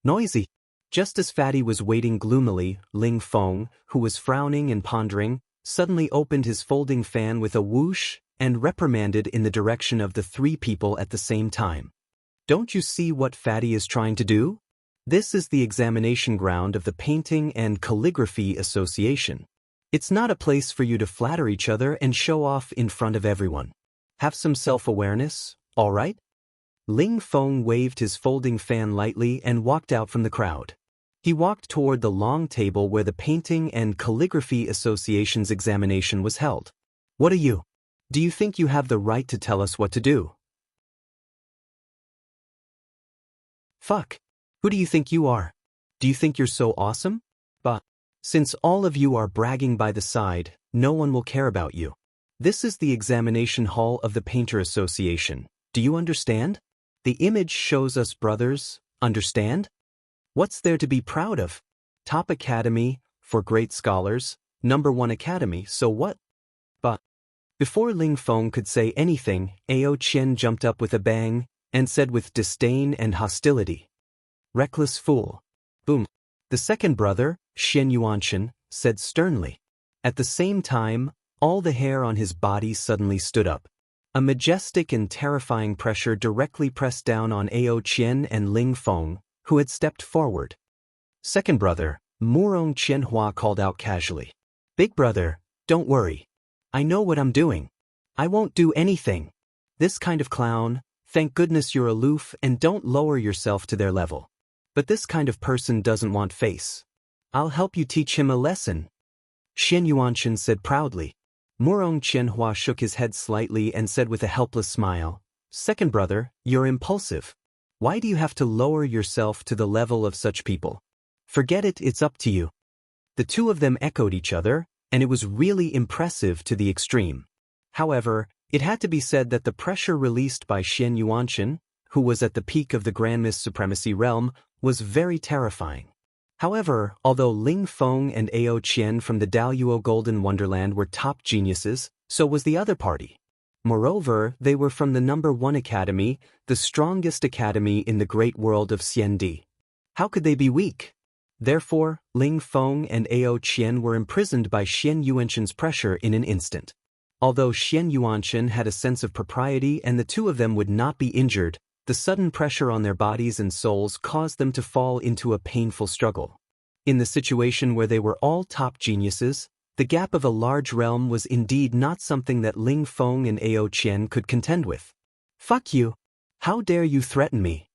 Noisy. Just as Fatty was waiting gloomily, Ling Feng, who was frowning and pondering, suddenly opened his folding fan with a whoosh and reprimanded in the direction of the three people at the same time. Don't you see what Fatty is trying to do? This is the examination ground of the Painting and Calligraphy Association. It's not a place for you to flatter each other and show off in front of everyone. Have some self-awareness, all right? Ling Feng waved his folding fan lightly and walked out from the crowd. He walked toward the long table where the Painting and Calligraphy Association's examination was held. What are you? Do you think you have the right to tell us what to do? Fuck. Who do you think you are? Do you think you're so awesome? But, since all of you are bragging by the side, no one will care about you. This is the examination hall of the Painter Association. Do you understand? The image shows us brothers, understand? What's there to be proud of? Top academy, for great scholars, #1 academy, so what? But, before Ling Feng could say anything, Ao Qian jumped up with a bang, and said with disdain and hostility. Reckless fool. Boom. The second brother, Xian Yuanchen, said sternly. At the same time, all the hair on his body suddenly stood up. A majestic and terrifying pressure directly pressed down on Ao Qian and Ling Feng, who had stepped forward. Second brother, Murong Qianhua called out casually. Big brother, don't worry. I know what I'm doing. I won't do anything. This kind of clown, thank goodness you're aloof and don't lower yourself to their level. But this kind of person doesn't want face. I'll help you teach him a lesson. Xian Yuanchen said proudly. Murong Qianhua shook his head slightly and said with a helpless smile, Second brother, you're impulsive. Why do you have to lower yourself to the level of such people? Forget it, it's up to you. The two of them echoed each other, and it was really impressive to the extreme. However, it had to be said that the pressure released by Xian Yuanchen, who was at the peak of the Grandmist Supremacy realm, was very terrifying. However, although Ling Feng and Ao Qian from the Daoist Golden Wonderland were top geniuses, so was the other party. Moreover, they were from the #1 academy, the strongest academy in the great world of Xiandi. How could they be weak? Therefore, Ling Feng and Ao Qian were imprisoned by Xian Yuanchen's pressure in an instant. Although Xian Yuanchen had a sense of propriety and the two of them would not be injured, the sudden pressure on their bodies and souls caused them to fall into a painful struggle. In the situation where they were all top geniuses, the gap of a large realm was indeed not something that Ling Feng and Ao Qian could contend with. Fuck you. How dare you threaten me?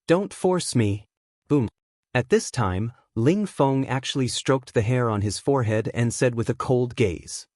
Don't force me. Boom. At this time, Ling Feng actually stroked the hair on his forehead and said with a cold gaze.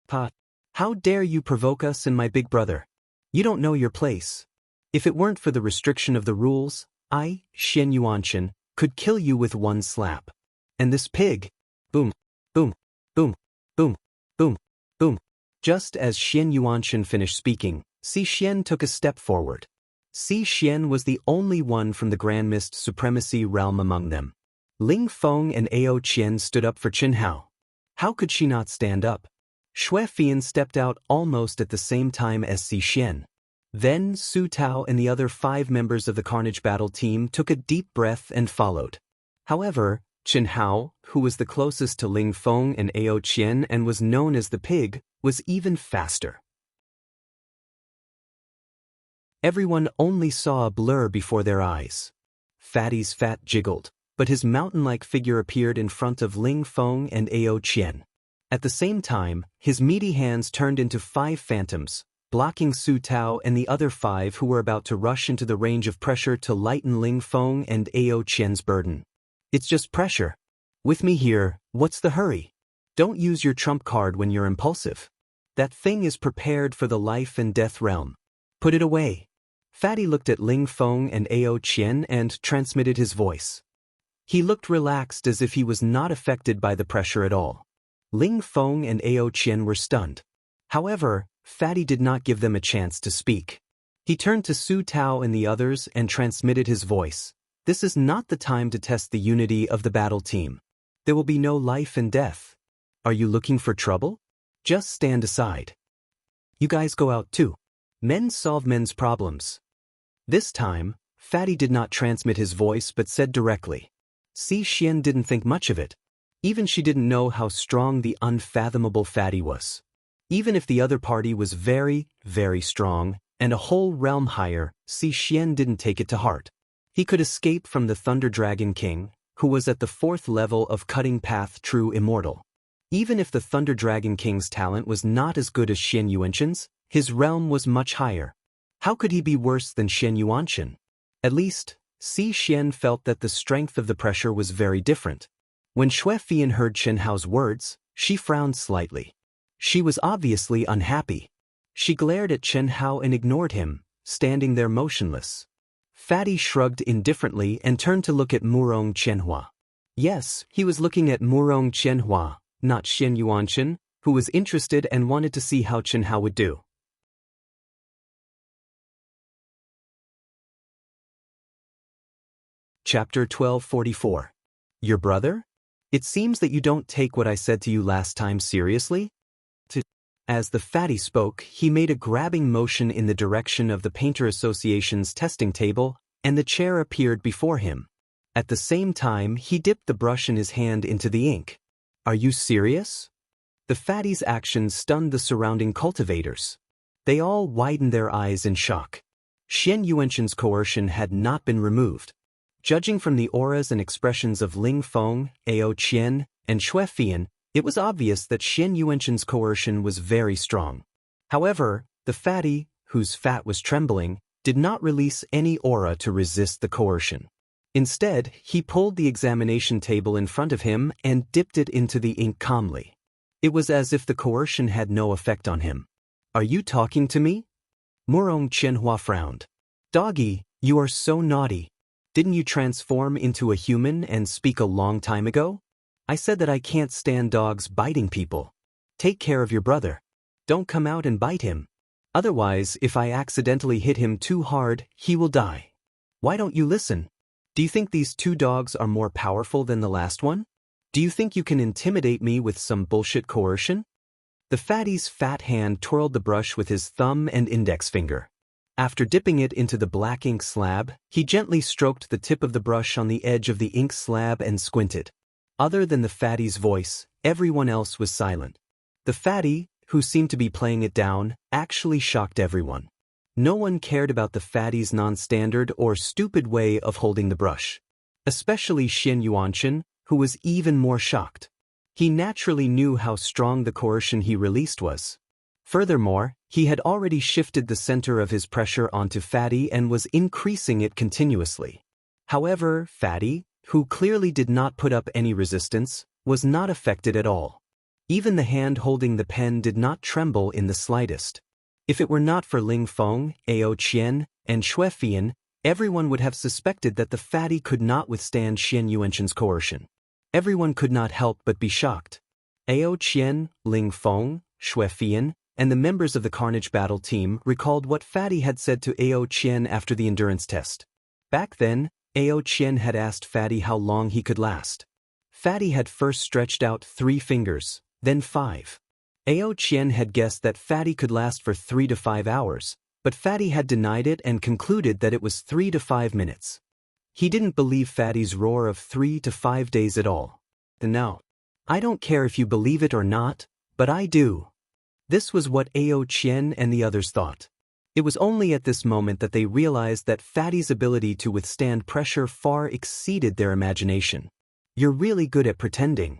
Pa, how dare you provoke us and my big brother? You don't know your place. If it weren't for the restriction of the rules, I, Xian Yuanchen, could kill you with one slap. And this pig. Boom, boom, boom, boom, boom, boom. Just as Xian Yuanchen finished speaking, Si Xian took a step forward. Si Xian was the only one from the Grandmist Supremacy realm among them. Ling Feng and Ao Qian stood up for Chen Hao. How could she not stand up? Xue Fian stepped out almost at the same time as Si Xian. Then Su Tao and the other 5 members of the Carnage Battle team took a deep breath and followed. However, Chen Hao, who was the closest to Ling Feng and Ao Qian and was known as the pig, was even faster. Everyone only saw a blur before their eyes. Fatty's fat jiggled, but his mountain-like figure appeared in front of Ling Feng and Ao Qian. At the same time, his meaty hands turned into 5 phantoms, blocking Su Tao and the other 5 who were about to rush into the range of pressure to lighten Ling Feng and Ao Qian's burden. It's just pressure. With me here, what's the hurry? Don't use your trump card when you're impulsive. That thing is prepared for the life and death realm. Put it away. Fatty looked at Ling Feng and Ao Qian and transmitted his voice. He looked relaxed as if he was not affected by the pressure at all. Ling Feng and Ao Qian were stunned. However, Fatty did not give them a chance to speak. He turned to Su Tao and the others and transmitted his voice. This is not the time to test the unity of the battle team. There will be no life and death. Are you looking for trouble? Just stand aside. You guys go out too. Men solve men's problems. This time, Fatty did not transmit his voice but said directly. Si Xian didn't think much of it. Even she didn't know how strong the unfathomable Fatty was. Even if the other party was very, very strong, and a whole realm higher, Si Xian didn't take it to heart. He could escape from the Thunder Dragon King, who was at the 4th level of Cutting Path True Immortal. Even if the Thunder Dragon King's talent was not as good as Xian Yuanqin's, his realm was much higher. How could he be worse than Xian Yuanqin? At least, Si Xian felt that the strength of the pressure was very different. When Xue Fian heard Chen Hao's words, she frowned slightly. She was obviously unhappy. She glared at Chen Hao and ignored him, standing there motionless. Fatty shrugged indifferently and turned to look at Murong Qianhua. Yes, he was looking at Murong Qianhua, not Xian Yuanqin, who was interested and wanted to see how Chen Hao would do. Chapter 1244. Your brother? It seems that you don't take what I said to you last time seriously? As the Fatty spoke, he made a grabbing motion in the direction of the Painter Association's testing table, and the chair appeared before him. At the same time, he dipped the brush in his hand into the ink. Are you serious? The Fatty's actions stunned the surrounding cultivators. They all widened their eyes in shock. Xian Yuanqin's coercion had not been removed. Judging from the auras and expressions of Ling Feng, Ao Qian, and Xue Fian, it was obvious that Xian Yuanqin's coercion was very strong. However, the Fatty, whose fat was trembling, did not release any aura to resist the coercion. Instead, he pulled the examination table in front of him and dipped it into the ink calmly. It was as if the coercion had no effect on him. Are you talking to me? Murong Qianhua frowned. Doggy, you are so naughty. Didn't you transform into a human and speak a long time ago? I said that I can't stand dogs biting people. Take care of your brother. Don't come out and bite him. Otherwise, if I accidentally hit him too hard, he will die. Why don't you listen? Do you think these 2 dogs are more powerful than the last one? Do you think you can intimidate me with some bullshit coercion? The Fatty's fat hand twirled the brush with his thumb and index finger. After dipping it into the black ink slab, he gently stroked the tip of the brush on the edge of the ink slab and squinted. Other than the Fatty's voice, everyone else was silent. The Fatty, who seemed to be playing it down, actually shocked everyone. No one cared about the Fatty's non-standard or stupid way of holding the brush. Especially Xian Yuanqin, who was even more shocked. He naturally knew how strong the coercion he released was. Furthermore, he had already shifted the center of his pressure onto Fatty and was increasing it continuously. However, Fatty, who clearly did not put up any resistance, was not affected at all. Even the hand holding the pen did not tremble in the slightest. If it were not for Ling Feng, Ao Qian, and Xue Fian, everyone would have suspected that the Fatty could not withstand Xian Yuanqin's coercion. Everyone could not help but be shocked. Ao Qian, Ling Feng, Xue Fian, and the members of the Carnage Battle team recalled what Fatty had said to Ao Qian after the endurance test. Back then, Ao Qian had asked Fatty how long he could last. Fatty had first stretched out 3 fingers, then 5. Ao Qian had guessed that Fatty could last for 3 to 5 hours, but Fatty had denied it and concluded that it was 3 to 5 minutes. He didn't believe Fatty's roar of 3 to 5 days at all. No. I don't care if you believe it or not, but I do. This was what Ao Qian and the others thought. It was only at this moment that they realized that Fatty's ability to withstand pressure far exceeded their imagination. You're really good at pretending.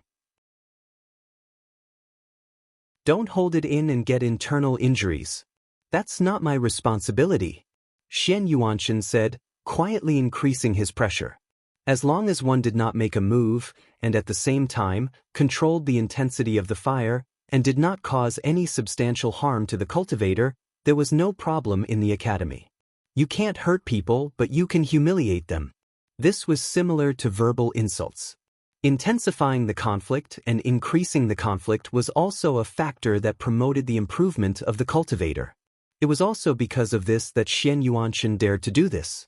Don't hold it in and get internal injuries. That's not my responsibility, Xian Yuanqin said, quietly increasing his pressure. As long as one did not make a move, and at the same time, controlled the intensity of the fire, and did not cause any substantial harm to the cultivator, there was no problem in the academy. You can't hurt people, but you can humiliate them. This was similar to verbal insults. Intensifying the conflict and increasing the conflict was also a factor that promoted the improvement of the cultivator. It was also because of this that Xian Yuanshan dared to do this.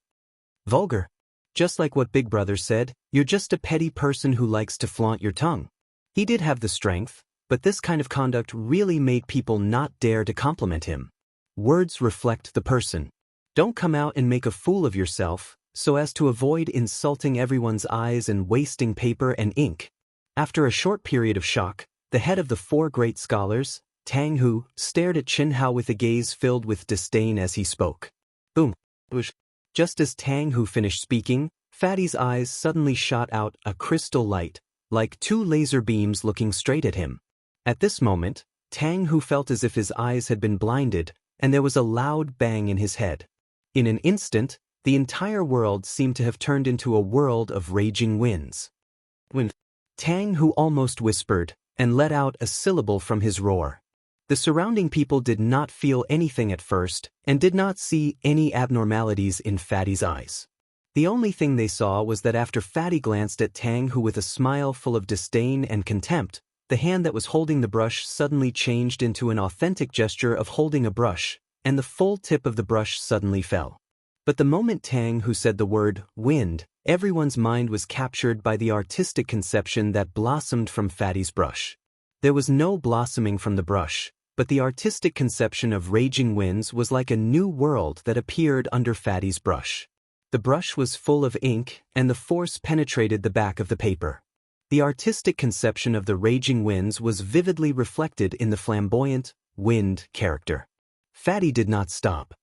Vulgar. Just like what Big Brother said, you're just a petty person who likes to flaunt your tongue. He did have the strength, but this kind of conduct really made people not dare to compliment him. Words reflect the person. Don't come out and make a fool of yourself, so as to avoid insulting everyone's eyes and wasting paper and ink. After a short period of shock, the head of the four great scholars, Tang Hu, stared at Qin Hao with a gaze filled with disdain as he spoke. Boom. Whoosh. Just as Tang Hu finished speaking, Fatty's eyes suddenly shot out a crystal light, like two laser beams looking straight at him. At this moment, Tang Hu felt as if his eyes had been blinded, and there was a loud bang in his head. In an instant, the entire world seemed to have turned into a world of raging winds. Wind. Tang Hu almost whispered, and let out a syllable from his roar. The surrounding people did not feel anything at first, and did not see any abnormalities in Fatty's eyes. The only thing they saw was that after Fatty glanced at Tang Hu with a smile full of disdain and contempt, the hand that was holding the brush suddenly changed into an authentic gesture of holding a brush, and the full tip of the brush suddenly fell. But the moment Tang Hu said the word, wind, everyone's mind was captured by the artistic conception that blossomed from Fatty's brush. There was no blossoming from the brush, but the artistic conception of raging winds was like a new world that appeared under Fatty's brush. The brush was full of ink, and the force penetrated the back of the paper. The artistic conception of the raging winds was vividly reflected in the flamboyant, wind character. Fatty did not stop.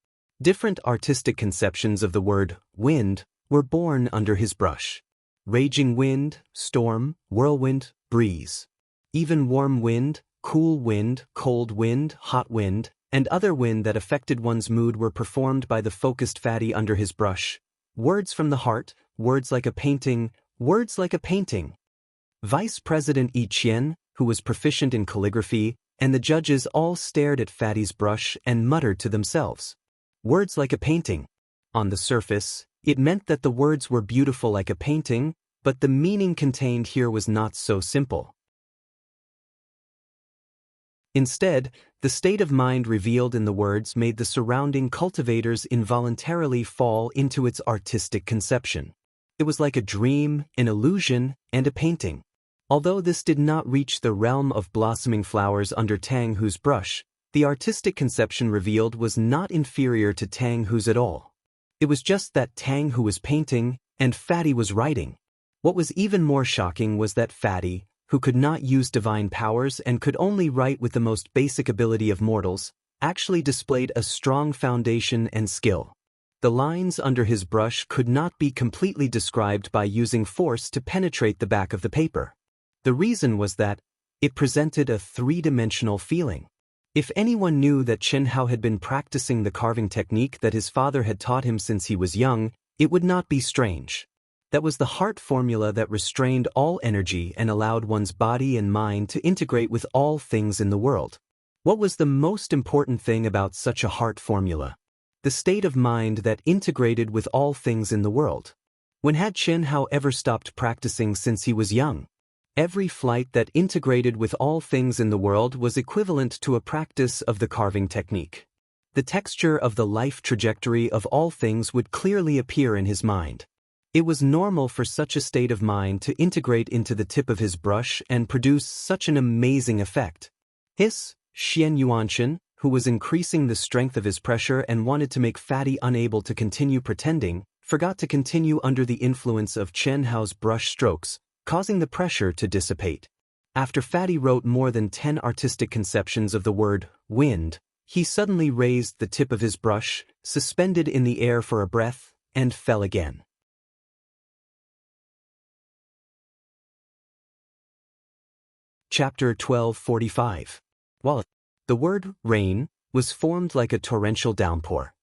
Different artistic conceptions of the word, wind, were born under his brush. Raging wind, storm, whirlwind, breeze. Even warm wind, cool wind, cold wind, hot wind, and other wind that affected one's mood were performed by the focused Fatty under his brush. Words from the heart, words like a painting, words like a painting. Vice President Yi Qian, who was proficient in calligraphy, and the judges all stared at Fatty's brush and muttered to themselves. Words like a painting. On the surface, it meant that the words were beautiful like a painting, but the meaning contained here was not so simple. Instead, the state of mind revealed in the words made the surrounding cultivators involuntarily fall into its artistic conception. It was like a dream, an illusion, and a painting. Although this did not reach the realm of blossoming flowers under Tang Hu's brush, the artistic conception revealed was not inferior to Tang Hu's at all. It was just that Tang Hu was painting, and Fatty was writing. What was even more shocking was that Fatty, who could not use divine powers and could only write with the most basic ability of mortals, actually displayed a strong foundation and skill. The lines under his brush could not be completely described by using force to penetrate the back of the paper. The reason was that it presented a three-dimensional feeling. If anyone knew that Qin Hao had been practicing the carving technique that his father had taught him since he was young, it would not be strange. That was the heart formula that restrained all energy and allowed one's body and mind to integrate with all things in the world. What was the most important thing about such a heart formula? The state of mind that integrated with all things in the world. When had Qin Hao ever stopped practicing since he was young? Every flight that integrated with all things in the world was equivalent to a practice of the carving technique. The texture of the life trajectory of all things would clearly appear in his mind. It was normal for such a state of mind to integrate into the tip of his brush and produce such an amazing effect. Xian Yuanshan, who was increasing the strength of his pressure and wanted to make Fatty unable to continue pretending, forgot to continue under the influence of Qin Hao's brush strokes, causing the pressure to dissipate. After Fatty wrote more than 10 artistic conceptions of the word, wind, he suddenly raised the tip of his brush, suspended in the air for a breath, and fell again. Chapter 1245. While the word, rain, was formed like a torrential downpour.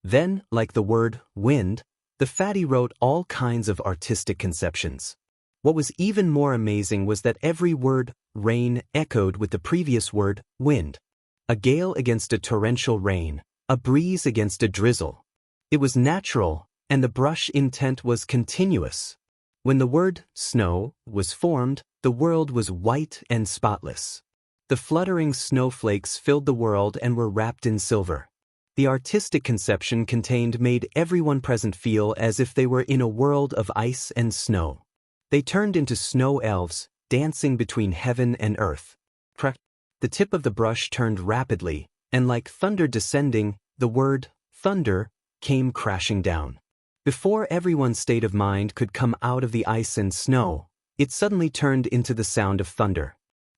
Then, like the word, wind, the Fatty wrote all kinds of artistic conceptions. What was even more amazing was that every word, rain, echoed with the previous word, wind. A gale against a torrential rain, a breeze against a drizzle. It was natural, and the brush intent was continuous. When the word snow was formed, the world was white and spotless. The fluttering snowflakes filled the world and were wrapped in silver. The artistic conception contained made everyone present feel as if they were in a world of ice and snow. They turned into snow elves, dancing between heaven and earth. The tip of the brush turned rapidly, and like thunder descending, the word thunder came crashing down. Before everyone's state of mind could come out of the ice and snow, it suddenly turned into the sound of thunder.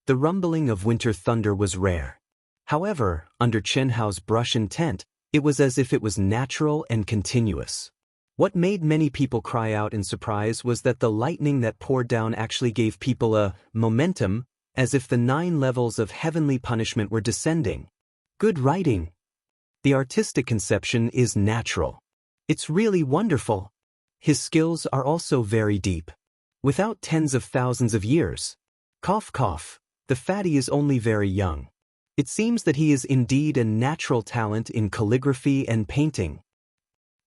The rumbling of winter thunder was rare. However, under Chen Hao's brush intent, it was as if it was natural and continuous. What made many people cry out in surprise was that the lightning that poured down actually gave people a momentum, as if the 9 levels of heavenly punishment were descending. Good writing. The artistic conception is natural. It's really wonderful. His skills are also very deep. Without tens of thousands of years. Cough cough, the fatty is only very young. It seems that he is indeed a natural talent in calligraphy and painting.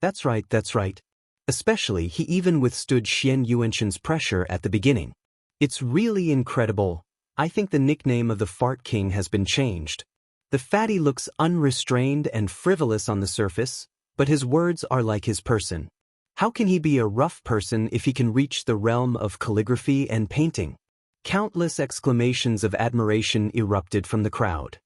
That's right. Especially he even withstood Xian Yuanshan's pressure at the beginning. It's really incredible. I think the nickname of the Fart King has been changed. The fatty looks unrestrained and frivolous on the surface, but his words are like his person. How can he be a rough person if he can reach the realm of calligraphy and painting? Countless exclamations of admiration erupted from the crowd.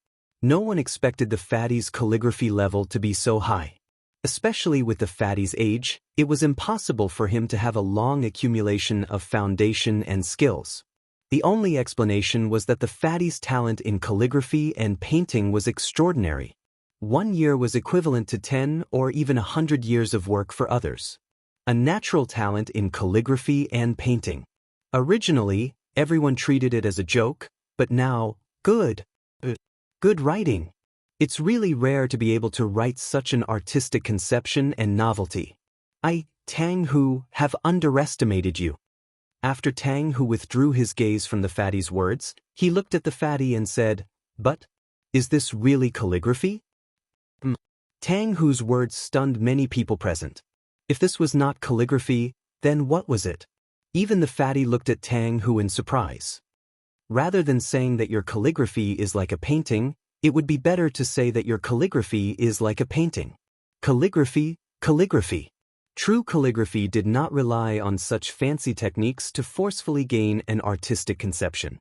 No one expected the fatty's calligraphy level to be so high. Especially with the fatty's age, it was impossible for him to have a long accumulation of foundation and skills. The only explanation was that the fatty's talent in calligraphy and painting was extraordinary. 1 year was equivalent to 10 or even 100 years of work for others. A natural talent in calligraphy and painting. Originally, everyone treated it as a joke, but now, good writing. It's really rare to be able to write such an artistic conception and novelty. I, Tang Hu, have underestimated you. After Tang Hu withdrew his gaze from the fatty's words, he looked at the fatty and said, "But, is this really calligraphy?" Tang Hu's words stunned many people present. If this was not calligraphy, then what was it? Even the fatty looked at Tang Hu in surprise. Rather than saying that your calligraphy is like a painting, it would be better to say that your calligraphy is like a painting. Calligraphy. True calligraphy did not rely on such fancy techniques to forcefully gain an artistic conception.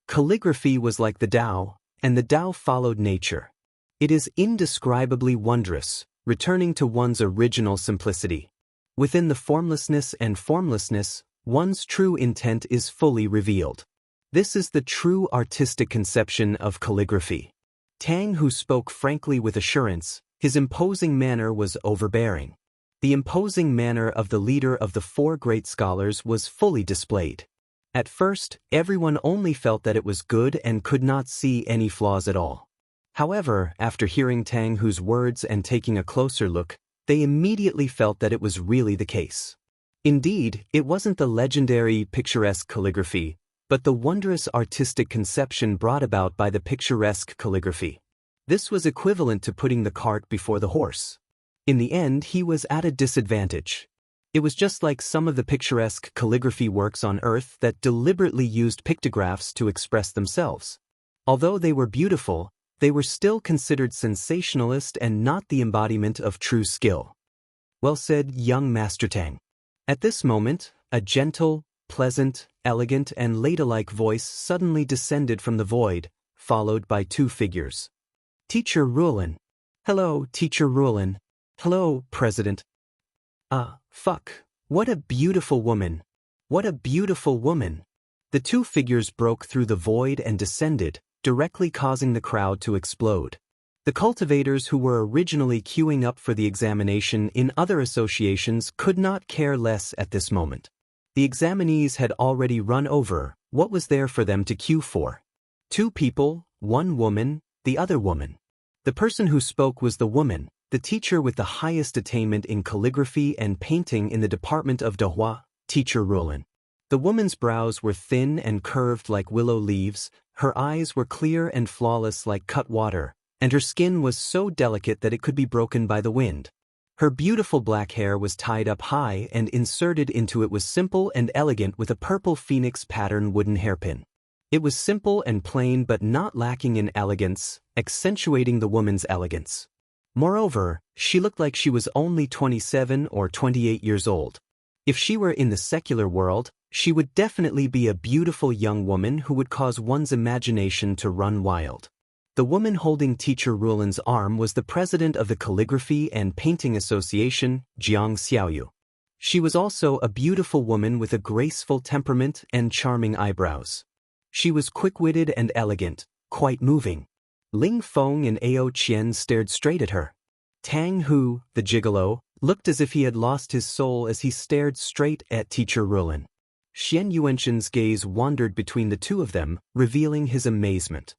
Calligraphy was like the Tao, and the Tao followed nature. It is indescribably wondrous, returning to one's original simplicity. Within the formlessness and formlessness, one's true intent is fully revealed. This is the true artistic conception of calligraphy. Tang Hu spoke frankly with assurance. His imposing manner was overbearing. The imposing manner of the leader of the 4 great scholars was fully displayed. At first, everyone only felt that it was good and could not see any flaws at all. However, after hearing Tang Hu's words and taking a closer look, they immediately felt that it was really the case. Indeed, it wasn't the legendary picturesque calligraphy, but the wondrous artistic conception brought about by the picturesque calligraphy. This was equivalent to putting the cart before the horse. In the end, he was at a disadvantage. It was just like some of the picturesque calligraphy works on Earth that deliberately used pictographs to express themselves. Although they were beautiful, they were still considered sensationalist and not the embodiment of true skill. Well said, young Master Tang. At this moment, a gentle, pleasant, elegant, and ladylike voice suddenly descended from the void, followed by 2 figures. Teacher Rulin. Hello, Teacher Rulin. Hello, President. Fuck. What a beautiful woman. What a beautiful woman. The 2 figures broke through the void and descended, directly causing the crowd to explode. The cultivators who were originally queuing up for the examination in other associations could not care less at this moment. The examinees had already run over. What was there for them to queue for? 2 people, 1 woman, the other woman. The person who spoke was the woman, the teacher with the highest attainment in calligraphy and painting in the department of Dahua, Teacher Rulin. The woman's brows were thin and curved like willow leaves, her eyes were clear and flawless like cut water, and her skin was so delicate that it could be broken by the wind. Her beautiful black hair was tied up high and inserted into it was simple and elegant with a purple phoenix pattern wooden hairpin. It was simple and plain but not lacking in elegance, accentuating the woman's elegance. Moreover, she looked like she was only 27 or 28 years old. If she were in the secular world, she would definitely be a beautiful young woman who would cause one's imagination to run wild. The woman holding Teacher Rulin's arm was the president of the Calligraphy and Painting Association, Jiang Xiaoyu. She was also a beautiful woman with a graceful temperament and charming eyebrows. She was quick-witted and elegant, quite moving. Ling Feng and Ao Qian stared straight at her. Tang Hu, the gigolo, looked as if he had lost his soul as he stared straight at Teacher Rulin. Xian Yuanxin's gaze wandered between the two of them, revealing his amazement.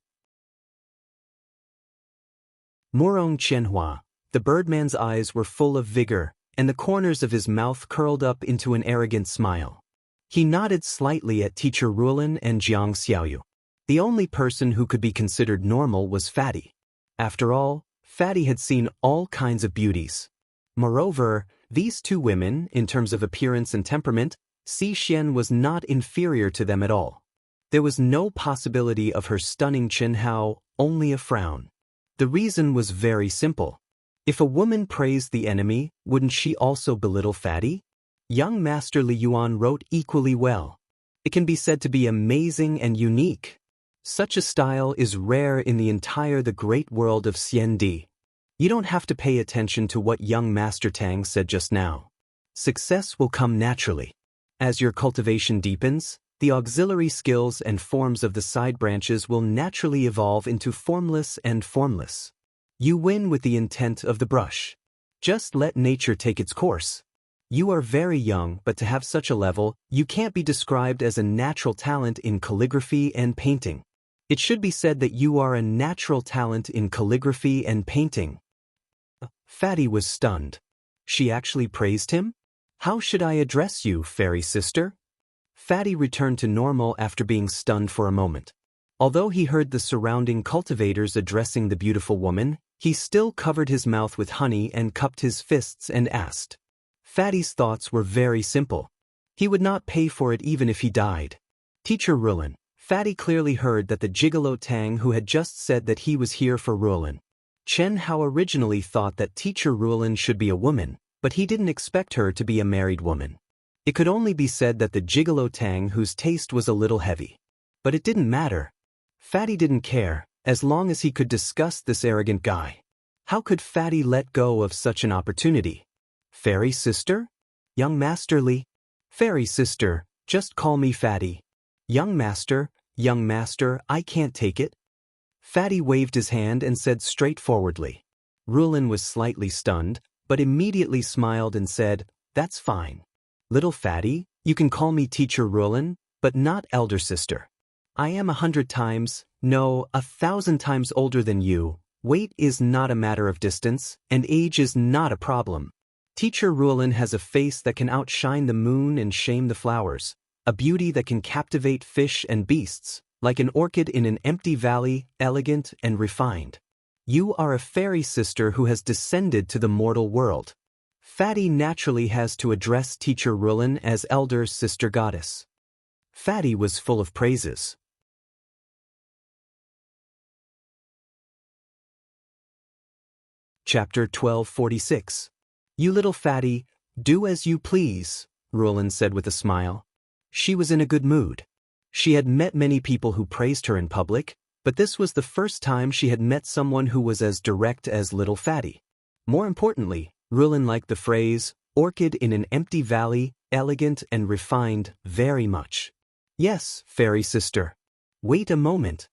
Murong Qianhua, the birdman's eyes were full of vigor, and the corners of his mouth curled up into an arrogant smile. He nodded slightly at Teacher Rulin and Jiang Xiaoyu. The only person who could be considered normal was Fatty. After all, Fatty had seen all kinds of beauties. Moreover, these two women, in terms of appearance and temperament, Si Xian was not inferior to them at all. There was no possibility of her stunning Chen Hao, only a frown. The reason was very simple. If a woman praised the enemy, wouldn't she also belittle Fatty? Young Master Li Yuan wrote equally well. It can be said to be amazing and unique. Such a style is rare in the great world of Xiandi. You don't have to pay attention to what young Master Tang said just now. Success will come naturally. As your cultivation deepens, the auxiliary skills and forms of the side branches will naturally evolve into formless and formless. You win with the intent of the brush. Just let nature take its course. You are very young, but to have such a level, you can't be described as a natural talent in calligraphy and painting. It should be said that you are a natural talent in calligraphy and painting. Fatty was stunned. She actually praised him? How should I address you, fairy sister? Fatty returned to normal after being stunned for a moment. Although he heard the surrounding cultivators addressing the beautiful woman, he still covered his mouth with honey and cupped his fists and asked. Fatty's thoughts were very simple. He would not pay for it even if he died. Teacher Rulin. Fatty clearly heard that the gigolo Tang who had just said that he was here for Rulin. Chen Hao originally thought that Teacher Rulin should be a woman, but he didn't expect her to be a married woman. It could only be said that the gigolo Tang whose taste was a little heavy. But it didn't matter. Fatty didn't care, as long as he could discuss this arrogant guy. How could Fatty let go of such an opportunity? Fairy sister? Young Master Li? Fairy sister, just call me Fatty. Young Master, I can't take it. Fatty waved his hand and said straightforwardly. Rulin was slightly stunned, but immediately smiled and said, That's fine. Little Fatty, you can call me Teacher Rulin, but not elder sister. I am 100 times, no, 1,000 times older than you. Weight is not a matter of distance, and age is not a problem. Teacher Rulin has a face that can outshine the moon and shame the flowers, a beauty that can captivate fish and beasts, like an orchid in an empty valley, elegant and refined. You are a fairy sister who has descended to the mortal world. Fatty naturally has to address Teacher Rulin as elder sister goddess. Fatty was full of praises. Chapter 1246. You little Fatty, do as you please, Rulin said with a smile. She was in a good mood. She had met many people who praised her in public, but this was the first time she had met someone who was as direct as little Fatty. More importantly, Rulin liked the phrase, orchid in an empty valley, elegant and refined, very much. Yes, fairy sister. Wait a moment.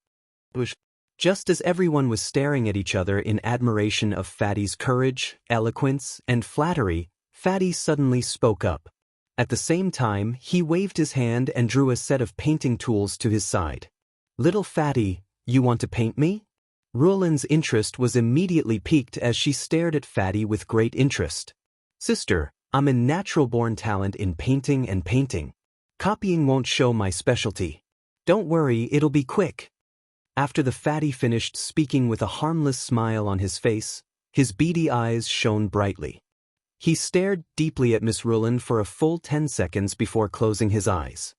Just as everyone was staring at each other in admiration of Fatty's courage, eloquence, and flattery, Fatty suddenly spoke up. At the same time, he waved his hand and drew a set of painting tools to his side. Little Fatty, you want to paint me? Rulin's interest was immediately piqued as she stared at Fatty with great interest. Sister, I'm a natural-born talent in painting and painting. Copying won't show my specialty. Don't worry, it'll be quick. After the Fatty finished speaking with a harmless smile on his face, his beady eyes shone brightly. He stared deeply at Miss Rulin for a full 10 seconds before closing his eyes.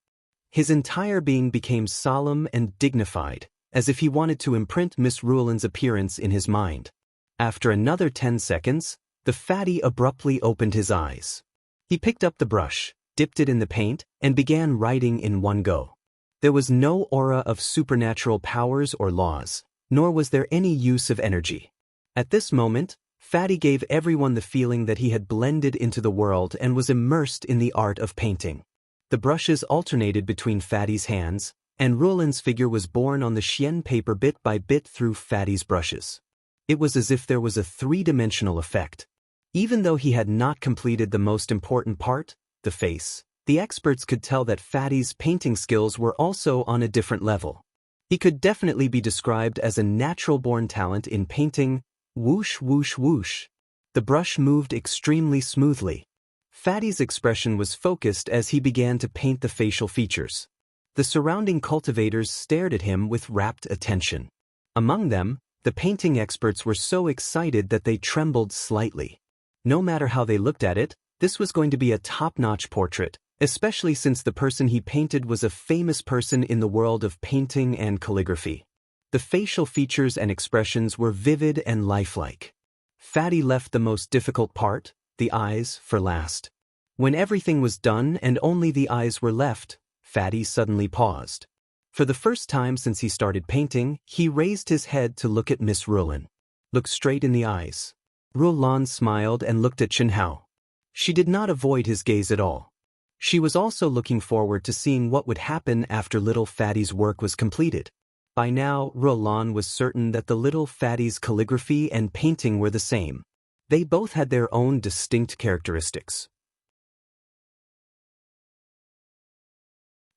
His entire being became solemn and dignified, as if he wanted to imprint Miss Rulin's appearance in his mind. After another 10 seconds, the fatty abruptly opened his eyes. He picked up the brush, dipped it in the paint, and began writing in one go. There was no aura of supernatural powers or laws, nor was there any use of energy. At this moment, Fatty gave everyone the feeling that he had blended into the world and was immersed in the art of painting. The brushes alternated between Fatty's hands, and Rulin's figure was born on the Xian paper bit by bit through Fatty's brushes. It was as if there was a three-dimensional effect. Even though he had not completed the most important part, the face, the experts could tell that Fatty's painting skills were also on a different level. He could definitely be described as a natural-born talent in painting. Whoosh, whoosh, whoosh. The brush moved extremely smoothly. Fatty's expression was focused as he began to paint the facial features. The surrounding cultivators stared at him with rapt attention. Among them, the painting experts were so excited that they trembled slightly. No matter how they looked at it, this was going to be a top-notch portrait, especially since the person he painted was a famous person in the world of painting and calligraphy. The facial features and expressions were vivid and lifelike. Fatty left the most difficult part, the eyes, for last. When everything was done and only the eyes were left, Fatty suddenly paused. For the first time since he started painting, he raised his head to look at Miss Rulin. Look straight in the eyes. Rulin smiled and looked at Qianhao. She did not avoid his gaze at all. She was also looking forward to seeing what would happen after little Fatty's work was completed. By now, Rulin was certain that the little Fatty's calligraphy and painting were the same. They both had their own distinct characteristics.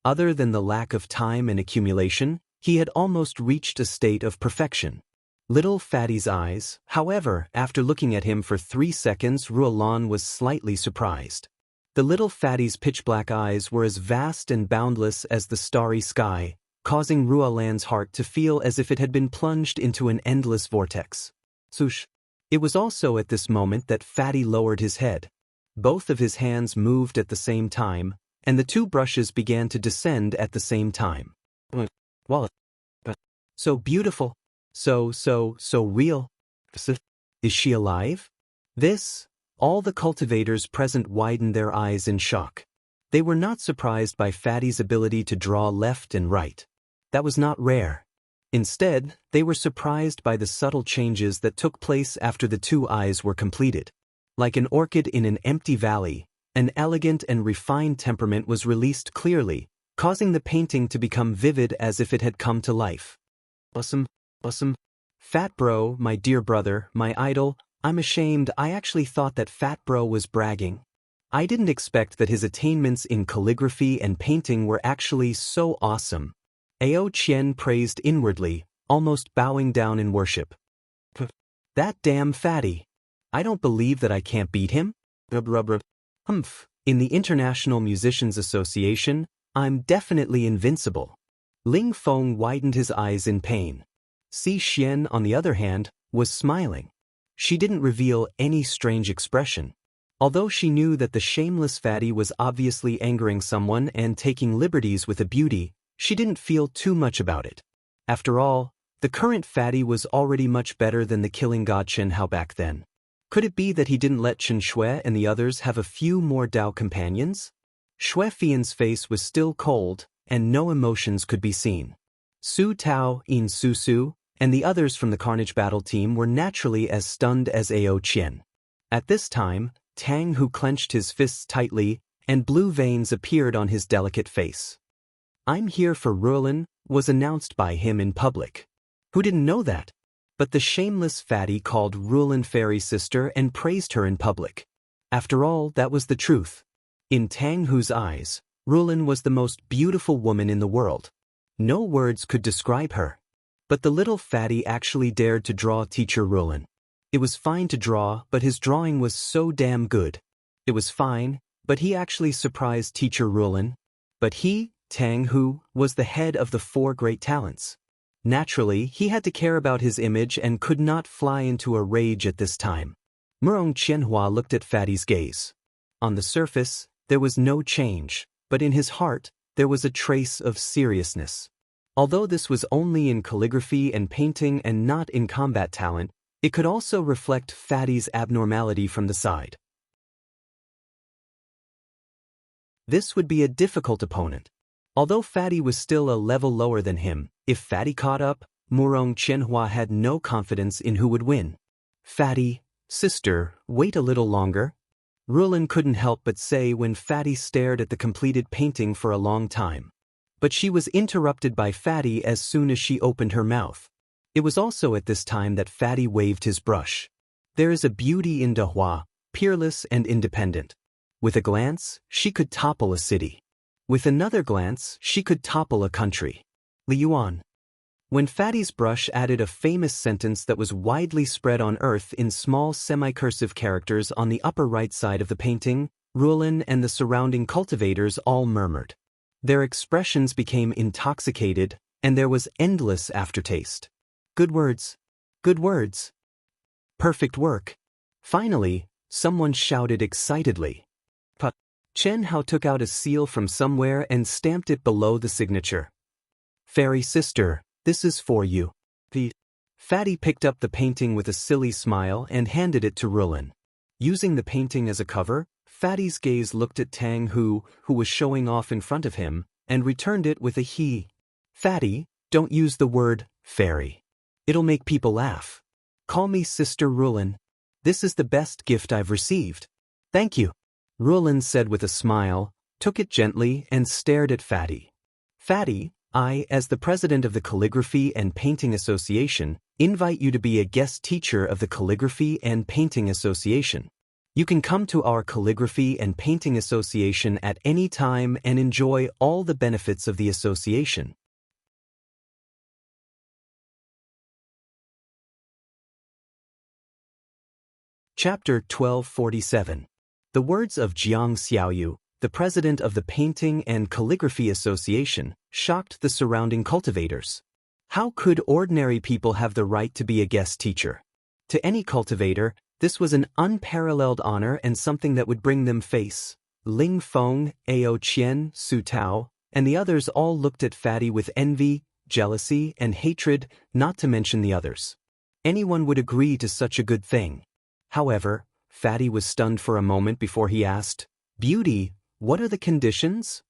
Other than the lack of time and accumulation, he had almost reached a state of perfection. Little Fatty's eyes, however, after looking at him for 3 seconds, Rulin was slightly surprised. The little Fatty's pitch-black eyes were as vast and boundless as the starry sky, causing Ruolan's heart to feel as if it had been plunged into an endless vortex. Swoosh! It was also at this moment that Fatty lowered his head. Both of his hands moved at the same time, and the two brushes began to descend at the same time. Wow! So beautiful! So real! Is she alive? All the cultivators present widened their eyes in shock. They were not surprised by Fatty's ability to draw left and right. That was not rare. Instead, they were surprised by the subtle changes that took place after the two eyes were completed. Like an orchid in an empty valley, an elegant and refined temperament was released clearly, causing the painting to become vivid as if it had come to life. Awesome. Fat bro, my dear brother, my idol, I'm ashamed. I actually thought that Fat bro was bragging. I didn't expect that his attainments in calligraphy and painting were actually so awesome. Ao Qian praised inwardly, almost bowing down in worship. That damn Fatty. I don't believe that I can't beat him. Humph. In the International Musicians Association, I'm definitely invincible. Ling Feng widened his eyes in pain. Si Xian, on the other hand, was smiling. She didn't reveal any strange expression. Although she knew that the shameless Fatty was obviously angering someone and taking liberties with a beauty, she didn't feel too much about it. After all, the current Fatty was already much better than the killing god Qianhao back then. Could it be that he didn't let Chen Shui and the others have a few more Dao companions? Shui Fian's face was still cold, and no emotions could be seen. Su Tao, In Su Su, and the others from the Carnage Battle team were naturally as stunned as Ao Qian. At this time, Tang Hu clenched his fists tightly, and blue veins appeared on his delicate face. I'm here for Rulin, was announced by him in public. Who didn't know that? But the shameless Fatty called Rulin Fairy Sister and praised her in public. After all, that was the truth. In Tang Hu's eyes, Rulin was the most beautiful woman in the world. No words could describe her. But the little Fatty actually dared to draw teacher Rulin. It was fine to draw, but his drawing was so damn good. It was fine, but he actually surprised teacher Rulin. But he, Tang Hu, was the head of the 4 great talents. Naturally, he had to care about his image and could not fly into a rage at this time. Murong Qianhua looked at Fatty's gaze. On the surface, there was no change, but in his heart, there was a trace of seriousness. Although this was only in calligraphy and painting and not in combat talent, it could also reflect Fatty's abnormality from the side. This would be a difficult opponent. Although Fatty was still a level lower than him, if Fatty caught up, Murong Qianhua had no confidence in who would win. Fatty, sister, wait a little longer. Rulin couldn't help but say when Fatty stared at the completed painting for a long time. But she was interrupted by Fatty as soon as she opened her mouth. It was also at this time that Fatty waved his brush. There is a beauty in Dahua, peerless and independent. With a glance, she could topple a city. With another glance, she could topple a country. Li Yuan. When Fatty's brush added a famous sentence that was widely spread on earth in small semi-cursive characters on the upper right side of the painting, Rulin and the surrounding cultivators all murmured. Their expressions became intoxicated, and there was endless aftertaste. Good words. Good words. Perfect work. Finally, someone shouted excitedly. Chen Hao took out a seal from somewhere and stamped it below the signature. Fairy sister, this is for you. Fatty picked up the painting with a silly smile and handed it to Rulin. Using the painting as a cover, Fatty's gaze looked at Tang who was showing off in front of him, and returned it with a he. Fatty, don't use the word fairy. It'll make people laugh. Call me Sister Rulin. This is the best gift I've received. Thank you. Rulin said with a smile, took it gently and stared at Fatty. Fatty, I, as the president of the Calligraphy and Painting Association, invite you to be a guest teacher of the Calligraphy and Painting Association. You can come to our Calligraphy and Painting Association at any time and enjoy all the benefits of the association. Chapter 1247. The words of Jiang Xiaoyu, the president of the Painting and Calligraphy Association, shocked the surrounding cultivators. How could ordinary people have the right to be a guest teacher? To any cultivator, this was an unparalleled honor and something that would bring them face. Ling Feng, Ao Qian, Su Tao, and the others all looked at Fatty with envy, jealousy, and hatred, not to mention the others. Anyone would agree to such a good thing. However, Fatty was stunned for a moment before he asked, Beauty, what are the conditions?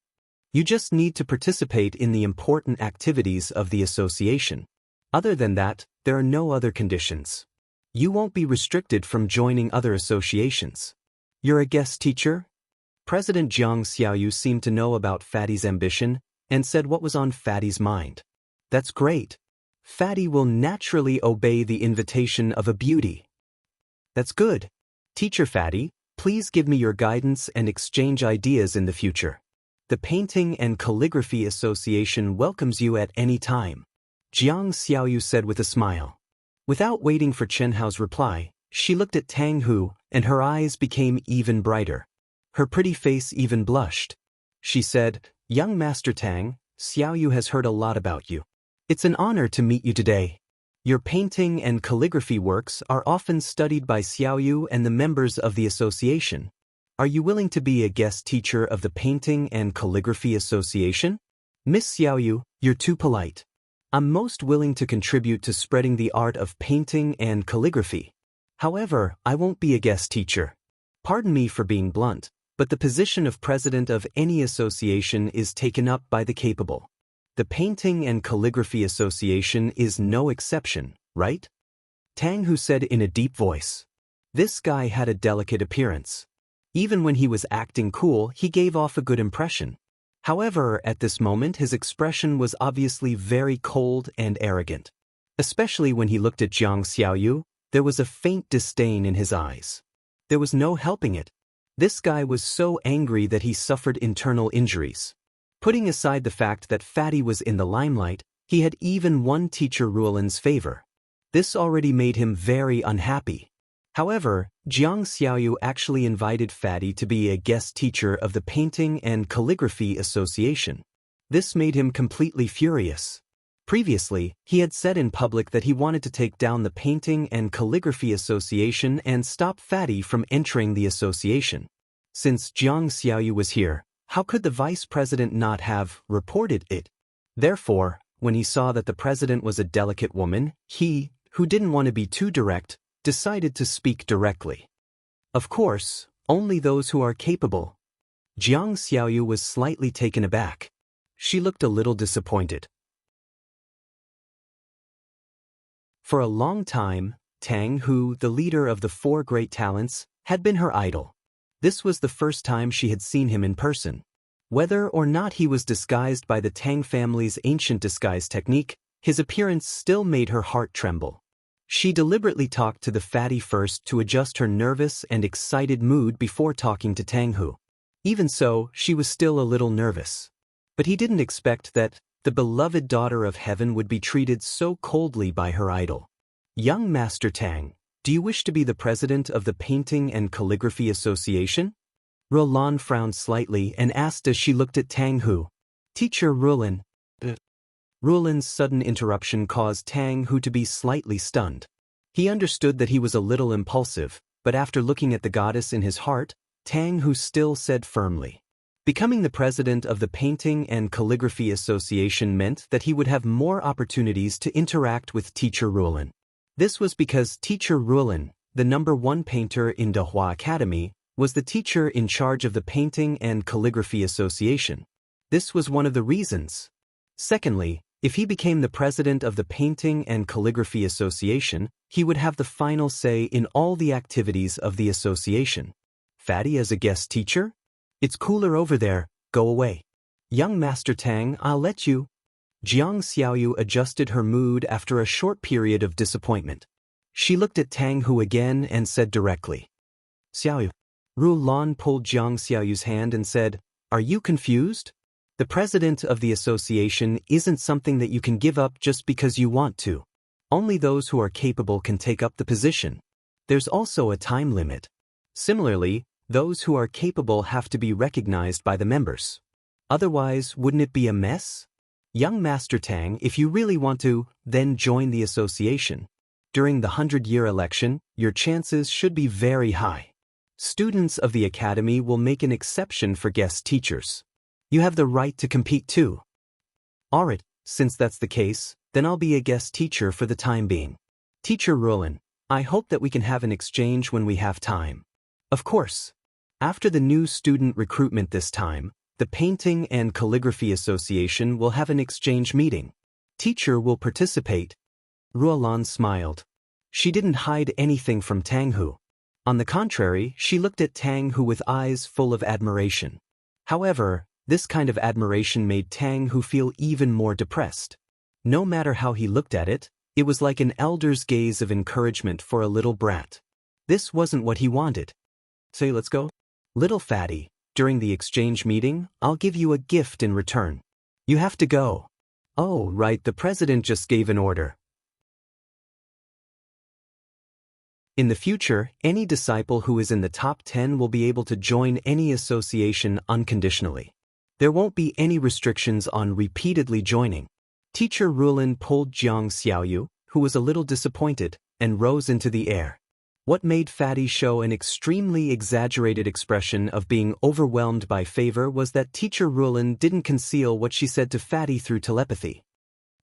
You just need to participate in the important activities of the association. Other than that, there are no other conditions. You won't be restricted from joining other associations. You're a guest teacher? President Jiang Xiaoyu seemed to know about Fatty's ambition and said what was on Fatty's mind. That's great. Fatty will naturally obey the invitation of a beauty. That's good. Teacher Fatty, please give me your guidance and exchange ideas in the future. The Painting and Calligraphy Association welcomes you at any time. Jiang Xiaoyu said with a smile. Without waiting for Chen Hao's reply, she looked at Tang Hu, and her eyes became even brighter. Her pretty face even blushed. She said, Young Master Tang, Xiaoyu has heard a lot about you. It's an honor to meet you today. Your painting and calligraphy works are often studied by Xiaoyu and the members of the association. Are you willing to be a guest teacher of the Painting and Calligraphy Association? Miss Xiaoyu, you're too polite. I'm most willing to contribute to spreading the art of painting and calligraphy. However, I won't be a guest teacher. Pardon me for being blunt, but the position of president of any association is taken up by the capable. The Painting and Calligraphy Association is no exception, right? Tang Hu said in a deep voice. This guy had a delicate appearance. Even when he was acting cool, he gave off a good impression. However, at this moment his expression was obviously very cold and arrogant. Especially when he looked at Jiang Xiaoyu, there was a faint disdain in his eyes. There was no helping it. This guy was so angry that he suffered internal injuries. Putting aside the fact that Fatty was in the limelight, he had even won teacher Ruolin's favor. This already made him very unhappy. However, Jiang Xiaoyu actually invited Fatty to be a guest teacher of the Painting and Calligraphy Association. This made him completely furious. Previously, he had said in public that he wanted to take down the Painting and Calligraphy Association and stop Fatty from entering the association. Since Jiang Xiaoyu was here, how could the vice president not have reported it? Therefore, when he saw that the president was a delicate woman, he, who didn't want to be too direct, decided to speak directly. Of course, only those who are capable. Jiang Xiaoyu was slightly taken aback. She looked a little disappointed. For a long time, Tang Hu, the leader of the Four Great Talents, had been her idol. This was the first time she had seen him in person. Whether or not he was disguised by the Tang family's ancient disguise technique, his appearance still made her heart tremble. She deliberately talked to the fatty first to adjust her nervous and excited mood before talking to Tang Hu. Even so, she was still a little nervous. But he didn't expect that the beloved daughter of heaven would be treated so coldly by her idol. Young Master Tang, do you wish to be the president of the Painting and Calligraphy Association? Rulan frowned slightly and asked as she looked at Tang Hu. Teacher Rulan. Rulan's sudden interruption caused Tang Hu to be slightly stunned. He understood that he was a little impulsive, but after looking at the goddess in his heart, Tang Hu still said firmly. Becoming the president of the Painting and Calligraphy Association meant that he would have more opportunities to interact with Teacher Rulan. This was because Teacher Rulan, the #1 painter in Dahua Academy, was the teacher in charge of the Painting and Calligraphy Association. This was one of the reasons. Secondly, if he became the president of the Painting and Calligraphy Association, he would have the final say in all the activities of the association. Fatty as a guest teacher? It's cooler over there, go away. Young Master Tang, I'll let you. Jiang Xiaoyu adjusted her mood after a short period of disappointment. She looked at Tang Hu again and said directly. Xiaoyu. Rulan pulled Jiang Xiaoyu's hand and said, Are you confused? The president of the association isn't something that you can give up just because you want to. Only those who are capable can take up the position. There's also a time limit. Similarly, those who are capable have to be recognized by the members. Otherwise, wouldn't it be a mess? Young Master Tang, if you really want to, then join the association. During the 100-year election, your chances should be very high. Students of the academy will make an exception for guest teachers. You have the right to compete too. Alright, since that's the case, then I'll be a guest teacher for the time being. Teacher Rulan, I hope that we can have an exchange when we have time. Of course. After the new student recruitment this time, the Painting and Calligraphy Association will have an exchange meeting. Teacher will participate. Rulan smiled. She didn't hide anything from Tang Hu. On the contrary, she looked at Tang Hu with eyes full of admiration. However, this kind of admiration made Tang Hu feel even more depressed. No matter how he looked at it, it was like an elder's gaze of encouragement for a little brat. This wasn't what he wanted. Say, let's go. Little fatty, during the exchange meeting, I'll give you a gift in return. You have to go. Oh, right, the president just gave an order. In the future, any disciple who is in the top 10 will be able to join any association unconditionally. There won't be any restrictions on repeatedly joining. Teacher Rulan pulled Jiang Xiaoyu, who was a little disappointed, and rose into the air. What made Fatty show an extremely exaggerated expression of being overwhelmed by favor was that Teacher Rulan didn't conceal what she said to Fatty through telepathy.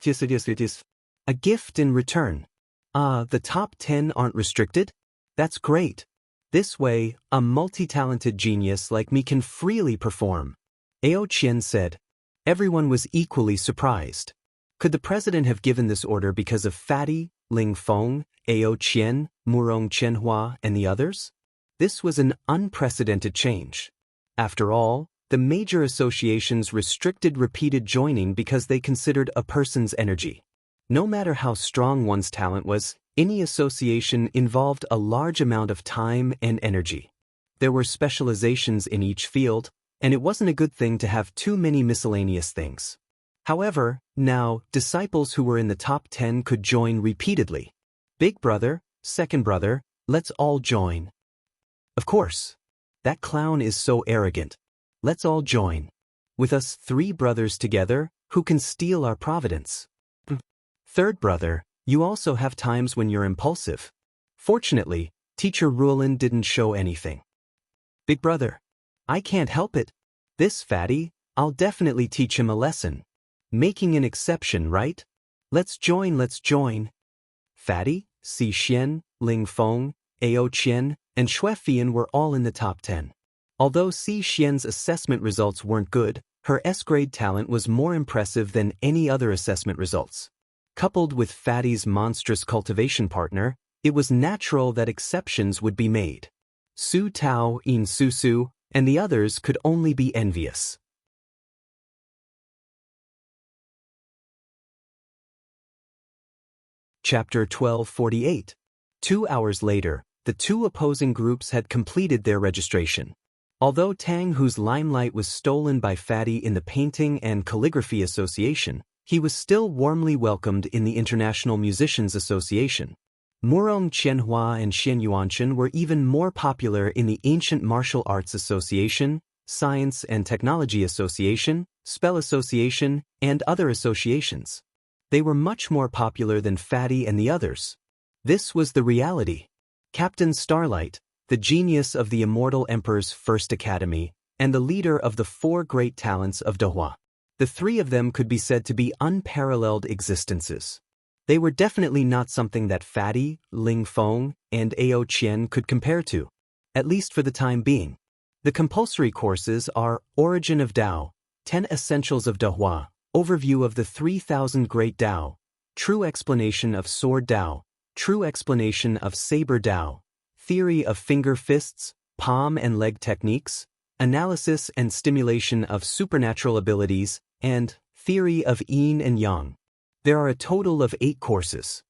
A gift in return. The top 10 aren't restricted? That's great. This way, a multi-talented genius like me can freely perform. Ao Qian said. Everyone was equally surprised. Could the president have given this order because of Fatty, Ling Feng, Ao Qian, Murong Qianhua, and the others? This was an unprecedented change. After all, the major associations restricted repeated joining because they considered a person's energy. No matter how strong one's talent was, any association involved a large amount of time and energy. There were specializations in each field, and it wasn't a good thing to have too many miscellaneous things. However, now, disciples who were in the top 10 could join repeatedly. Big brother, second brother, let's all join. Of course. That clown is so arrogant. Let's all join. With us 3 brothers together, who can steal our providence? Third brother, you also have times when you're impulsive. Fortunately, Teacher Ruolin didn't show anything. Big brother, I can't help it. This fatty, I'll definitely teach him a lesson. Making an exception, right? Let's join. Fatty, Si Xian, Ling Feng, Ao Qian, and Xue Fian were all in the top 10. Although Si Xian's assessment results weren't good, her S-grade talent was more impressive than any other assessment results. Coupled with Fatty's monstrous cultivation partner, it was natural that exceptions would be made. Su Tao, In Su, and the others could only be envious. Chapter 1248. 2 hours later, the two opposing groups had completed their registration. Although Tang, whose limelight was stolen by Fatty in the Painting and Calligraphy Association, he was still warmly welcomed in the International Musicians Association. Murong Qianhua and Xian Yuanchen were even more popular in the Ancient Martial Arts Association, Science and Technology Association, Spell Association, and other associations. They were much more popular than Fatty and the others. This was the reality. Captain Starlight, the genius of the Immortal Emperor's first academy, and the leader of the 4 great talents of Dahua. The 3 of them could be said to be unparalleled existences. They were definitely not something that Fatty, Ling Feng, and Ao Qian could compare to, at least for the time being. The compulsory courses are Origin of Dao, 10 Essentials of Dahua, Overview of the 3,000 Great Dao, True Explanation of Sword Dao, True Explanation of Saber Dao, Theory of Finger Fists, Palm and Leg Techniques, Analysis and Stimulation of Supernatural Abilities, and Theory of Yin and Yang. There are a total of 8 courses.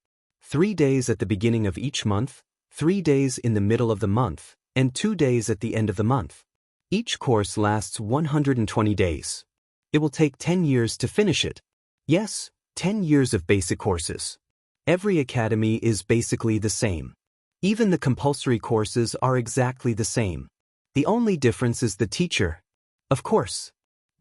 3 days at the beginning of each month, 3 days in the middle of the month, and 2 days at the end of the month. Each course lasts 120 days. It will take 10 years to finish it. Yes, 10 years of basic courses. Every academy is basically the same. Even the compulsory courses are exactly the same. The only difference is the teacher. Of course,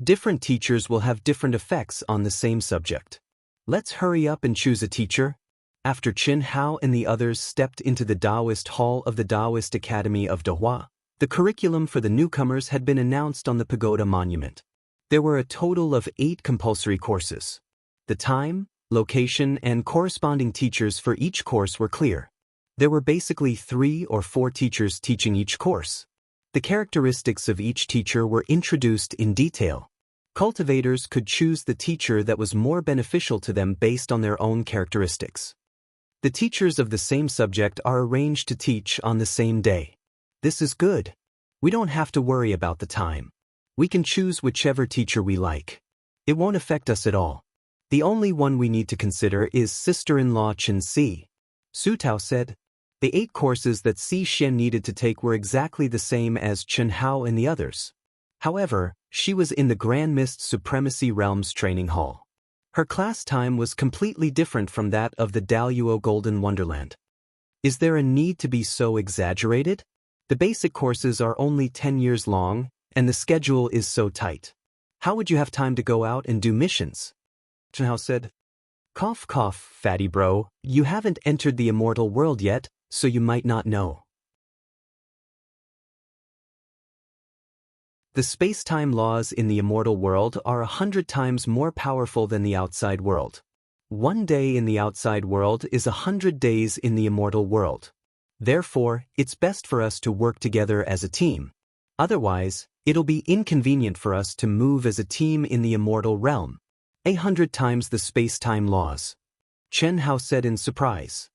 different teachers will have different effects on the same subject. Let's hurry up and choose a teacher. After Qin Hao and the others stepped into the Daoist hall of the Daoist Academy of Dahua, the curriculum for the newcomers had been announced on the pagoda monument. There were a total of 8 compulsory courses. The time, location, and corresponding teachers for each course were clear. There were basically 3 or 4 teachers teaching each course. The characteristics of each teacher were introduced in detail. Cultivators could choose the teacher that was more beneficial to them based on their own characteristics. The teachers of the same subject are arranged to teach on the same day. This is good. We don't have to worry about the time. We can choose whichever teacher we like. It won't affect us at all. The only one we need to consider is sister-in-law Chen Si. Su Tao said. The 8 courses that Si Xian needed to take were exactly the same as Chen Hao and the others. However, she was in the Grand Mist Supremacy Realms training hall. Her class time was completely different from that of the Daoyuo Golden Wonderland. Is there a need to be so exaggerated? The basic courses are only 10 years long, and the schedule is so tight. How would you have time to go out and do missions? Chen Hao said. Cough cough, fatty bro, you haven't entered the immortal world yet, so you might not know. The space-time laws in the immortal world are 100 times more powerful than the outside world. 1 day in the outside world is 100 days in the immortal world. Therefore, it's best for us to work together as a team. Otherwise, it'll be inconvenient for us to move as a team in the immortal realm. 100 times the space-time laws. Chen Hao said in surprise.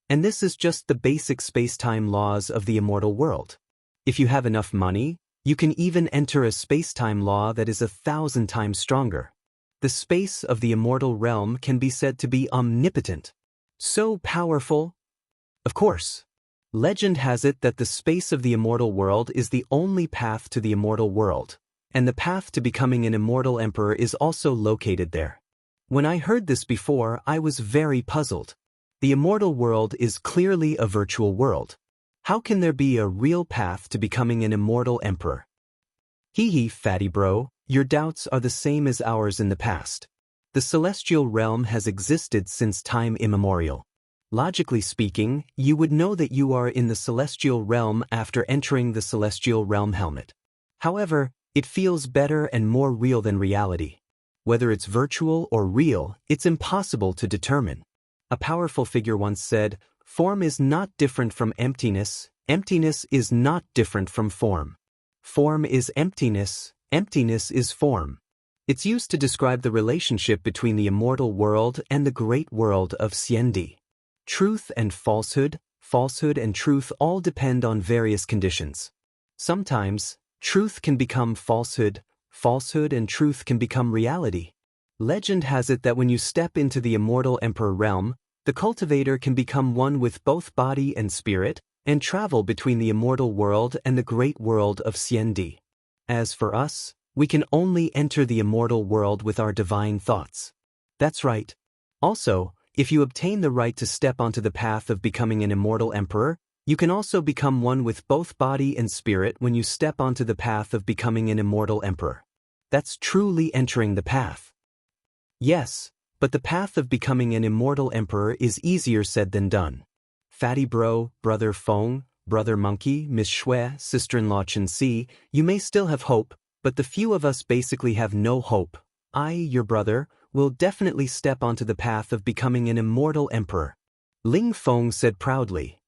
And this is just the basic space-time laws of the immortal world. If you have enough money, you can even enter a space-time law that is 1,000 times stronger. The space of the immortal realm can be said to be omnipotent. So powerful. Of course, legend has it that the space of the immortal world is the only path to the immortal world, and the path to becoming an immortal emperor is also located there. When I heard this before, I was very puzzled. The immortal world is clearly a virtual world. How can there be a real path to becoming an immortal emperor? Hee hee, fatty bro, your doubts are the same as ours in the past. The celestial realm has existed since time immemorial. Logically speaking, you would know that you are in the celestial realm after entering the celestial realm helmet. However, it feels better and more real than reality. Whether it's virtual or real, it's impossible to determine. A powerful figure once said, "Form is not different from emptiness, emptiness is not different from form. Form is emptiness, emptiness is form." It's used to describe the relationship between the immortal world and the great world of Xiandi. Truth and falsehood, falsehood and truth all depend on various conditions. Sometimes, truth can become falsehood, falsehood and truth can become reality. Legend has it that when you step into the immortal emperor realm, the cultivator can become one with both body and spirit, and travel between the immortal world and the great world of Xiandi. As for us, we can only enter the immortal world with our divine thoughts. That's right. Also, if you obtain the right to step onto the path of becoming an immortal emperor, you can also become one with both body and spirit when you step onto the path of becoming an immortal emperor. That's truly entering the path. Yes, but the path of becoming an immortal emperor is easier said than done. Fatty bro, brother Feng, brother monkey, Miss Shui, sister-in-law Chen Si, you may still have hope, but the few of us basically have no hope. I, your brother, will definitely step onto the path of becoming an immortal emperor. Ling Feng said proudly.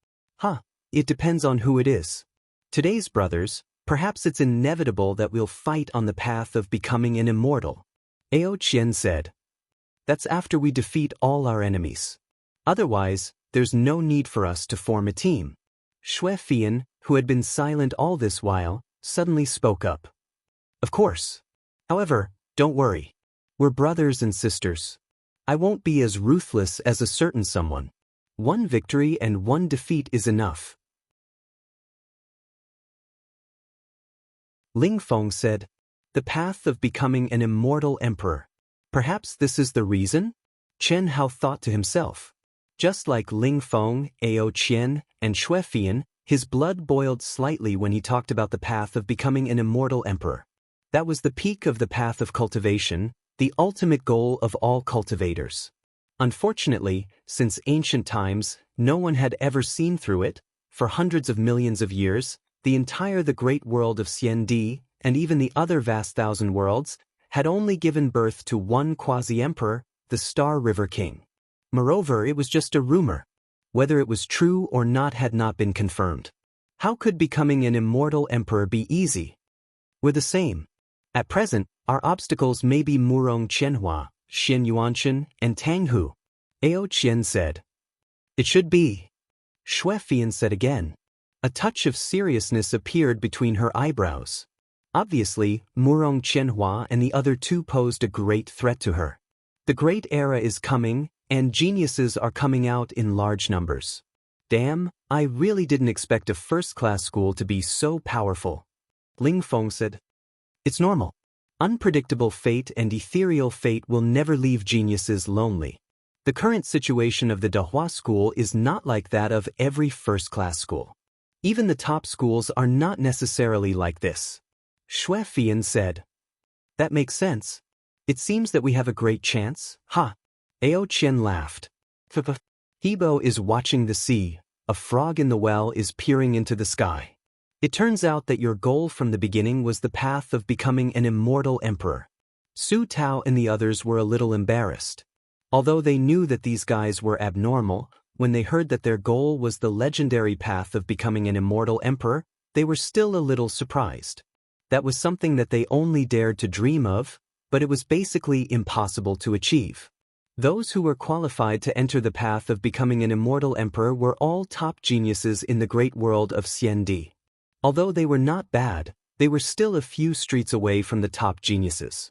It depends on who it is. Today's brothers, perhaps it's inevitable that we'll fight on the path of becoming an immortal. Ao Qian said. That's after we defeat all our enemies. Otherwise, there's no need for us to form a team. Shui Fian, who had been silent all this while, suddenly spoke up. Of course. However, don't worry. We're brothers and sisters. I won't be as ruthless as a certain someone. One victory and one defeat is enough. Ling Feng said, the path of becoming an immortal emperor. Perhaps this is the reason? Chen Hao thought to himself. Just like Ling Feng, Ao Qian, and Shui Fian, his blood boiled slightly when he talked about the path of becoming an immortal emperor. That was the peak of the path of cultivation, the ultimate goal of all cultivators. Unfortunately, since ancient times, no one had ever seen through it. For hundreds of millions of years, the great world of Xiandi, and even the other vast thousand worlds, had only given birth to one quasi-emperor, the Star River King. Moreover, it was just a rumor. Whether it was true or not had not been confirmed. How could becoming an immortal emperor be easy? We're the same. At present, our obstacles may be Murong Qianhua, Xian Yuanshan, and Tanghu. Ao Qian said. It should be. Shui Fian said again. A touch of seriousness appeared between her eyebrows. Obviously, Murong Qianhua and the other two posed a great threat to her. The great era is coming, and geniuses are coming out in large numbers. Damn, I really didn't expect a first-class school to be so powerful. Ling Feng said. It's normal. Unpredictable fate and ethereal fate will never leave geniuses lonely. The current situation of the Dahua school is not like that of every first-class school. Even the top schools are not necessarily like this. Shui Fian said. That makes sense. It seems that we have a great chance, Ao Qian laughed. Hebo is watching the sea, a frog in the well is peering into the sky. It turns out that your goal from the beginning was the path of becoming an immortal emperor. Su Tao and the others were a little embarrassed. Although they knew that these guys were abnormal, when they heard that their goal was the legendary path of becoming an immortal emperor, they were still a little surprised. That was something that they only dared to dream of, but it was basically impossible to achieve. Those who were qualified to enter the path of becoming an immortal emperor were all top geniuses in the great world of Xiandi. Although they were not bad, they were still a few streets away from the top geniuses.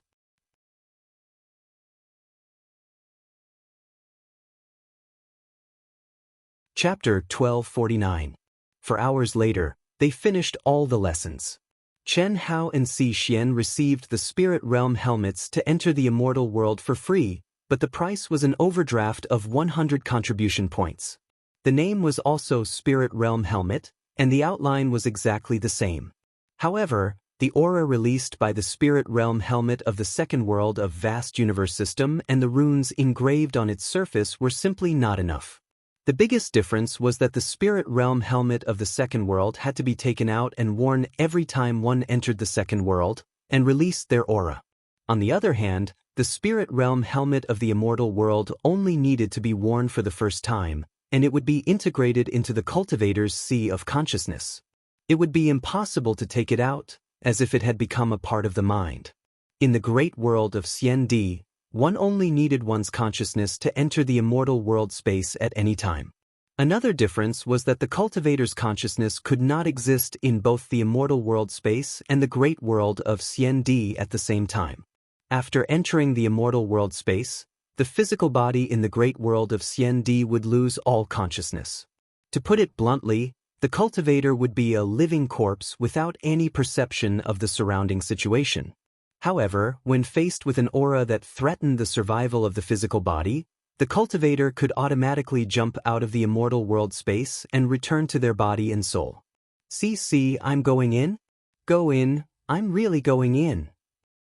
Chapter 1249. For hours later, they finished all the lessons. Chen Hao and Si Xian received the Spirit Realm helmets to enter the immortal world for free, but the price was an overdraft of 100 contribution points. The name was also Spirit Realm Helmet, and the outline was exactly the same. However, The aura released by the spirit realm helmet of the second world of vast universe system and the runes engraved on its surface were simply not enough. The biggest difference was that the spirit realm helmet of the second world had to be taken out and worn every time one entered the second world and released their aura. On the other hand, the spirit realm helmet of the immortal world only needed to be worn for the first time, and it would be integrated into the cultivator's sea of consciousness. It would be impossible to take it out, as if it had become a part of the mind. In the great world of Xiandi, one only needed one's consciousness to enter the immortal world space at any time. Another difference was that the cultivator's consciousness could not exist in both the immortal world space and the great world of Xiandi at the same time. After entering the immortal world space, the physical body in the great world of Xiandi would lose all consciousness. To put it bluntly, the cultivator would be a living corpse without any perception of the surrounding situation. However, when faced with an aura that threatened the survival of the physical body, the cultivator could automatically jump out of the immortal world space and return to their body and soul. See, I'm going in? Go in, I'm really going in.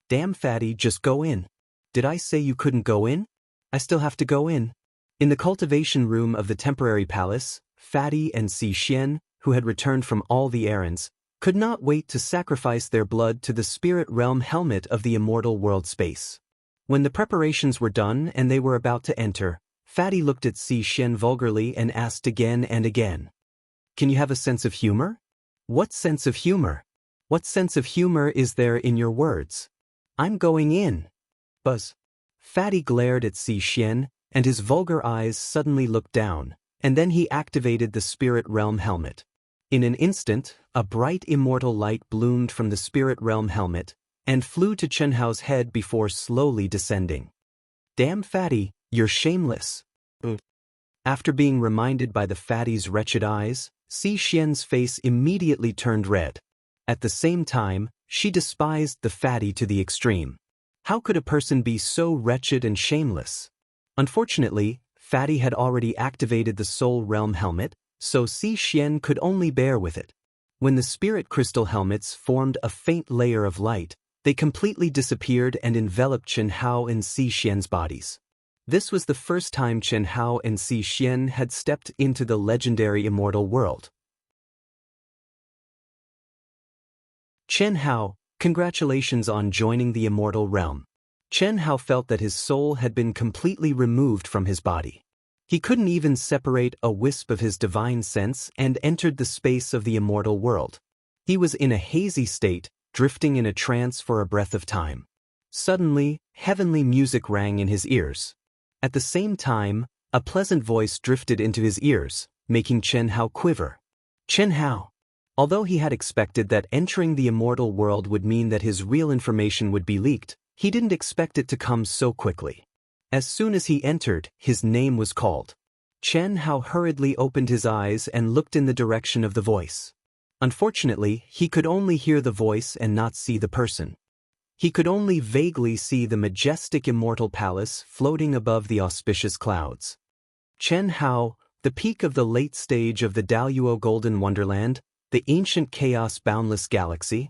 Damn fatty, just go in. Did I say you couldn't go in? I still have to go in. In the cultivation room of the temporary palace, Fatty and Xixian, who had returned from all the errands, could not wait to sacrifice their blood to the spirit realm helmet of the immortal world space. When the preparations were done and they were about to enter, Fatty looked at Xixian vulgarly and asked again and again, "Can you have a sense of humor? What sense of humor? What sense of humor is there in your words? I'm going in." Buzz. Fatty glared at Xixian, and his vulgar eyes suddenly looked down, and then he activated the spirit realm helmet. In an instant, a bright immortal light bloomed from the spirit realm helmet and flew to Chen Hao's head before slowly descending. "Damn Fatty, you're shameless." After being reminded by the Fatty's wretched eyes, Xixian's face immediately turned red. At the same time, she despised the Fatty to the extreme. How could a person be so wretched and shameless? Unfortunately, Fatty had already activated the soul realm helmet, so Xixian could only bear with it. When the spirit crystal helmets formed a faint layer of light, they completely disappeared and enveloped Chen Hao and Xixian's bodies. This was the first time Chen Hao and Xixian had stepped into the legendary immortal world. Chen Hao, congratulations on joining the immortal realm. Chen Hao felt that his soul had been completely removed from his body. He couldn't even separate a wisp of his divine sense and entered the space of the immortal world. He was in a hazy state, drifting in a trance for a breath of time. Suddenly, heavenly music rang in his ears. At the same time, a pleasant voice drifted into his ears, making Chen Hao quiver. Chen Hao. Although he had expected that entering the immortal world would mean that his real information would be leaked, he didn't expect it to come so quickly. As soon as he entered, his name was called. Chen Hao hurriedly opened his eyes and looked in the direction of the voice. Unfortunately, he could only hear the voice and not see the person. He could only vaguely see the majestic immortal palace floating above the auspicious clouds. Chen Hao, the peak of the late stage of the Daoist Golden Wonderland, the ancient chaos boundless galaxy.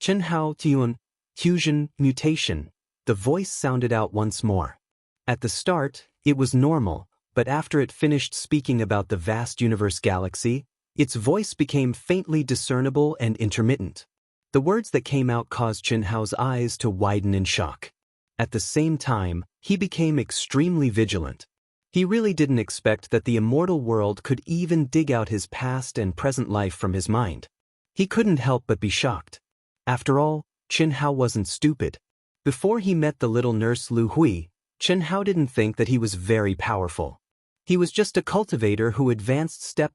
Chen Hao Tian, fusion, mutation. The voice sounded out once more. At the start, it was normal, but after it finished speaking about the vast universe galaxy, its voice became faintly discernible and intermittent. The words that came out caused Chen Hao's eyes to widen in shock. At the same time, he became extremely vigilant. He really didn't expect that the immortal world could even dig out his past and present life from his mind. He couldn't help but be shocked. After all, Chen Hao wasn't stupid. Before he met the little nurse Lu Hui, Chen Hao didn't think that he was very powerful. He was just a cultivator who advanced step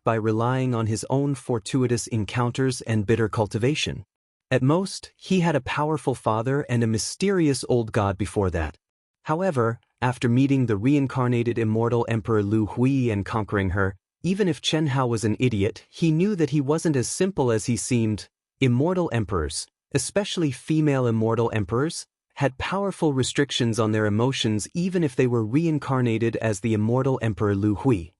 by relying on his own fortuitous encounters and bitter cultivation. At most, he had a powerful father and a mysterious old god before that. However, after meeting the reincarnated immortal Emperor Lu Hui and conquering her, even if Chen Hao was an idiot, he knew that he wasn't as simple as he seemed. Immortal emperors, especially female immortal emperors, had powerful restrictions on their emotions even if they were reincarnated as the immortal Emperor Lu Hui.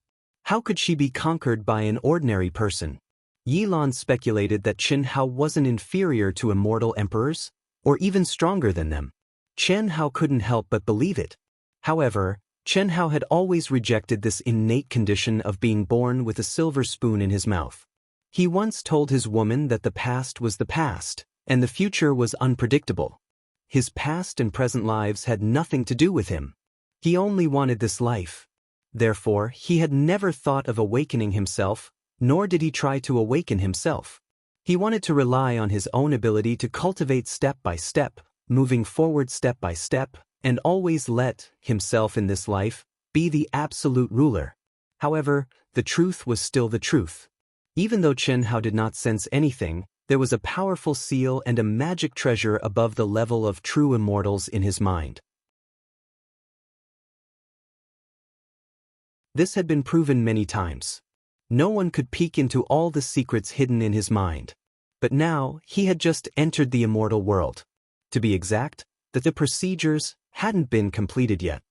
How could she be conquered by an ordinary person? Yilan speculated that Chen Hao wasn't inferior to immortal emperors, or even stronger than them. Chen Hao couldn't help but believe it. However, Chen Hao had always rejected this innate condition of being born with a silver spoon in his mouth. He once told his woman that the past was the past, and the future was unpredictable. His past and present lives had nothing to do with him. He only wanted this life. Therefore, he had never thought of awakening himself, nor did he try to awaken himself. He wanted to rely on his own ability to cultivate step by step, moving forward step by step, and always let himself in this life be the absolute ruler. However, the truth was still the truth. Even though Chen Hao did not sense anything, there was a powerful seal and a magic treasure above the level of true immortals in his mind. This had been proven many times. No one could peek into all the secrets hidden in his mind. But now, he had just entered the immortal world. To be exact, that the procedures hadn't been completed yet.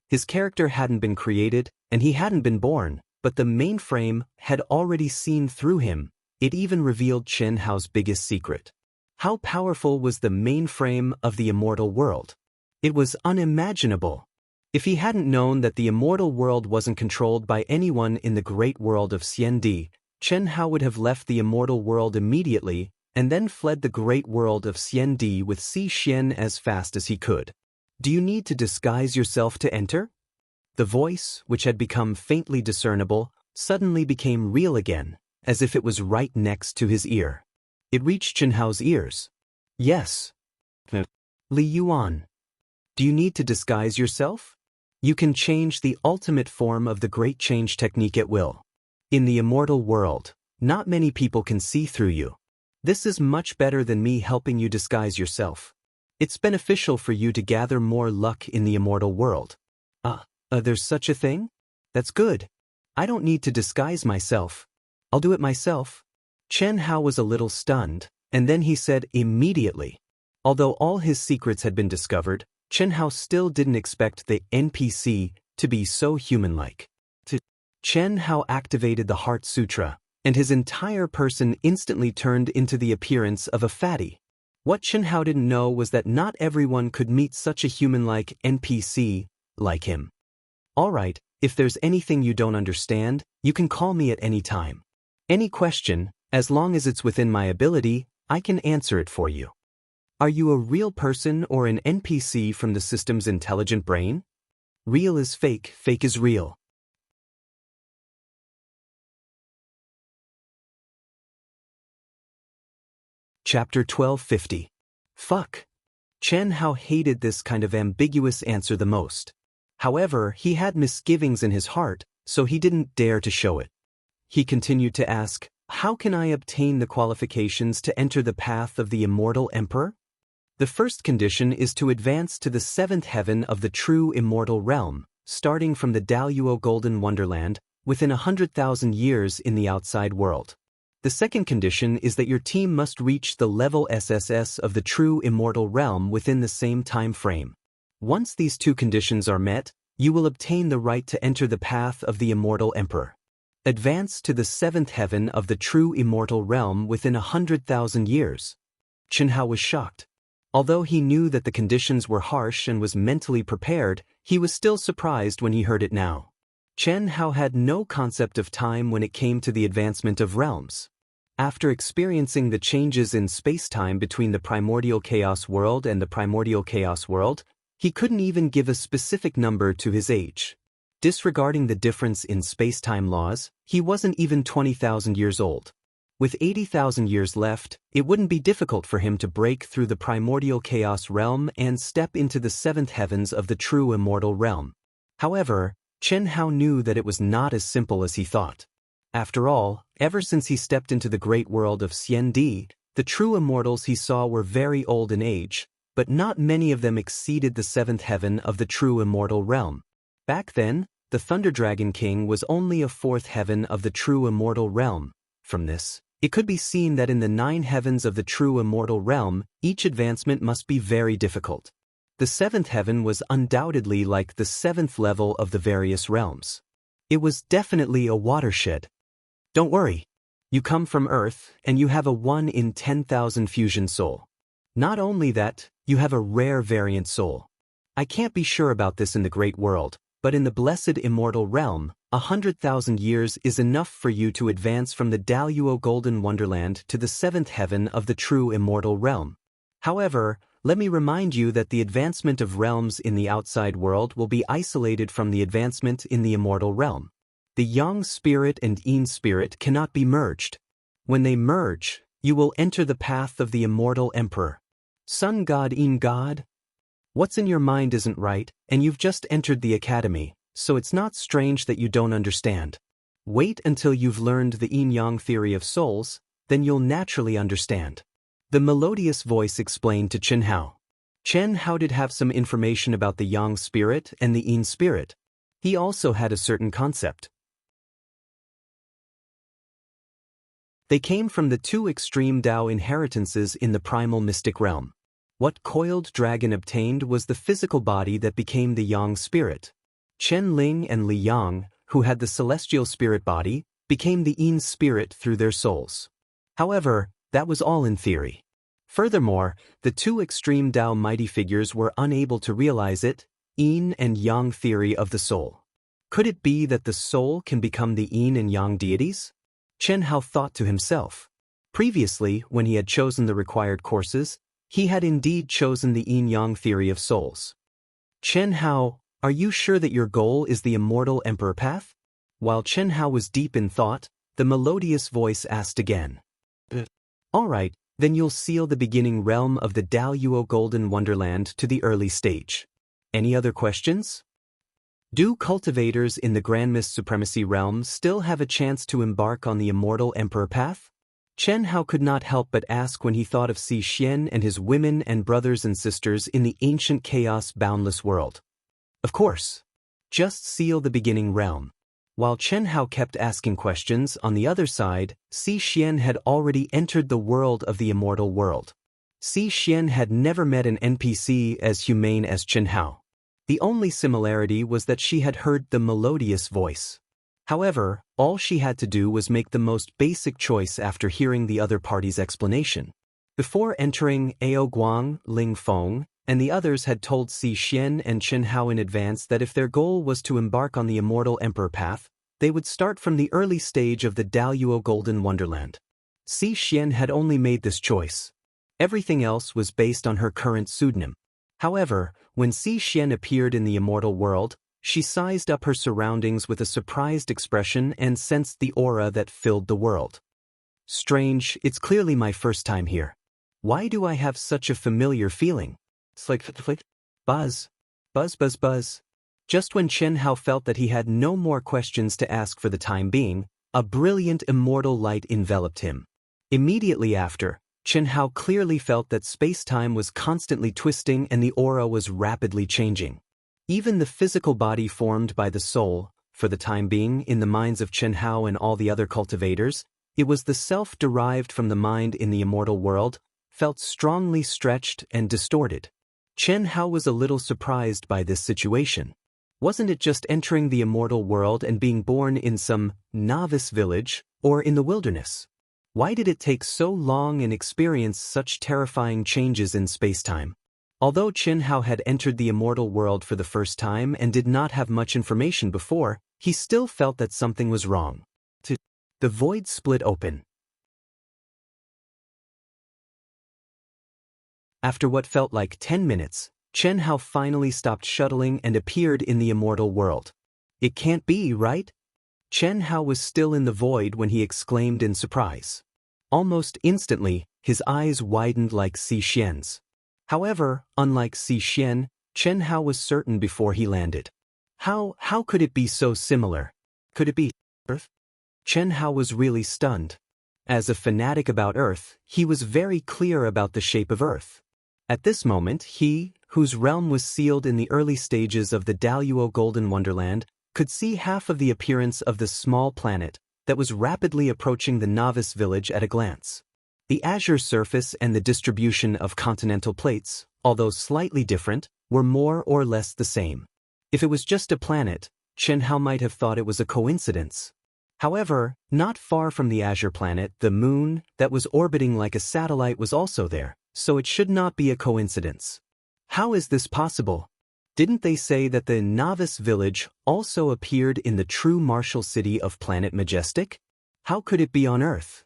His character hadn't been created, and he hadn't been born, but the mainframe had already seen through him. It even revealed Chen Hao's biggest secret. How powerful was the mainframe of the immortal world? It was unimaginable. If he hadn't known that the immortal world wasn't controlled by anyone in the great world of Xiandi, Chen Hao would have left the immortal world immediately and then fled the great world of Xiandi with Xi Xian as fast as he could. Do you need to disguise yourself to enter? The voice, which had become faintly discernible, suddenly became real again, as if it was right next to his ear. It reached Chen Hao's ears. Yes. Li Yuan. Do you need to disguise yourself? You can change the ultimate form of the great change technique at will. In the immortal world, not many people can see through you. This is much better than me helping you disguise yourself. It's beneficial for you to gather more luck in the immortal world. There's such a thing? That's good. I don't need to disguise myself. I'll do it myself. Chen Hao was a little stunned, and then he said immediately. Although all his secrets had been discovered, Chen Hao still didn't expect the NPC to be so human-like. Chen Hao activated the Heart Sutra, and his entire person instantly turned into the appearance of a fatty. What Chen Hao didn't know was that not everyone could meet such a human-like NPC like him. Alright, if there's anything you don't understand, you can call me at any time. Any question, as long as it's within my ability, I can answer it for you. Are you a real person or an NPC from the system's intelligent brain? Real is fake, fake is real. Chapter 1250. Fuck. Chen Hao hated this kind of ambiguous answer the most. However, he had misgivings in his heart, so he didn't dare to show it. He continued to ask, how can I obtain the qualifications to enter the path of the immortal emperor? The first condition is to advance to the seventh heaven of the true immortal realm, starting from the Daoist Golden Wonderland, within 100,000 years in the outside world. The second condition is that your team must reach the level SSS of the true immortal realm within the same time frame. Once these two conditions are met, you will obtain the right to enter the path of the immortal emperor. Advance to the seventh heaven of the true immortal realm within 100,000 years. Chen Hao was shocked. Although he knew that the conditions were harsh and was mentally prepared, he was still surprised when he heard it now. Chen Hao had no concept of time when it came to the advancement of realms. After experiencing the changes in space-time between the primordial chaos world and the primordial chaos world, he couldn't even give a specific number to his age. Disregarding the difference in space-time laws, he wasn't even 20,000 years old. With 80,000 years left, it wouldn't be difficult for him to break through the primordial chaos realm and step into the seventh heavens of the true immortal realm. However, Chen Hao knew that it was not as simple as he thought. After all, ever since he stepped into the great world of Xiandi, the true immortals he saw were very old in age, but not many of them exceeded the seventh heaven of the true immortal realm. Back then, the Thunder Dragon King was only a fourth heaven of the true immortal realm. From this, it could be seen that in the 9 heavens of the true immortal realm, each advancement must be very difficult. The seventh heaven was undoubtedly like the seventh level of the various realms. It was definitely a watershed. Don't worry. You come from Earth, and you have a 1 in 10,000 fusion soul. Not only that, you have a rare variant soul. I can't be sure about this in the great world, but in the blessed immortal realm, 100,000 years is enough for you to advance from the Daoist golden wonderland to the 7th heaven of the true immortal realm. However, let me remind you that the advancement of realms in the outside world will be isolated from the advancement in the immortal realm. The Yang spirit and Yin spirit cannot be merged. When they merge, you will enter the path of the immortal emperor. Sun God Yin God? What's in your mind isn't right, and you've just entered the academy, so it's not strange that you don't understand. Wait until you've learned the yin-yang theory of souls, then you'll naturally understand. The melodious voice explained to Chen Hao. Chen Hao did have some information about the Yang spirit and the Yin spirit. He also had a certain concept. They came from the two extreme Dao inheritances in the primal mystic realm. What Coiled Dragon obtained was the physical body that became the Yang spirit. Chen Ling and Li Yang, who had the celestial spirit body, became the Yin spirit through their souls. However, that was all in theory. Furthermore, the two extreme Dao mighty figures were unable to realize it, Yin and Yang theory of the soul. Could it be that the soul can become the Yin and Yang deities? Chen Hao thought to himself. Previously, when he had chosen the required courses, he had indeed chosen the yin-yang theory of souls. Chen Hao, are you sure that your goal is the immortal emperor path? While Chen Hao was deep in thought, the melodious voice asked again. All right, then you'll seal the beginning realm of the Daoist golden wonderland to the early stage. Any other questions? Do cultivators in the Grand Mist Supremacy realm still have a chance to embark on the immortal emperor path? Chen Hao could not help but ask when he thought of Xian and his women and brothers and sisters in the ancient chaos-boundless world. Of course. Just seal the beginning realm. While Chen Hao kept asking questions, on the other side, Xian had already entered the world of the immortal world. Xian had never met an NPC as humane as Chen Hao. The only similarity was that she had heard the melodious voice. However, all she had to do was make the most basic choice after hearing the other party's explanation. Before entering, Ao Guang, Ling Feng, and the others had told Xian and Chen Hao in advance that if their goal was to embark on the immortal emperor path, they would start from the early stage of the Daoist golden wonderland. Xian had only made this choice. Everything else was based on her current pseudonym. However, when Xian appeared in the immortal world, she sized up her surroundings with a surprised expression and sensed the aura that filled the world. Strange, it's clearly my first time here. Why do I have such a familiar feeling? It's like buzz. Buzz, buzz, buzz. Just when Chen Hao felt that he had no more questions to ask for the time being, a brilliant immortal light enveloped him. Immediately after, Chen Hao clearly felt that space-time was constantly twisting and the aura was rapidly changing. Even the physical body formed by the soul, for the time being in the minds of Chen Hao and all the other cultivators, it was the self derived from the mind in the immortal world, felt strongly stretched and distorted. Chen Hao was a little surprised by this situation. Wasn't it just entering the immortal world and being born in some novice village or in the wilderness? Why did it take so long and experience such terrifying changes in space-time? Although Chen Hao had entered the immortal world for the first time and did not have much information before, he still felt that something was wrong. The void split open. After what felt like 10 minutes, Chen Hao finally stopped shuttling and appeared in the immortal world. It can't be, right? Chen Hao was still in the void when he exclaimed in surprise. Almost instantly, his eyes widened like Xian's. However, unlike Xian, Chen Hao was certain before he landed. How could it be so similar? Could it be Earth? Chen Hao was really stunned. As a fanatic about Earth, he was very clear about the shape of Earth. At this moment, he, whose realm was sealed in the early stages of the Daoist golden wonderland, could see half of the appearance of the small planet that was rapidly approaching the novice village at a glance. The azure surface and the distribution of continental plates, although slightly different, were more or less the same. If it was just a planet, Chen Hao might have thought it was a coincidence. However, not far from the azure planet, the moon, that was orbiting like a satellite, was also there, so it should not be a coincidence. How is this possible? Didn't they say that the novice village also appeared in the true martial city of Planet Majestic? How could it be on Earth?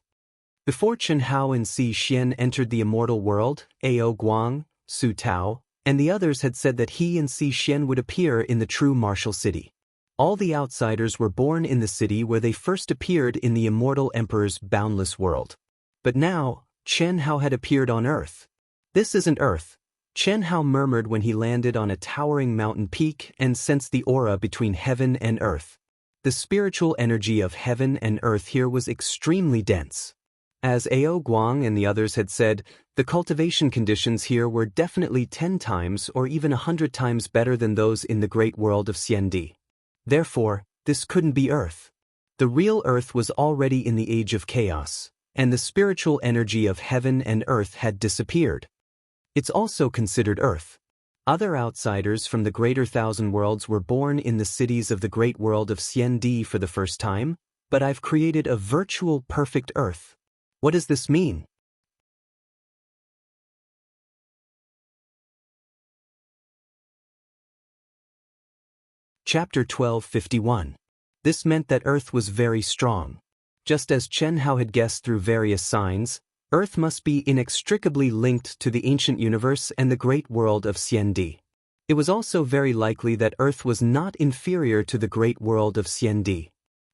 Before Chen Hao and Si Xian entered the immortal world, Ao Guang, Su Tao, and the others had said that he and Si Xian would appear in the true martial city. All the outsiders were born in the city where they first appeared in the immortal emperor's boundless world. But now, Chen Hao had appeared on Earth. This isn't Earth, Chen Hao murmured when he landed on a towering mountain peak and sensed the aura between heaven and earth. The spiritual energy of heaven and earth here was extremely dense. As Ao Guang and the others had said, the cultivation conditions here were definitely 10 times or even 100 times better than those in the great world of Xiandi. Therefore, this couldn't be Earth. The real Earth was already in the age of chaos, and the spiritual energy of heaven and earth had disappeared. It's also considered Earth. Other outsiders from the greater thousand worlds were born in the cities of the great world of Xiandi for the first time, but I've created a virtual perfect Earth. What does this mean? Chapter 1251. This meant that Earth was very strong. Just as Chen Hao had guessed through various signs, Earth must be inextricably linked to the ancient universe and the great world of Xiandi. It was also very likely that Earth was not inferior to the great world of Xiandi.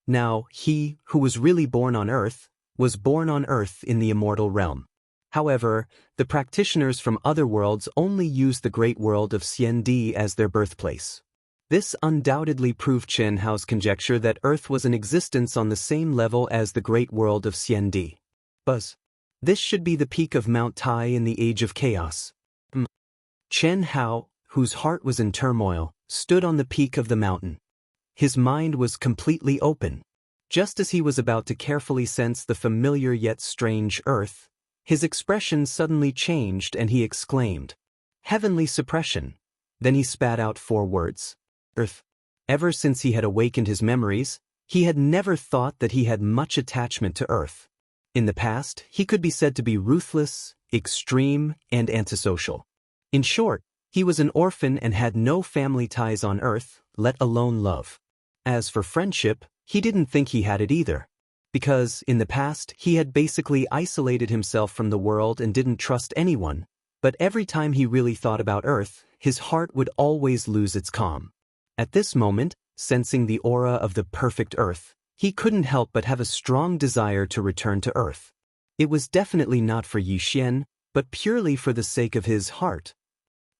Now, he, who was really born on Earth, was born on Earth in the immortal realm. However, the practitioners from other worlds only used the great world of Xiandi as their birthplace. This undoubtedly proved Chen Hao's conjecture that Earth was in existence on the same level as the great world of Xiandi. This should be the peak of Mount Tai in the age of chaos. Chen Hao, whose heart was in turmoil, stood on the peak of the mountain. His mind was completely open. Just as he was about to carefully sense the familiar yet strange Earth, his expression suddenly changed and he exclaimed, "Heavenly suppression." Then he spat out 4 words. Earth. Ever since he had awakened his memories, he had never thought that he had much attachment to Earth. In the past, he could be said to be ruthless, extreme, and antisocial. In short, he was an orphan and had no family ties on Earth, let alone love. As for friendship, he didn't think he had it either. Because, in the past, he had basically isolated himself from the world and didn't trust anyone, but every time he really thought about Earth, his heart would always lose its calm. At this moment, sensing the aura of the perfect Earth, he couldn't help but have a strong desire to return to Earth. It was definitely not for Yi Xian, but purely for the sake of his heart.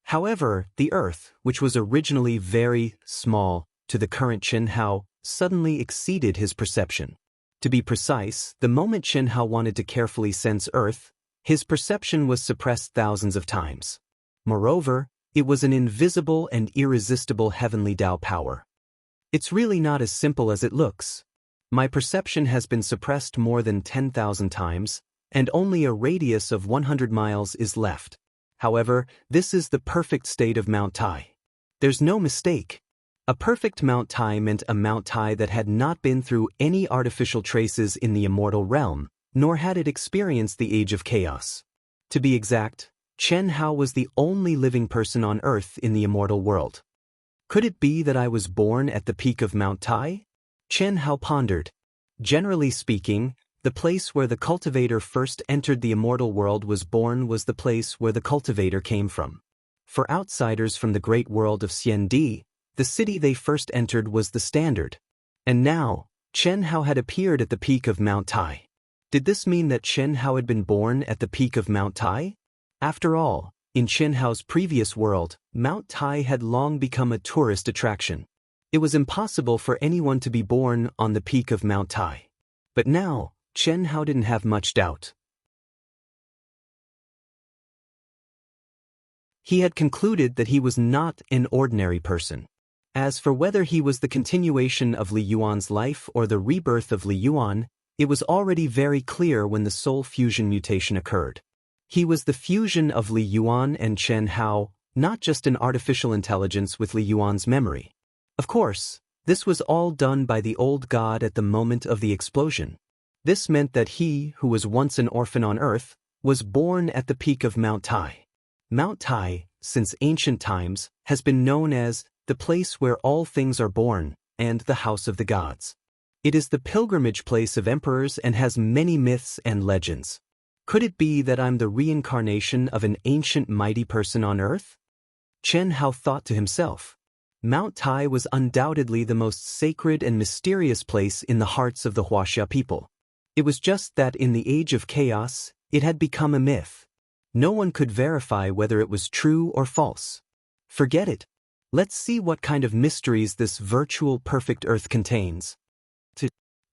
However, the Earth, which was originally very small to the current Chen Hao, suddenly exceeded his perception. To be precise, the moment Chen Hao wanted to carefully sense Earth, his perception was suppressed thousands of times. Moreover, it was an invisible and irresistible heavenly Tao power. It's really not as simple as it looks. My perception has been suppressed more than 10,000 times, and only a radius of 100 miles is left. However, this is the perfect state of Mount Tai. There's no mistake. A perfect Mount Tai meant a Mount Tai that had not been through any artificial traces in the immortal realm, nor had it experienced the age of chaos. To be exact, Chen Hao was the only living person on Earth in the immortal world. Could it be that I was born at the peak of Mount Tai? Chen Hao pondered. Generally speaking, the place where the cultivator first entered the immortal world was born was the place where the cultivator came from. For outsiders from the great world of Xiandi, the city they first entered was the standard. And now, Chen Hao had appeared at the peak of Mount Tai. Did this mean that Chen Hao had been born at the peak of Mount Tai? After all, in Chen Hao's previous world, Mount Tai had long become a tourist attraction. It was impossible for anyone to be born on the peak of Mount Tai. But now, Chen Hao didn't have much doubt. He had concluded that he was not an ordinary person. As for whether he was the continuation of Li Yuan's life or the rebirth of Li Yuan, it was already very clear when the soul fusion mutation occurred. He was the fusion of Li Yuan and Chen Hao, not just an artificial intelligence with Li Yuan's memory. Of course, This was all done by the old god at the moment of the explosion. This meant that he, who was once an orphan on Earth, was born at the peak of Mount Tai. Mount Tai, since ancient times, has been known as the place where all things are born, and the house of the gods. It is the pilgrimage place of emperors and has many myths and legends. Could it be that I'm the reincarnation of an ancient mighty person on Earth? Chen Hao thought to himself. Mount Tai was undoubtedly the most sacred and mysterious place in the hearts of the Wuxia people. It was just that in the age of chaos, it had become a myth. No one could verify whether it was true or false. Forget it. Let's see what kind of mysteries this virtual perfect Earth contains.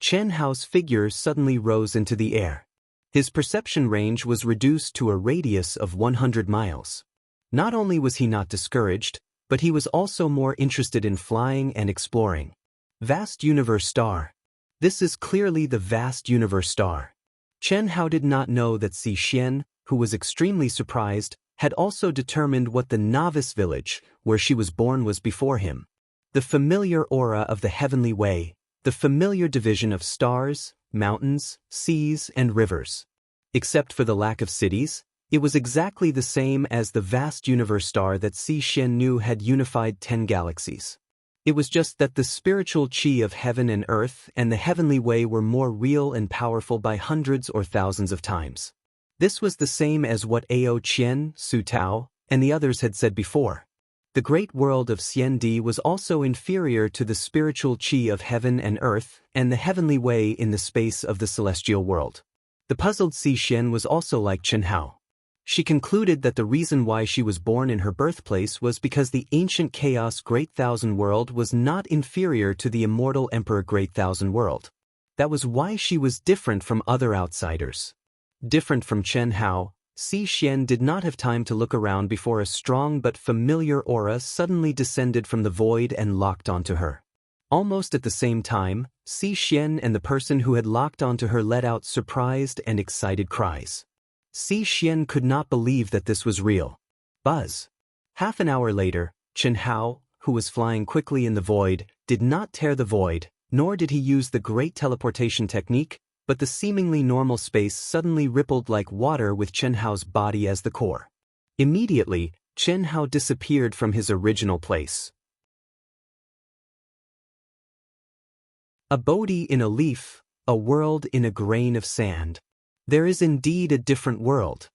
Chen Hao's figure suddenly rose into the air. His perception range was reduced to a radius of 100 miles. Not only was he not discouraged, but he was also more interested in flying and exploring. Vast Universe Star. This is clearly the Vast Universe Star. Chen Hao did not know that Si Xian, who was extremely surprised, had also determined what the novice village, where she was born, was before him. The familiar aura of the heavenly way, the familiar division of stars, mountains, seas, and rivers. Except for the lack of cities, it was exactly the same as the vast universe star that Si Xian knew had unified 10 galaxies. It was just that the spiritual qi of heaven and earth and the heavenly way were more real and powerful by hundreds or thousands of times. This was the same as what Ao Qian, Su Tao, and the others had said before. The great world of Xiandi was also inferior to the spiritual qi of heaven and earth and the heavenly way in the space of the celestial world. The puzzled Si Xian was also like Chen Hao. She concluded that the reason why she was born in her birthplace was because the ancient chaos Great Thousand World was not inferior to the immortal Emperor Great Thousand World. That was why she was different from other outsiders. Different from Chen Hao, Si Xian did not have time to look around before a strong but familiar aura suddenly descended from the void and locked onto her. Almost at the same time, Si Xian and the person who had locked onto her let out surprised and excited cries. Si Xian could not believe that this was real. Buzz. Half an hour later, Chen Hao, who was flying quickly in the void, did not tear the void, nor did he use the great teleportation technique, but the seemingly normal space suddenly rippled like water with Chen Hao's body as the core. Immediately, Chen Hao disappeared from his original place. A Bodhi in a leaf, a world in a grain of sand. There is indeed a different world.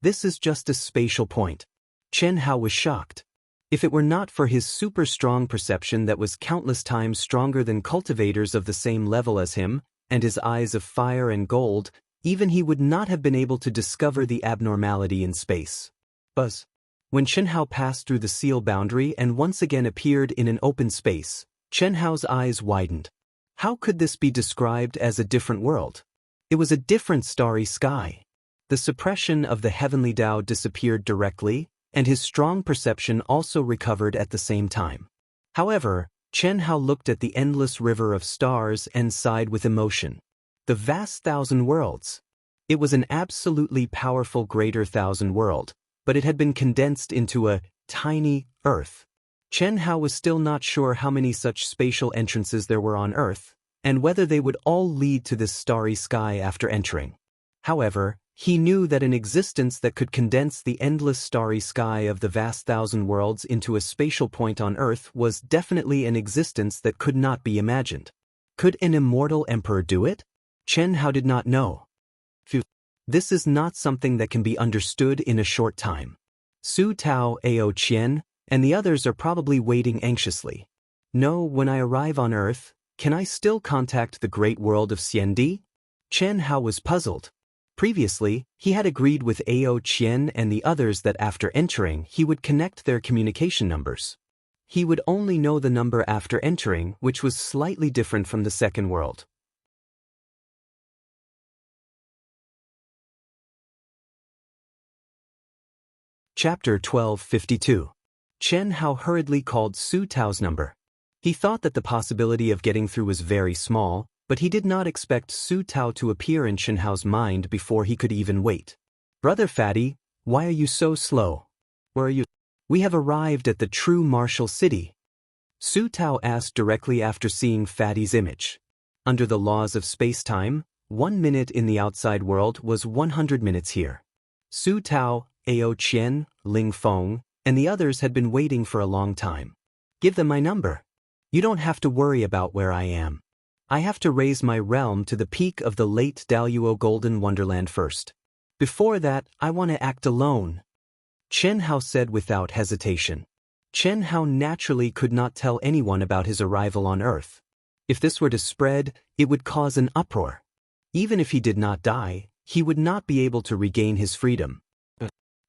This is just a spatial point. Chen Hao was shocked. If it were not for his super strong perception that was countless times stronger than cultivators of the same level as him, and his eyes of fire and gold, even he would not have been able to discover the abnormality in space. Buzz. When Chen Hao passed through the seal boundary and once again appeared in an open space, Chen Hao's eyes widened. How could this be described as a different world? It was a different starry sky. The suppression of the heavenly Tao disappeared directly, and his strong perception also recovered at the same time. However, Chen Hao looked at the endless river of stars and sighed with emotion. The vast thousand worlds. It was an absolutely powerful greater thousand world, but it had been condensed into a tiny Earth. Chen Hao was still not sure how many such spatial entrances there were on Earth, and whether they would all lead to this starry sky after entering. However, he knew that an existence that could condense the endless starry sky of the vast thousand worlds into a spatial point on Earth was definitely an existence that could not be imagined. Could an immortal emperor do it? Chen Hao did not know. Phew. This is not something that can be understood in a short time. Su Tao, Ao Qian, and the others are probably waiting anxiously. No, when I arrive on Earth, can I still contact the great world of Xiandi? Chen Hao was puzzled. Previously, he had agreed with Ao Qian and the others that after entering he would connect their communication numbers. He would only know the number after entering, which was slightly different from the second world. Chapter 1252. Chen Hao hurriedly called Su Tao's number. He thought that the possibility of getting through was very small, but he did not expect Su Tao to appear in Chen Hao's mind before he could even wait. Brother Fatty, why are you so slow? Where are you? We have arrived at the true martial city. Su Tao asked directly after seeing Fatty's image. Under the laws of space-time, 1 minute in the outside world was 100 minutes here. Su Tao, Ao Qian, Ling Feng, and the others had been waiting for a long time. Give them my number. You don't have to worry about where I am. I have to raise my realm to the peak of the late Daoist Golden Wonderland first. Before that, I want to act alone. Chen Hao said without hesitation. Chen Hao naturally could not tell anyone about his arrival on Earth. If this were to spread, it would cause an uproar. Even if he did not die, he would not be able to regain his freedom.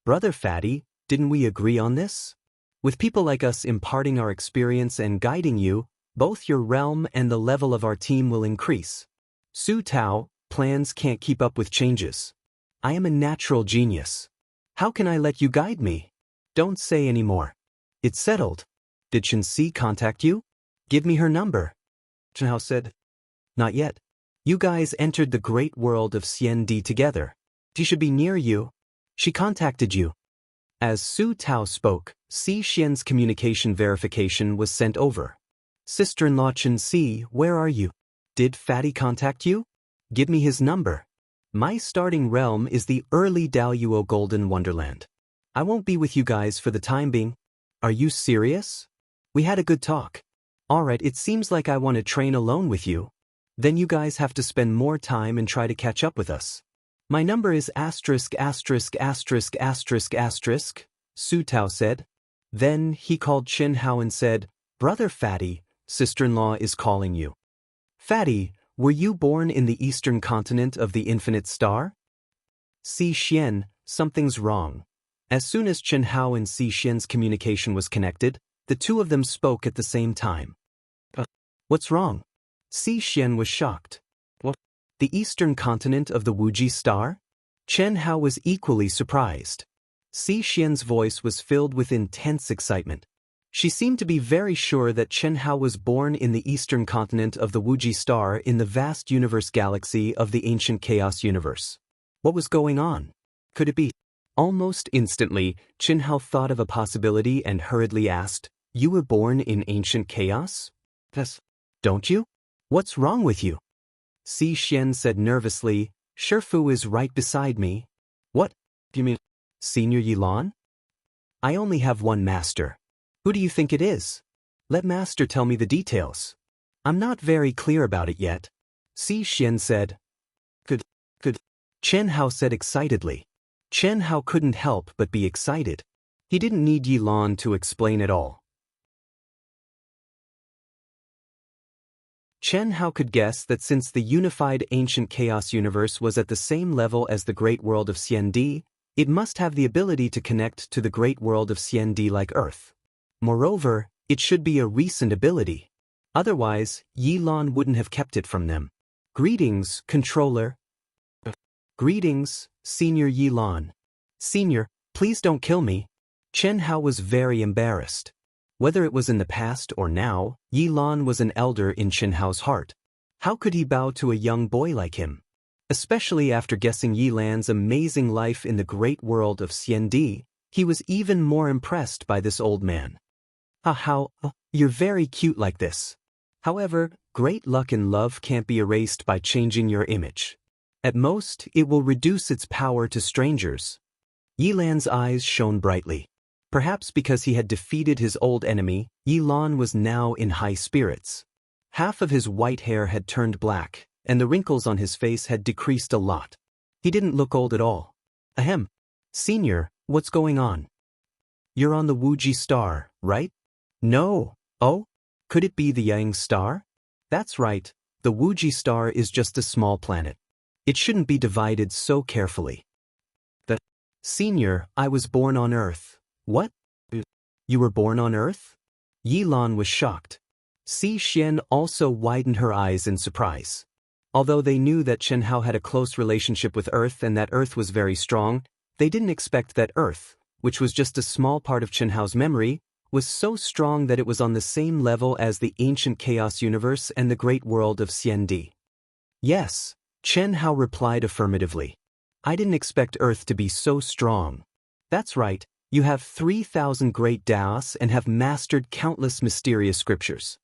Brother Fatty, didn't we agree on this? With people like us imparting our experience and guiding you, both your realm and the level of our team will increase. Su Tao, plans can't keep up with changes. I am a natural genius. How can I let you guide me? Don't say any more. It's settled. Did Xianxia contact you? Give me her number. Chen Hao said. Not yet. You guys entered the great world of Xiandi together. She should be near you. She contacted you. As Su Tao spoke, Si Xian's communication verification was sent over. Sister-in-law Xianxia, where are you? Did Fatty contact you? Give me his number. My starting realm is the early Daoist Golden Wonderland. I won't be with you guys for the time being. Are you serious? We had a good talk. Alright, it seems like I want to train alone with you. Then you guys have to spend more time and try to catch up with us. My number is asterisk asterisk asterisk asterisk asterisk, Su Tao said. Then he called Chen Hao and said, Brother Fatty, sister-in-law is calling you. Fatty, were you born in the eastern continent of the infinite star? Si Xian, something's wrong. As soon as Chen Hao and Si Xian's communication was connected, the two of them spoke at the same time. What's wrong? Si Xian was shocked. What? The eastern continent of the Wuxia star? Chen Hao was equally surprised. Si Xian's voice was filled with intense excitement. She seemed to be very sure that Chen Hao was born in the eastern continent of the Wuxia star in the vast universe galaxy of the ancient chaos universe. What was going on? Could it be? Almost instantly, Chen Hao thought of a possibility and hurriedly asked, You were born in ancient chaos? Yes. Don't you? What's wrong with you? Si Xian said nervously, Shifu is right beside me. What? Do you mean Senior Yilan? I only have one master. Who do you think it is? Let master tell me the details. I'm not very clear about it yet. Si Xian said. Could. Chen Hao said excitedly. Chen Hao couldn't help but be excited. He didn't need Yilan to explain it all. Chen Hao could guess that since the unified ancient chaos universe was at the same level as the great world of Xiandi, it must have the ability to connect to the great world of Xiandi like Earth. Moreover, it should be a recent ability. Otherwise, Yilan wouldn't have kept it from them. Greetings, controller. Greetings, Senior Yilan. Senior, please don't kill me. Chen Hao was very embarrassed. Whether it was in the past or now, Yilan was an elder in Chen Hao's heart. How could he bow to a young boy like him? Especially after guessing Yilan's amazing life in the great world of Xiandi, he was even more impressed by this old man. You're very cute like this. However, great luck in love can't be erased by changing your image. At most, it will reduce its power to strangers. Yilan's eyes shone brightly. Perhaps because he had defeated his old enemy, Yilan was now in high spirits. Half of his white hair had turned black, and the wrinkles on his face had decreased a lot. He didn't look old at all. Ahem. Senior, what's going on? You're on the Wuxia star, right? No. Oh? Could it be the Yang star? That's right. The Wuxia star is just a small planet. It shouldn't be divided so carefully. Senior, I was born on Earth. What? You were born on Earth? Yilan was shocked. Si Xian also widened her eyes in surprise. Although they knew that Chen Hao had a close relationship with Earth and that Earth was very strong, they didn't expect that Earth, which was just a small part of Chen Hao's memory, was so strong that it was on the same level as the ancient chaos universe and the great world of Xiandi. Yes, Chen Hao replied affirmatively. I didn't expect Earth to be so strong. That's right, You have 3,000 great Daoists and have mastered countless mysterious scriptures.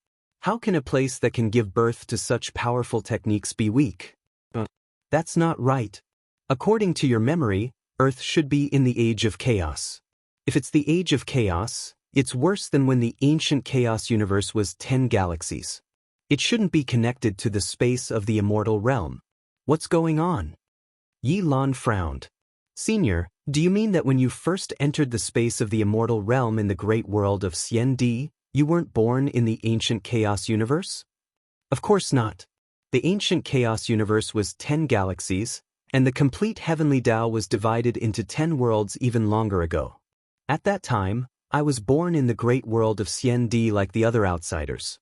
How can a place that can give birth to such powerful techniques be weak? That's not right. According to your memory, Earth should be in the age of chaos. If it's the age of chaos, it's worse than when the ancient chaos universe was 10 galaxies. It shouldn't be connected to the space of the immortal realm. What's going on? Yi Lan frowned. Senior, do you mean that when you first entered the space of the immortal realm in the great world of Xiandi, you weren't born in the ancient chaos universe? Of course not. The ancient chaos universe was 10 galaxies, and the complete heavenly Tao was divided into 10 worlds even longer ago. At that time, I was born in the great world of Xiandi like the other outsiders.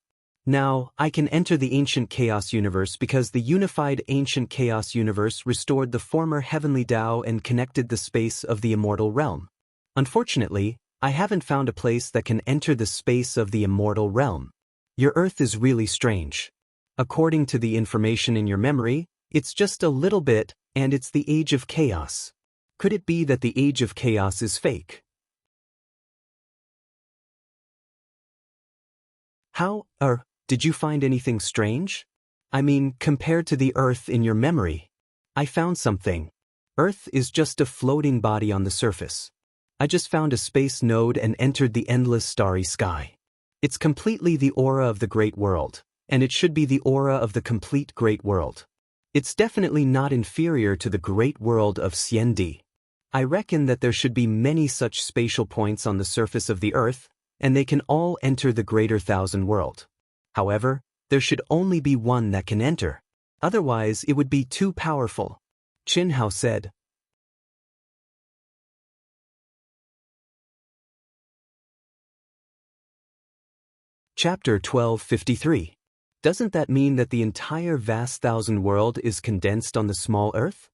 Now, I can enter the ancient chaos universe because the unified ancient chaos universe restored the former heavenly Tao and connected the space of the immortal realm. Unfortunately, I haven't found a place that can enter the space of the immortal realm. Your Earth is really strange. According to the information in your memory, it's just a little bit, and it's the age of chaos. Could it be that the age of chaos is fake? How, did you find anything strange? I mean, compared to the Earth in your memory. I found something. Earth is just a floating body on the surface. I just found a space node and entered the endless starry sky. It's completely the aura of the great world, and it should be the aura of the complete great world. It's definitely not inferior to the great world of Xiandi. I reckon that there should be many such spatial points on the surface of the Earth, and they can all enter the greater thousand world. However, there should only be one that can enter. Otherwise, it would be too powerful. Qin Hao said. Chapter 1253. Doesn't that mean that the entire vast thousand world is condensed on the small Earth?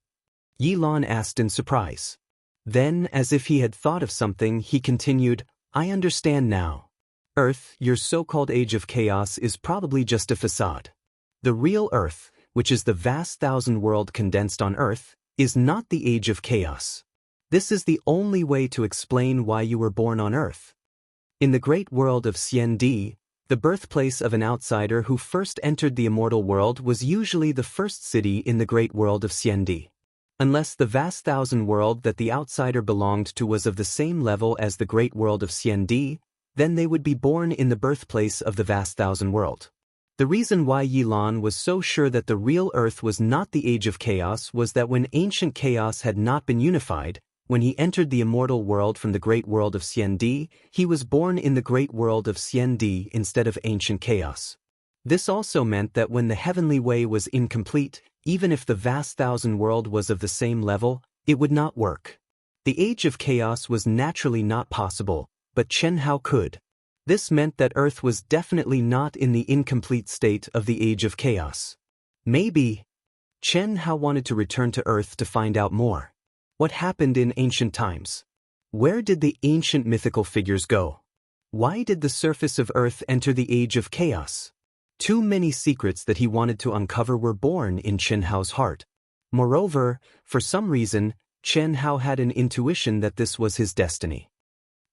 Yi Lan asked in surprise. Then, as if he had thought of something, he continued, I understand now. Earth, your so-called age of chaos, is probably just a facade. The real Earth, which is the vast thousand world condensed on Earth, is not the age of chaos. This is the only way to explain why you were born on Earth. In the great world of Xiandi, the birthplace of an outsider who first entered the immortal world was usually the first city in the great world of Xiandi. Unless the vast thousand world that the outsider belonged to was of the same level as the great world of Xiandi, then they would be born in the birthplace of the vast thousand world. The reason why Yi Lan was so sure that the real Earth was not the age of chaos was that when ancient chaos had not been unified, when he entered the immortal world from the great world of Xiandi, he was born in the great world of Xiandi instead of ancient chaos. This also meant that when the heavenly way was incomplete, even if the vast thousand world was of the same level, it would not work. The age of chaos was naturally not possible, but Chen Hao could. This meant that Earth was definitely not in the incomplete state of the age of chaos. Maybe Chen Hao wanted to return to Earth to find out more. What happened in ancient times? Where did the ancient mythical figures go? Why did the surface of Earth enter the age of chaos? Too many secrets that he wanted to uncover were born in Chen Hao's heart. Moreover, for some reason, Chen Hao had an intuition that this was his destiny.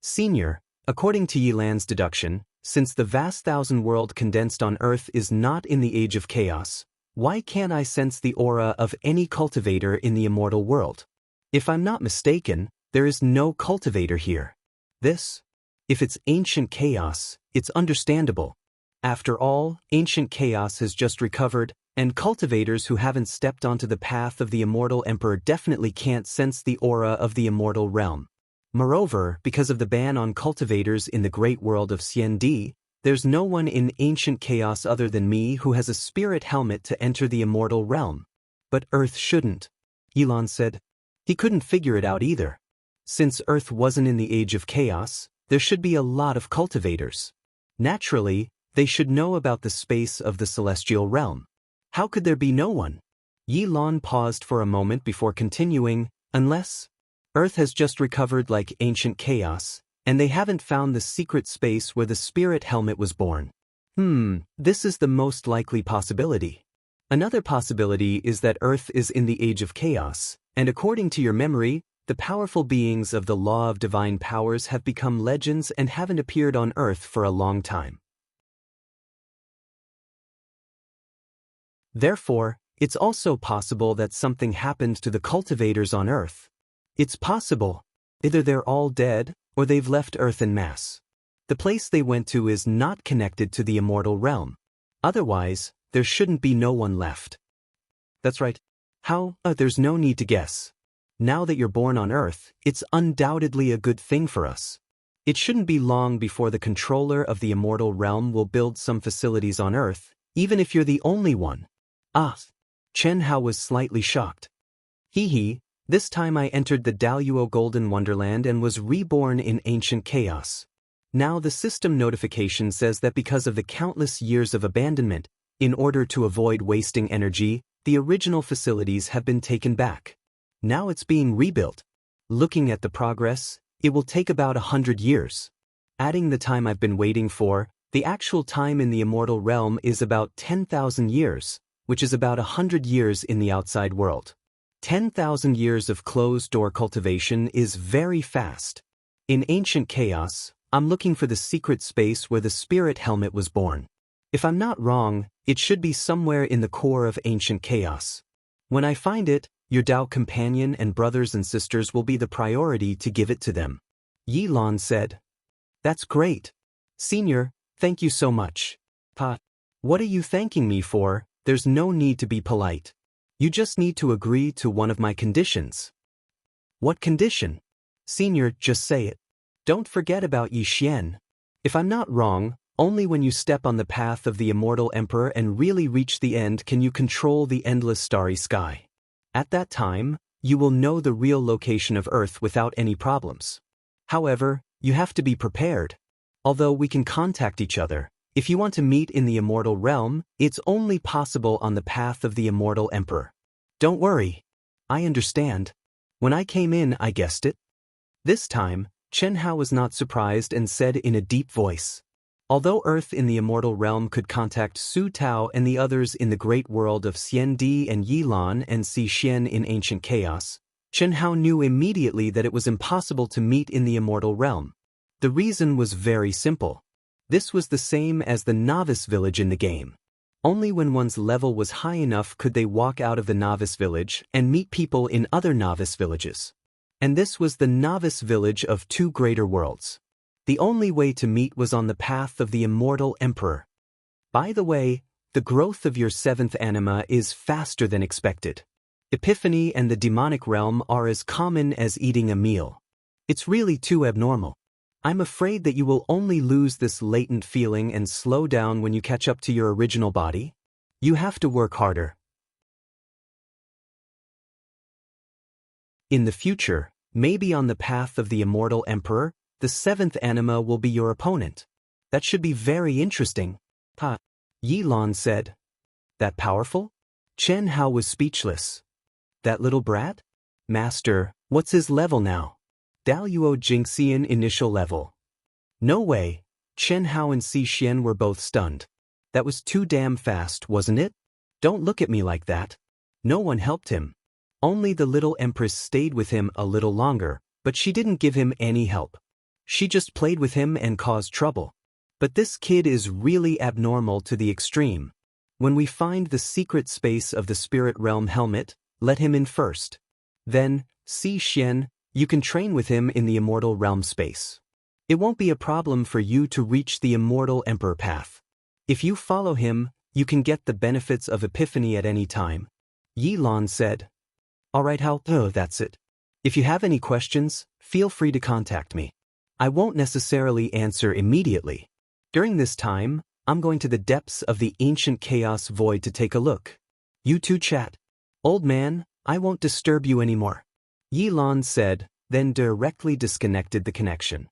Senior, according to Yi Lan's deduction, since the vast thousand world condensed on Earth is not in the age of chaos, why can't I sense the aura of any cultivator in the immortal world? If I'm not mistaken, there is no cultivator here. If it's ancient chaos, it's understandable. After all, ancient chaos has just recovered, and cultivators who haven't stepped onto the path of the immortal emperor definitely can't sense the aura of the immortal realm. Moreover, because of the ban on cultivators in the great world of Xiandi, there's no one in ancient chaos other than me who has a spirit helmet to enter the immortal realm. But Earth shouldn't, Yi Lan said. He couldn't figure it out either. Since Earth wasn't in the age of chaos, there should be a lot of cultivators. Naturally, they should know about the space of the celestial realm. How could there be no one? Yi Lan paused for a moment before continuing, unless Earth has just recovered like ancient chaos, and they haven't found the secret space where the spirit helmet was born. This is the most likely possibility. Another possibility is that Earth is in the age of chaos, and according to your memory, The powerful beings of the law of divine powers have become legends and haven't appeared on Earth for a long time. Therefore, it's also possible that something happened to the cultivators on Earth. It's possible. Either they're all dead, or they've left Earth en masse. The place they went to is not connected to the immortal realm. Otherwise, there shouldn't be no one left. That's right. How? There's no need to guess. Now that you're born on Earth, it's undoubtedly a good thing for us. It shouldn't be long before the controller of the immortal realm will build some facilities on Earth, even if you're the only one. Ah. Chen Hao was slightly shocked. Hee, this time I entered the Daoist Golden Wonderland and was reborn in ancient chaos. Now the system notification says that because of the countless years of abandonment, in order to avoid wasting energy, the original facilities have been taken back. Now it's being rebuilt. Looking at the progress, it will take about 100 years. Adding the time I've been waiting for, the actual time in the immortal realm is about 10,000 years, which is about 100 years in the outside world. 10,000 years of closed-door cultivation is very fast. In ancient chaos, I'm looking for the secret space where the spirit helmet was born. If I'm not wrong, it should be somewhere in the core of ancient chaos. When I find it, your Dao companion and brothers and sisters will be the priority to give it to them. Yi Lan said. That's great. Senior, thank you so much. Pa, what are you thanking me for? There's no need to be polite. You just need to agree to one of my conditions. What condition? Senior, just say it. Don't forget about Yi Xian. If I'm not wrong, only when you step on the path of the immortal emperor and really reach the end can you control the endless starry sky. At that time, you will know the real location of Earth without any problems. However, you have to be prepared. Although we can contact each other, if you want to meet in the immortal realm, it's only possible on the path of the immortal emperor. Don't worry. I understand. When I came in, I guessed it. This time, Chen Hao was not surprised and said in a deep voice. Although Earth in the immortal realm could contact Su Tao and the others in the great world of Xian Di and Yi Lan and Si Xian in ancient chaos, Chen Hao knew immediately that it was impossible to meet in the immortal realm. The reason was very simple. This was the same as the novice village in the game. Only when one's level was high enough could they walk out of the novice village and meet people in other novice villages. And this was the novice village of two greater worlds. The only way to meet was on the path of the immortal emperor. By the way, the growth of your seventh anima is faster than expected. Epiphany and the demonic realm are as common as eating a meal. It's really too abnormal. I'm afraid that you will only lose this latent feeling and slow down when you catch up to your original body. You have to work harder. In the future, maybe on the path of the immortal emperor, the seventh anima will be your opponent. That should be very interesting. Pa, Yi Lan said. That powerful? Chen Hao was speechless. That little brat? Master, what's his level now? Daoist Jingxian initial level. No way. Chen Hao and Si Xian were both stunned. That was too damn fast, wasn't it? Don't look at me like that. No one helped him. Only the little empress stayed with him a little longer, but she didn't give him any help. She just played with him and caused trouble. But this kid is really abnormal to the extreme. When we find the secret space of the spirit realm helmet, let him in first. Then, Si Xian, you can train with him in the immortal realm space. It won't be a problem for you to reach the immortal emperor path. If you follow him, you can get the benefits of epiphany at any time. Yi Lan said. Alright, Hao, that's it. If you have any questions, feel free to contact me. I won't necessarily answer immediately. During this time, I'm going to the depths of the ancient chaos void to take a look. You two chat. Old man, I won't disturb you anymore. Yi Lan said, then directly disconnected the connection.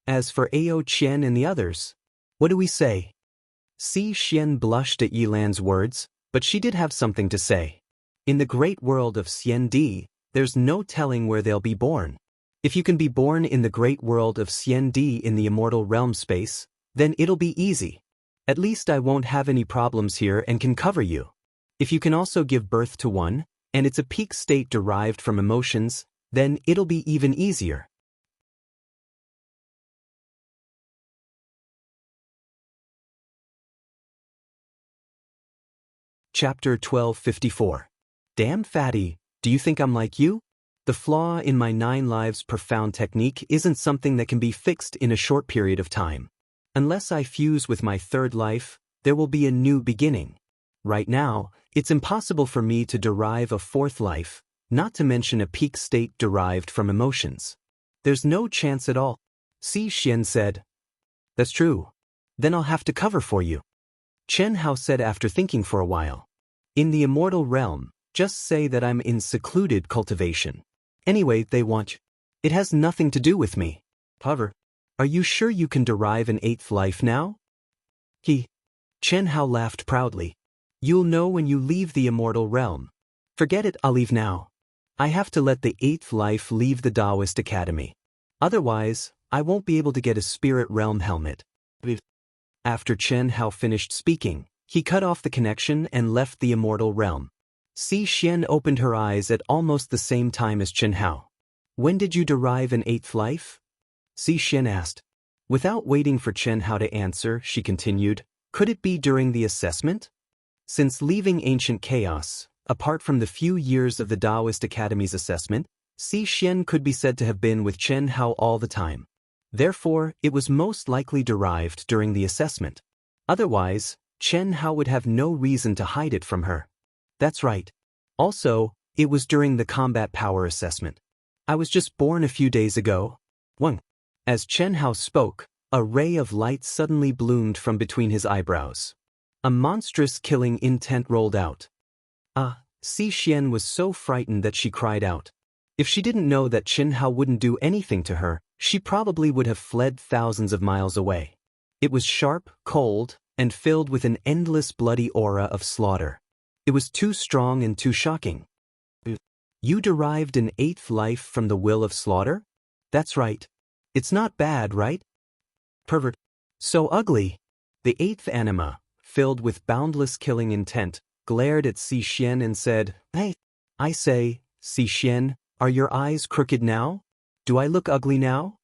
As for Ao Qian and the others, what do we say? Si Xian blushed at Yi Lan's words, but she did have something to say. In the great world of Xian Di, there's no telling where they'll be born. If you can be born in the great world of Xian Di in the immortal realm space, then it'll be easy. At least I won't have any problems here and can cover you. If you can also give birth to one, and it's a peak state derived from emotions, Then it'll be even easier. Chapter 1254. Damn fatty, do you think I'm like you? The flaw in my 9 lives profound technique isn't something that can be fixed in a short period of time. Unless I fuse with my 3rd life, there will be a new beginning. Right now, it's impossible for me to derive a 4th life, not to mention a peak state derived from emotions. There's no chance at all. Xian said. That's true. Then I'll have to cover for you. Chen Hao said after thinking for a while. In the immortal realm, just say that I'm in secluded cultivation. Anyway, they want you. It has nothing to do with me. However, are you sure you can derive an 8th life now? Chen Hao laughed proudly. You'll know when you leave the immortal realm. Forget it, I'll leave now. I have to let the 8th life leave the Daoist Academy. Otherwise, I won't be able to get a spirit realm helmet. After Chen Hao finished speaking, he cut off the connection and left the immortal realm. Xian opened her eyes at almost the same time as Chen Hao. When did you derive an 8th life? Xian asked. Without waiting for Chen Hao to answer, she continued, could it be during the assessment? Since leaving ancient chaos, apart from the few years of the Daoist Academy's assessment, Xian could be said to have been with Chen Hao all the time. Therefore, it was most likely derived during the assessment. Otherwise, Chen Hao would have no reason to hide it from her. That's right. Also, it was during the combat power assessment. I was just born a few days ago. Wang. As Chen Hao spoke, a ray of light suddenly bloomed from between his eyebrows. A monstrous killing intent rolled out. Xian was so frightened that she cried out. If she didn't know that Chen Hao wouldn't do anything to her, she probably would have fled thousands of miles away. It was sharp, cold, and filled with an endless bloody aura of slaughter. It was too strong and too shocking. You derived an 8th life from the will of slaughter? That's right. It's not bad, right? Pervert. So ugly. The 8th anima, filled with boundless killing intent, glared at Xian and said, Hey, I say, Xian, are your eyes crooked now? Do I look ugly now?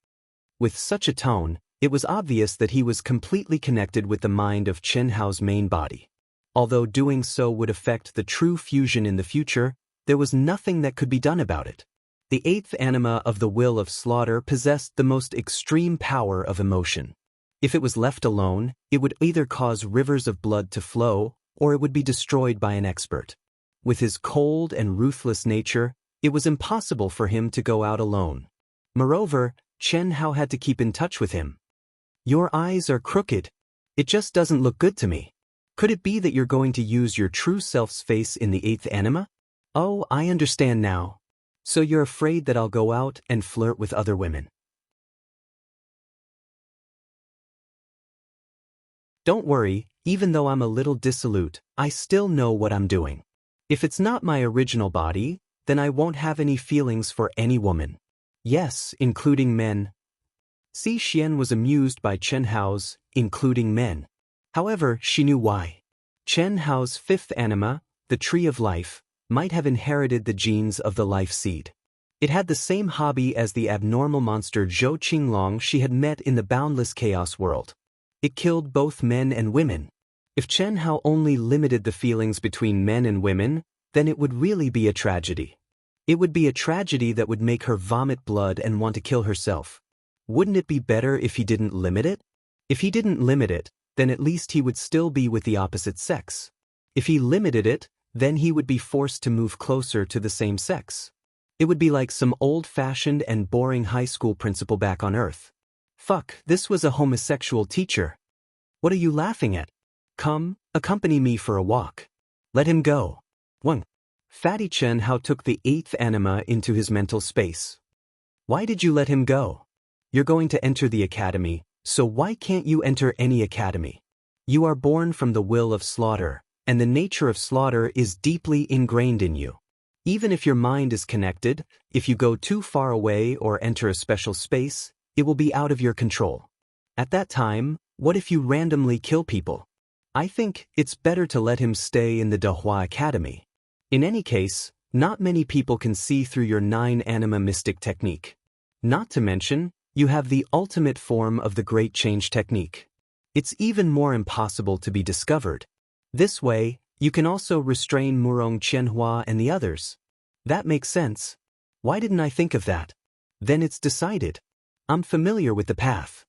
With such a tone, it was obvious that he was completely connected with the mind of Chen Hao's main body. Although doing so would affect the true fusion in the future, there was nothing that could be done about it. The 8th anima of the will of slaughter possessed the most extreme power of emotion. If it was left alone, it would either cause rivers of blood to flow, or it would be destroyed by an expert. With his cold and ruthless nature, it was impossible for him to go out alone. Moreover, Chen Hao had to keep in touch with him. Your eyes are crooked. It just doesn't look good to me. Could it be that you're going to use your true self's face in the 8th anima? Oh, I understand now. So you're afraid that I'll go out and flirt with other women. Don't worry, even though I'm a little dissolute, I still know what I'm doing. If it's not my original body, then I won't have any feelings for any woman. Yes, including men. Xian was amused by Chen Hao's, including men. However, she knew why. Chen Hao's 5th anima, the tree of life, might have inherited the genes of the life seed. It had the same hobby as the abnormal monster Zhou Qinglong she had met in the boundless chaos world. It killed both men and women. If Chen Hao only limited the feelings between men and women, then it would really be a tragedy. It would be a tragedy that would make her vomit blood and want to kill herself. Wouldn't it be better if he didn't limit it? If he didn't limit it, then at least he would still be with the opposite sex. If he limited it, then he would be forced to move closer to the same sex. It would be like some old-fashioned and boring high school principal back on Earth. Fuck, this was a homosexual teacher. What are you laughing at? Come, accompany me for a walk. Let him go. Wang. Fatty Chen Hao took the 8th anima into his mental space. Why did you let him go? You're going to enter the academy, so why can't you enter any academy? You are born from the will of slaughter, and the nature of slaughter is deeply ingrained in you. Even if your mind is connected, if you go too far away or enter a special space, it will be out of your control. At that time, what if you randomly kill people? I think it's better to let him stay in the Dahua Academy. In any case, Not many people can see through your 9 anima mystic technique. Not to mention, you have the ultimate form of the Great Change technique. It's even more impossible to be discovered. This way, you can also restrain Murong Qianhua and the others. That makes sense. Why didn't I think of that? Then it's decided. I'm familiar with the path.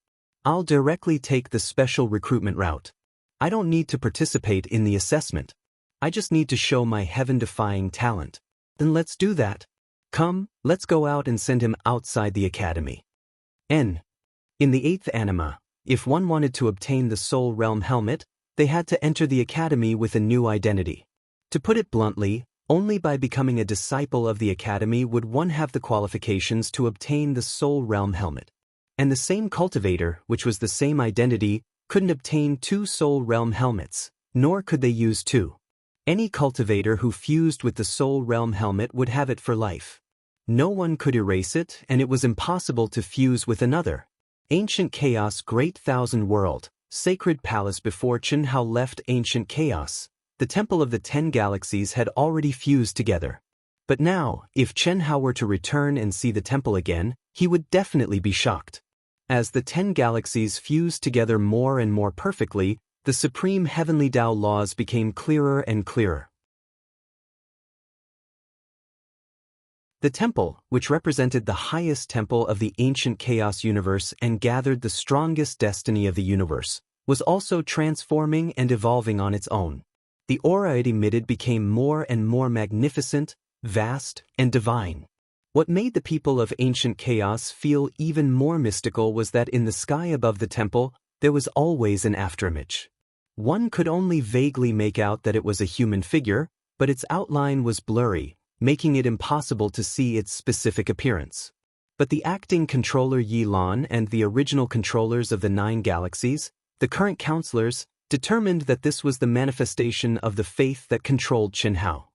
I'll directly take the special recruitment route. I don't need to participate in the assessment. I just need to show my heaven-defying talent. Then let's do that. Come, let's go out and send him outside the academy. N. In the 8th anima, if one wanted to obtain the Soul Realm helmet, they had to enter the academy with a new identity. To put it bluntly, only by becoming a disciple of the academy would one have the qualifications to obtain the Soul Realm helmet. And the same cultivator, which was the same identity, couldn't obtain 2 Soul Realm helmets, nor could they use 2. Any cultivator who fused with the Soul Realm helmet would have it for life. No one could erase it, and it was impossible to fuse with another. Ancient Chaos Great Thousand World, Sacred Palace. Before Chen Hao left Ancient Chaos, the Temple of the 10 Galaxies had already fused together. But now, if Chen Hao were to return and see the temple again, he would definitely be shocked. As the 10 galaxies fused together more and more perfectly, the supreme heavenly Dao laws became clearer and clearer. The temple, which represented the highest temple of the ancient chaos universe and gathered the strongest destiny of the universe, was also transforming and evolving on its own. The aura it emitted became more and more magnificent, vast, and divine. What made the people of ancient chaos feel even more mystical was that in the sky above the temple, there was always an afterimage. One could only vaguely make out that it was a human figure, but its outline was blurry, making it impossible to see its specific appearance. But the acting controller Yi Lan and the original controllers of the 9 galaxies, the current counselors, determined that this was the manifestation of the faith that controlled Chen Hao.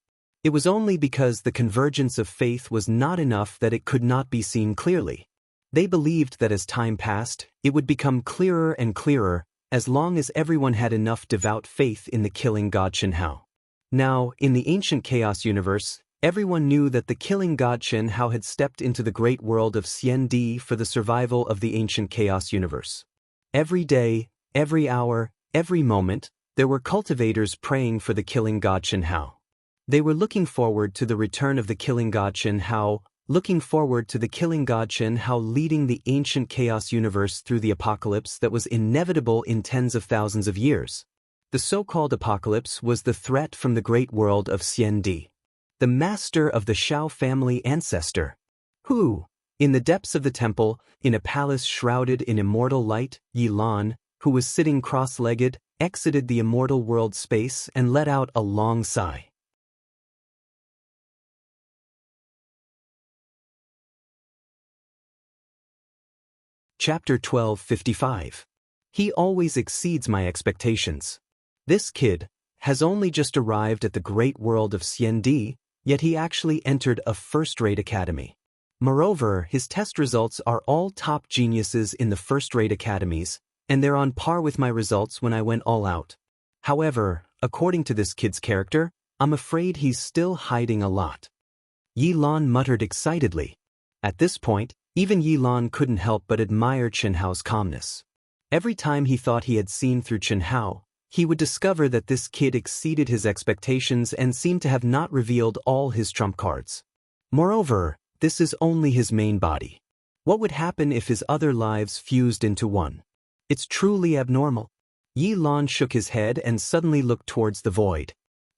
It was only because the convergence of faith was not enough that it could not be seen clearly. They believed that as time passed, it would become clearer and clearer, as long as everyone had enough devout faith in the killing god Chen Hao. Now, in the ancient chaos universe, everyone knew that the killing god Chen Hao had stepped into the great world of Xian Di for the survival of the ancient chaos universe. Every day, every hour, every moment, there were cultivators praying for the killing god Chen Hao. They were looking forward to the return of the killing god Chen Hao, looking forward to the killing god Chen Hao leading the ancient chaos universe through the apocalypse that was inevitable in tens of thousands of years. The so-called apocalypse was the threat from the great world of Xian Di. The master of the Shao family ancestor, who, in the depths of the temple, in a palace shrouded in immortal light, Yi Lan, who was sitting cross-legged, exited the immortal world space and let out a long sigh. Chapter 1255. He always exceeds my expectations. This kid has only just arrived at the great world of Xian Di, yet he actually entered a first-rate academy. Moreover, his test results are all top geniuses in the first-rate academies, and they're on par with my results when I went all out. However, according to this kid's character, I'm afraid he's still hiding a lot. Yi Lan muttered excitedly. At this point, even Yi Lan couldn't help but admire Chen Hao's calmness. Every time he thought he had seen through Chen Hao, he would discover that this kid exceeded his expectations and seemed to have not revealed all his trump cards. Moreover, this is only his main body. What would happen if his other lives fused into one? It's truly abnormal. Yi Lan shook his head and suddenly looked towards the void.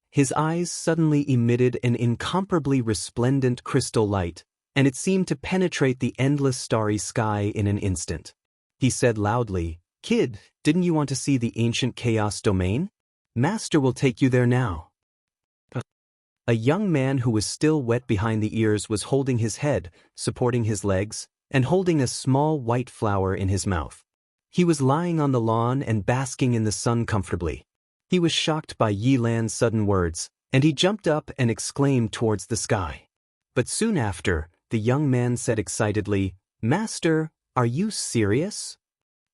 His eyes suddenly emitted an incomparably resplendent crystal light, and it seemed to penetrate the endless starry sky in an instant. He said loudly, "Kid, didn't you want to see the ancient chaos domain? Master will take you there now." A young man who was still wet behind the ears was holding his head, supporting his legs, and holding a small white flower in his mouth. He was lying on the lawn and basking in the sun comfortably. He was shocked by Yi Lan's sudden words, and he jumped up and exclaimed towards the sky. But soon after, the young man said excitedly, "Master, are you serious?"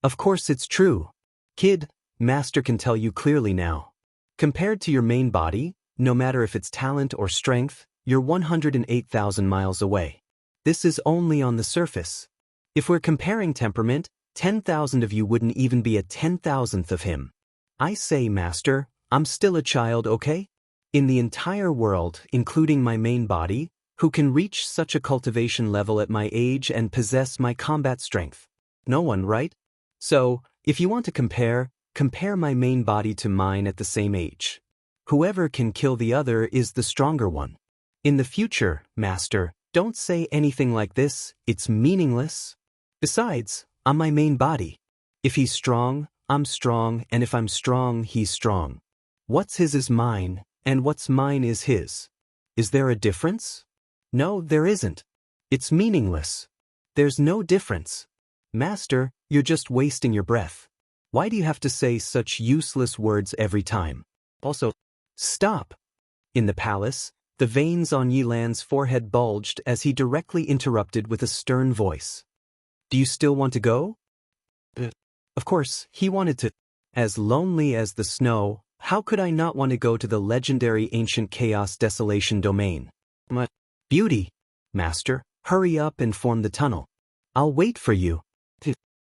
"Of course it's true. Kid, Master can tell you clearly now. Compared to your main body, no matter if it's talent or strength, you're 108,000 miles away. This is only on the surface. If we're comparing temperament, 10,000 of you wouldn't even be a 10,000th of him. I say, Master, I'm still a child, okay? In the entire world, including my main body, who can reach such a cultivation level at my age and possess my combat strength? No one, right? So, if you want to compare my main body to mine at the same age. Whoever can kill the other is the stronger one. In the future, Master, don't say anything like this, it's meaningless. Besides, I'm my main body. If he's strong, I'm strong, and if I'm strong, he's strong. What's his is mine, and what's mine is his. Is there a difference? No, there isn't. It's meaningless. There's no difference. Master, you're just wasting your breath. Why do you have to say such useless words every time? Also, stop. In the palace, the veins on Yi Lan's forehead bulged as he directly interrupted with a stern voice. Do you still want to go? Of course, he wanted to. As lonely as the snow, how could I not want to go to the legendary ancient chaos desolation domain? Beauty. Master, hurry up and form the tunnel. I'll wait for you.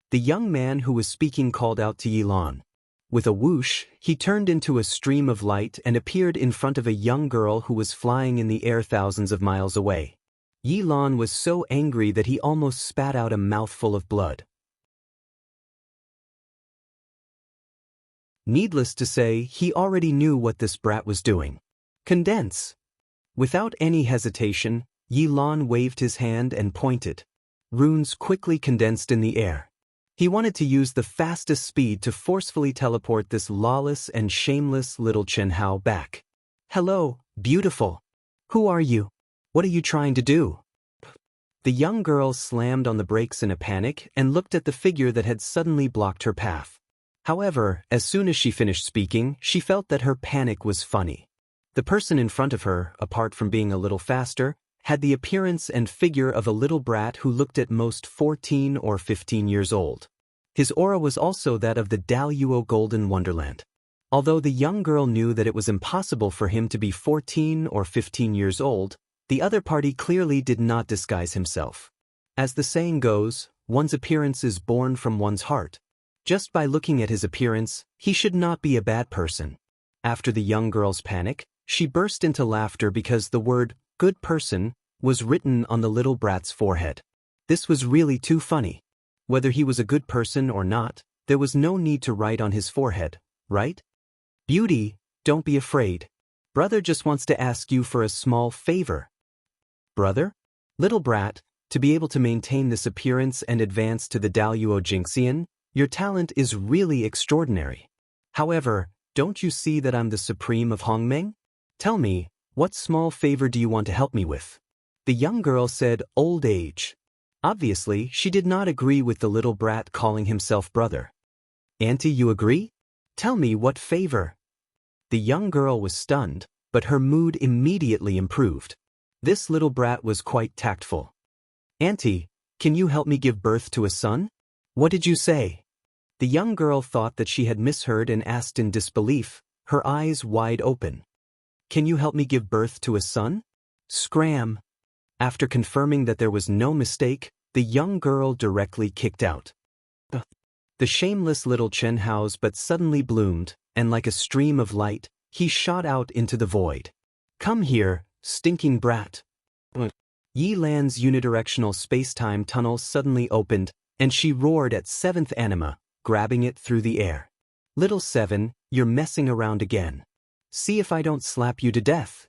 The young man who was speaking called out to Yi Lan. With a whoosh, he turned into a stream of light and appeared in front of a young girl who was flying in the air thousands of miles away. Yi Lan was so angry that he almost spat out a mouthful of blood. Needless to say, he already knew what this brat was doing. Condense. Without any hesitation, Yi Lan waved his hand and pointed. Runes quickly condensed in the air. He wanted to use the fastest speed to forcefully teleport this lawless and shameless little Chen Hao back. Hello, beautiful. Who are you? What are you trying to do? The young girl slammed on the brakes in a panic and looked at the figure that had suddenly blocked her path. However, as soon as she finished speaking, she felt that her panic was funny. The person in front of her, apart from being a little faster, had the appearance and figure of a little brat who looked at most 14 or 15 years old. His aura was also that of the Daoist Golden Wonderland. Although the young girl knew that it was impossible for him to be 14 or 15 years old, the other party clearly did not disguise himself. As the saying goes, one's appearance is born from one's heart. Just by looking at his appearance, he should not be a bad person. After the young girl's panic, she burst into laughter because the word, good person, was written on the little brat's forehead. This was really too funny. Whether he was a good person or not, there was no need to write on his forehead, right? Beauty, don't be afraid. Brother just wants to ask you for a small favor. Brother? Little brat, to be able to maintain this appearance and advance to the Daoist Jinxian, your talent is really extraordinary. However, don't you see that I'm the supreme of Hongmeng? Tell me, what small favor do you want to help me with? The young girl said, old age. Obviously, she did not agree with the little brat calling himself brother. Auntie, you agree? Tell me what favor. The young girl was stunned, but her mood immediately improved. This little brat was quite tactful. Auntie, can you help me give birth to a son? What did you say? The young girl thought that she had misheard and asked in disbelief, her eyes wide open. Can you help me give birth to a son? Scram. After confirming that there was no mistake, the young girl directly kicked out. The shameless little Chen Hao's but suddenly bloomed, and like a stream of light, he shot out into the void. Come here, stinking brat. Yi Lan's unidirectional space-time tunnel suddenly opened, and she roared at seventh anima, grabbing it through the air. Little Seven, you're messing around again. See if I don't slap you to death.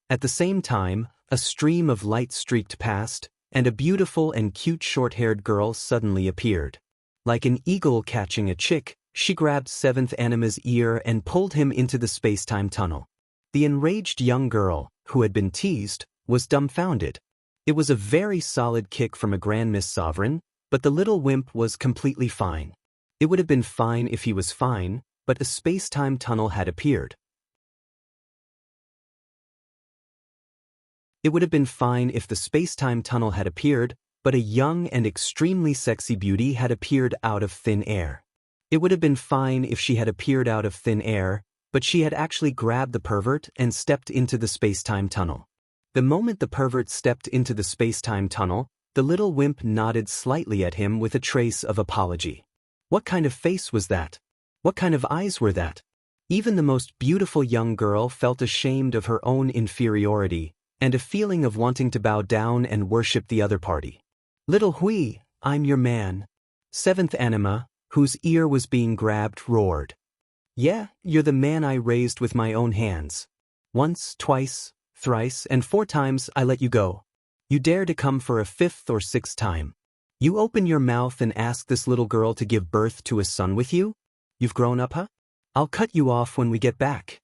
At the same time, a stream of light streaked past, and a beautiful and cute short-haired girl suddenly appeared. Like an eagle catching a chick, she grabbed seventh anima's ear and pulled him into the space-time tunnel. The enraged young girl, who had been teased, was dumbfounded. It was a very solid kick from a Grand Miss Sovereign, but the little wimp was completely fine. It would have been fine if he was fine, but a space-time tunnel had appeared. It would have been fine if the space-time tunnel had appeared, but a young and extremely sexy beauty had appeared out of thin air. It would have been fine if she had appeared out of thin air, but she had actually grabbed the pervert and stepped into the space-time tunnel. The moment the pervert stepped into the space-time tunnel, the little wimp nodded slightly at him with a trace of apology. What kind of face was that? What kind of eyes were that? Even the most beautiful young girl felt ashamed of her own inferiority and a feeling of wanting to bow down and worship the other party. Little Hui, I'm your man. Seventh anima, whose ear was being grabbed, roared. Yeah, you're the man I raised with my own hands. Once, twice, thrice, and 4 times I let you go. You dare to come for a 5th or 6th time. You open your mouth and ask this little girl to give birth to a son with you? You've grown up, huh? I'll cut you off when we get back.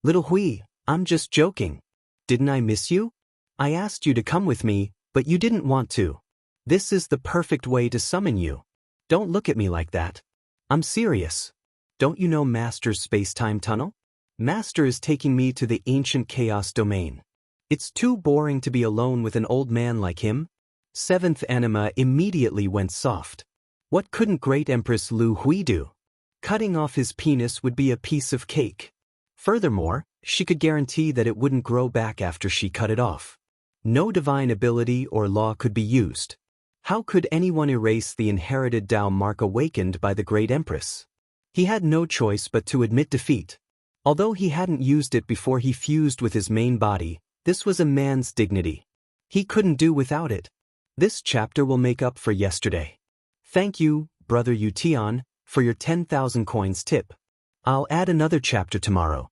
Little Hui, I'm just joking. Didn't I miss you? I asked you to come with me, but you didn't want to. This is the perfect way to summon you. Don't look at me like that. I'm serious. Don't you know Master's space-time tunnel? Master is taking me to the ancient chaos domain. It's too boring to be alone with an old man like him. 7th anima immediately went soft. What couldn't Great Empress Lu Hui do? Cutting off his penis would be a piece of cake. Furthermore, she could guarantee that it wouldn't grow back after she cut it off. No divine ability or law could be used. How could anyone erase the inherited Dao mark awakened by the Great Empress? He had no choice but to admit defeat. Although he hadn't used it before he fused with his main body, this was a man's dignity. He couldn't do without it. This chapter will make up for yesterday. Thank you, Brother Yutian, for your 10,000 coins tip. I'll add another chapter tomorrow.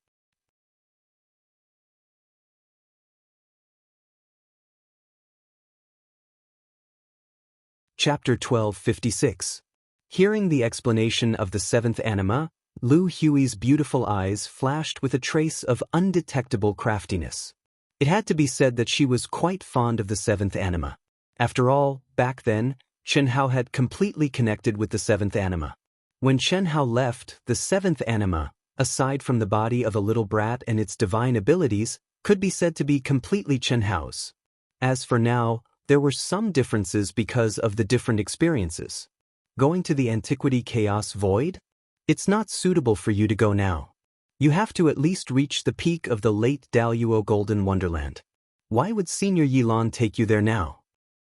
Chapter 1256. Hearing the explanation of the 7th anima, Lu Hui's beautiful eyes flashed with a trace of undetectable craftiness. It had to be said that she was quite fond of the 7th anima. After all, back then, Chen Hao had completely connected with the 7th anima. When Chen Hao left, the 7th anima, aside from the body of a little brat and its divine abilities, could be said to be completely Chen Hao's. As for now, there were some differences because of the different experiences. Going to the Antiquity Chaos Void? It's not suitable for you to go now. You have to at least reach the peak of the late Daoist Golden Wonderland. Why would Senior Yilan take you there now?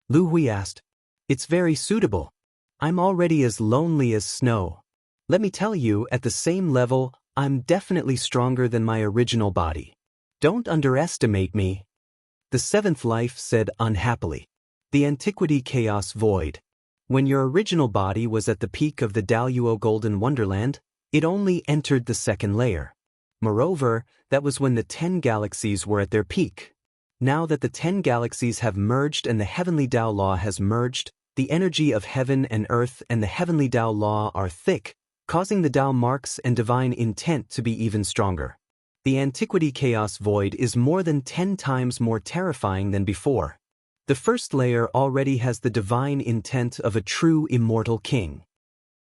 Lu Hui asked. It's very suitable. I'm already as lonely as snow. Let me tell you, at the same level, I'm definitely stronger than my original body. Don't underestimate me. The 7th life said unhappily. The Antiquity Chaos Void. When your original body was at the peak of the Daoist Golden Wonderland, it only entered the 2nd layer. Moreover, that was when the 10 galaxies were at their peak. Now that the 10 galaxies have merged and the Heavenly Dao Law has merged, the energy of heaven and earth and the Heavenly Dao Law are thick, causing the Dao marks and divine intent to be even stronger. The Antiquity Chaos Void is more than 10 times more terrifying than before. The 1st layer already has the divine intent of a true immortal king.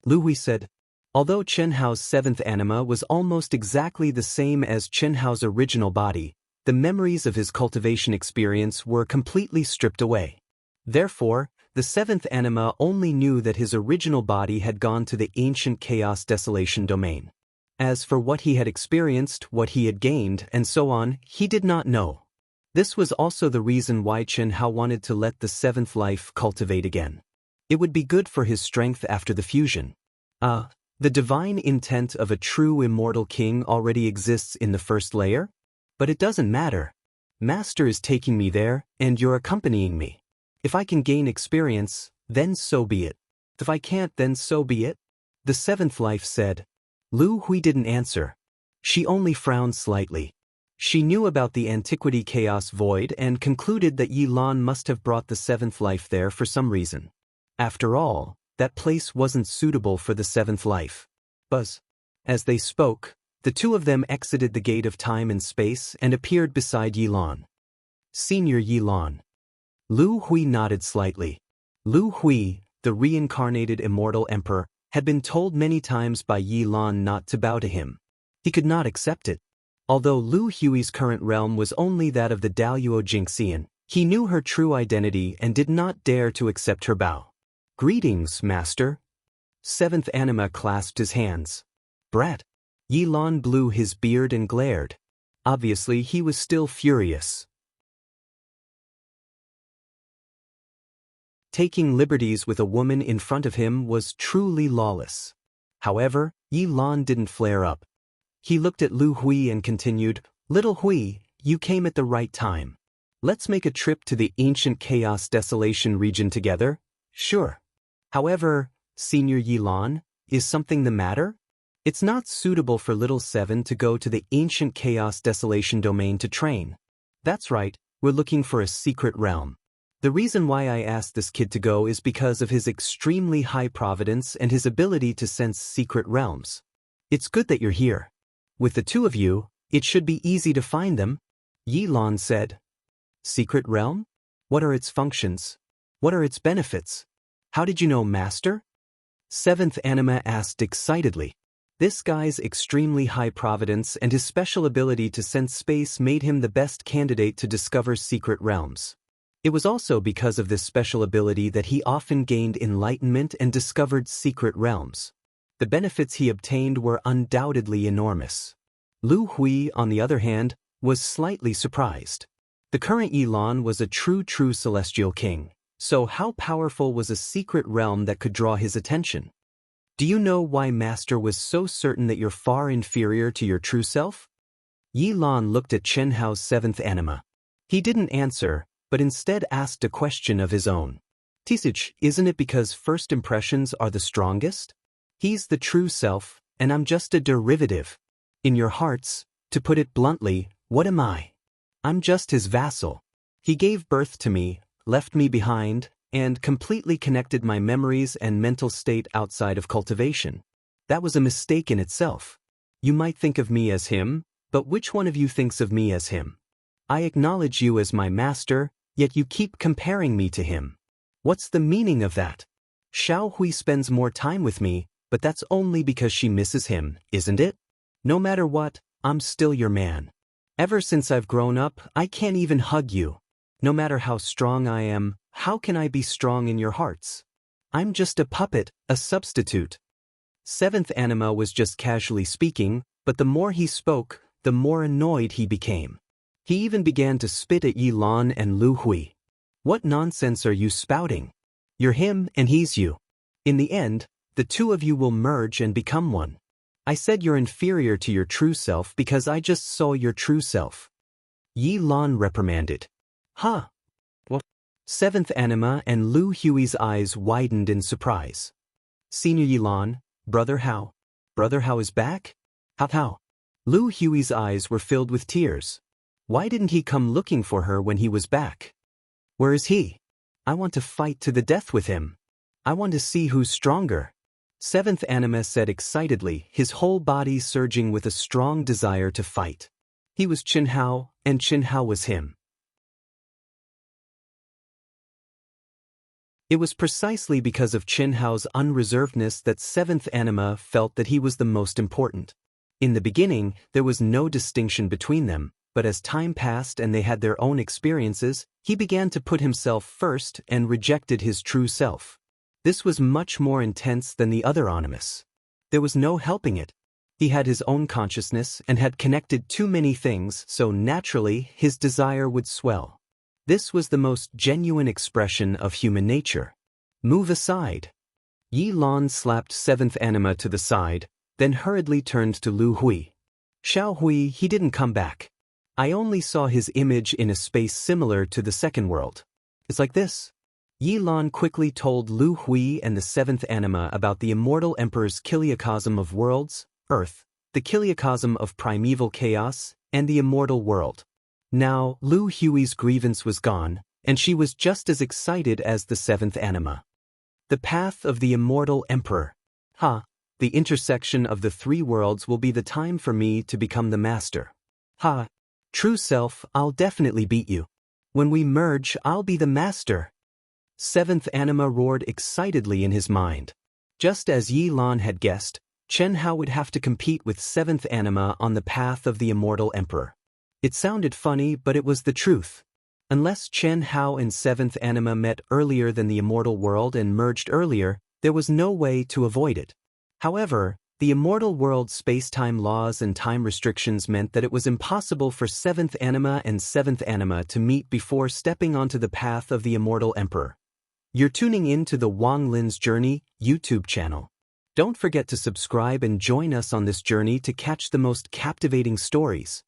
Lu Hui said. Although Chen Hao's 7th anima was almost exactly the same as Chen Hao's original body, the memories of his cultivation experience were completely stripped away. Therefore, the 7th anima only knew that his original body had gone to the ancient chaos desolation domain. As for what he had experienced, what he had gained, and so on, he did not know. This was also the reason why Chen Hao wanted to let the 7th life cultivate again. It would be good for his strength after the fusion. The divine intent of a true immortal king already exists in the 1st layer? But it doesn't matter. Master is taking me there, and you're accompanying me. If I can gain experience, then so be it. If I can't, then so be it. The 7th life said. Lu Hui didn't answer. She only frowned slightly. She knew about the Antiquity Chaos Void and concluded that Yilan must have brought the 7th life there for some reason. After all, that place wasn't suitable for the 7th life. Buzz. As they spoke, the two of them exited the gate of time and space and appeared beside Yilan. Senior Yilan. Lu Hui nodded slightly. Lu Hui, the reincarnated immortal emperor, had been told many times by Yilan not to bow to him. He could not accept it. Although Lu Hui's current realm was only that of the Daoist Jinxian, he knew her true identity and did not dare to accept her bow. Greetings, Master. 7th anima clasped his hands. Brat. Yilan blew his beard and glared. Obviously, he was still furious. Taking liberties with a woman in front of him was truly lawless. However, Yi Lan didn't flare up. He looked at Lu Hui and continued, "Little Hui, you came at the right time. Let's make a trip to the ancient chaos desolation region together." "Sure. However, Senior Yi Lan, is something the matter? It's not suitable for little Seven to go to the ancient chaos desolation domain to train." "That's right, we're looking for a secret realm. The reason why I asked this kid to go is because of his extremely high providence and his ability to sense secret realms. It's good that you're here. With the two of you, it should be easy to find them," Yi Lan said. "Secret realm? What are its functions? What are its benefits? How did you know, Master?" Seventh Anima asked excitedly. This guy's extremely high providence and his special ability to sense space made him the best candidate to discover secret realms. It was also because of this special ability that he often gained enlightenment and discovered secret realms. The benefits he obtained were undoubtedly enormous. Lu Hui, on the other hand, was slightly surprised. The current Yi Lan was a true celestial king, so how powerful was a secret realm that could draw his attention? "Do you know why Master was so certain that you're far inferior to your true self?" Yi Lan looked at Chen Hao's seventh anima. He didn't answer, but instead asked a question of his own. "Tisich, isn't it because first impressions are the strongest? He's the true self, and I'm just a derivative. In your hearts, to put it bluntly, what am I? I'm just his vassal. He gave birth to me, left me behind, and completely connected my memories and mental state outside of cultivation. That was a mistake in itself. You might think of me as him, but which one of you thinks of me as him? I acknowledge you as my master, yet you keep comparing me to him. What's the meaning of that? Xiao Hui spends more time with me, but that's only because she misses him, isn't it? No matter what, I'm still your man. Ever since I've grown up, I can't even hug you. No matter how strong I am, how can I be strong in your hearts? I'm just a puppet, a substitute." Seventh Anima was just casually speaking, but the more he spoke, the more annoyed he became. He even began to spit at Yi Lan and Lu Hui. "What nonsense are you spouting? You're him and he's you. In the end, the two of you will merge and become one. I said you're inferior to your true self because I just saw your true self." Yi Lan reprimanded. "Huh? What?" Seventh Anima and Lu Hui's eyes widened in surprise. "Senior Yi Lan, Brother Hao. Brother Hao is back? How? Lu Hui's eyes were filled with tears. Why didn't he come looking for her when he was back? Where is he? I want to fight to the death with him. I want to see who's stronger." Seventh Anima said excitedly, his whole body surging with a strong desire to fight. He was Chen Hao, and Chen Hao was him. It was precisely because of Chen Hao's unreservedness that Seventh Anima felt that he was the most important. In the beginning, there was no distinction between them, but as time passed and they had their own experiences, he began to put himself first and rejected his true self. This was much more intense than the other animus. There was no helping it. He had his own consciousness and had connected too many things, so naturally his desire would swell. This was the most genuine expression of human nature. "Move aside." Yi Lan slapped Seventh Anima to the side, then hurriedly turned to Lu Hui. "Xiao Hui, he didn't come back. I only saw his image in a space similar to the second world. It's like this." Yi Lan quickly told Lu Hui and the Seventh Anima about the Immortal Emperor's Kiliacosm of Worlds, Earth, the Kiliacosm of Primeval Chaos, and the Immortal World. Now, Lu Hui's grievance was gone, and she was just as excited as the Seventh Anima. "The path of the Immortal Emperor. The intersection of the three worlds will be the time for me to become the master. True self, I'll definitely beat you. When we merge, I'll be the master." Seventh Anima roared excitedly in his mind. Just as Yi Lan had guessed, Chen Hao would have to compete with Seventh Anima on the path of the Immortal Emperor. It sounded funny, but it was the truth. Unless Chen Hao and Seventh Anima met earlier than the Immortal World and merged earlier, there was no way to avoid it. However, the Immortal World's space-time laws and time restrictions meant that it was impossible for Seventh Anima and Seventh Anima to meet before stepping onto the path of the Immortal Emperor. You're tuning in to the Wang Lin's Journey YouTube channel. Don't forget to subscribe and join us on this journey to catch the most captivating stories.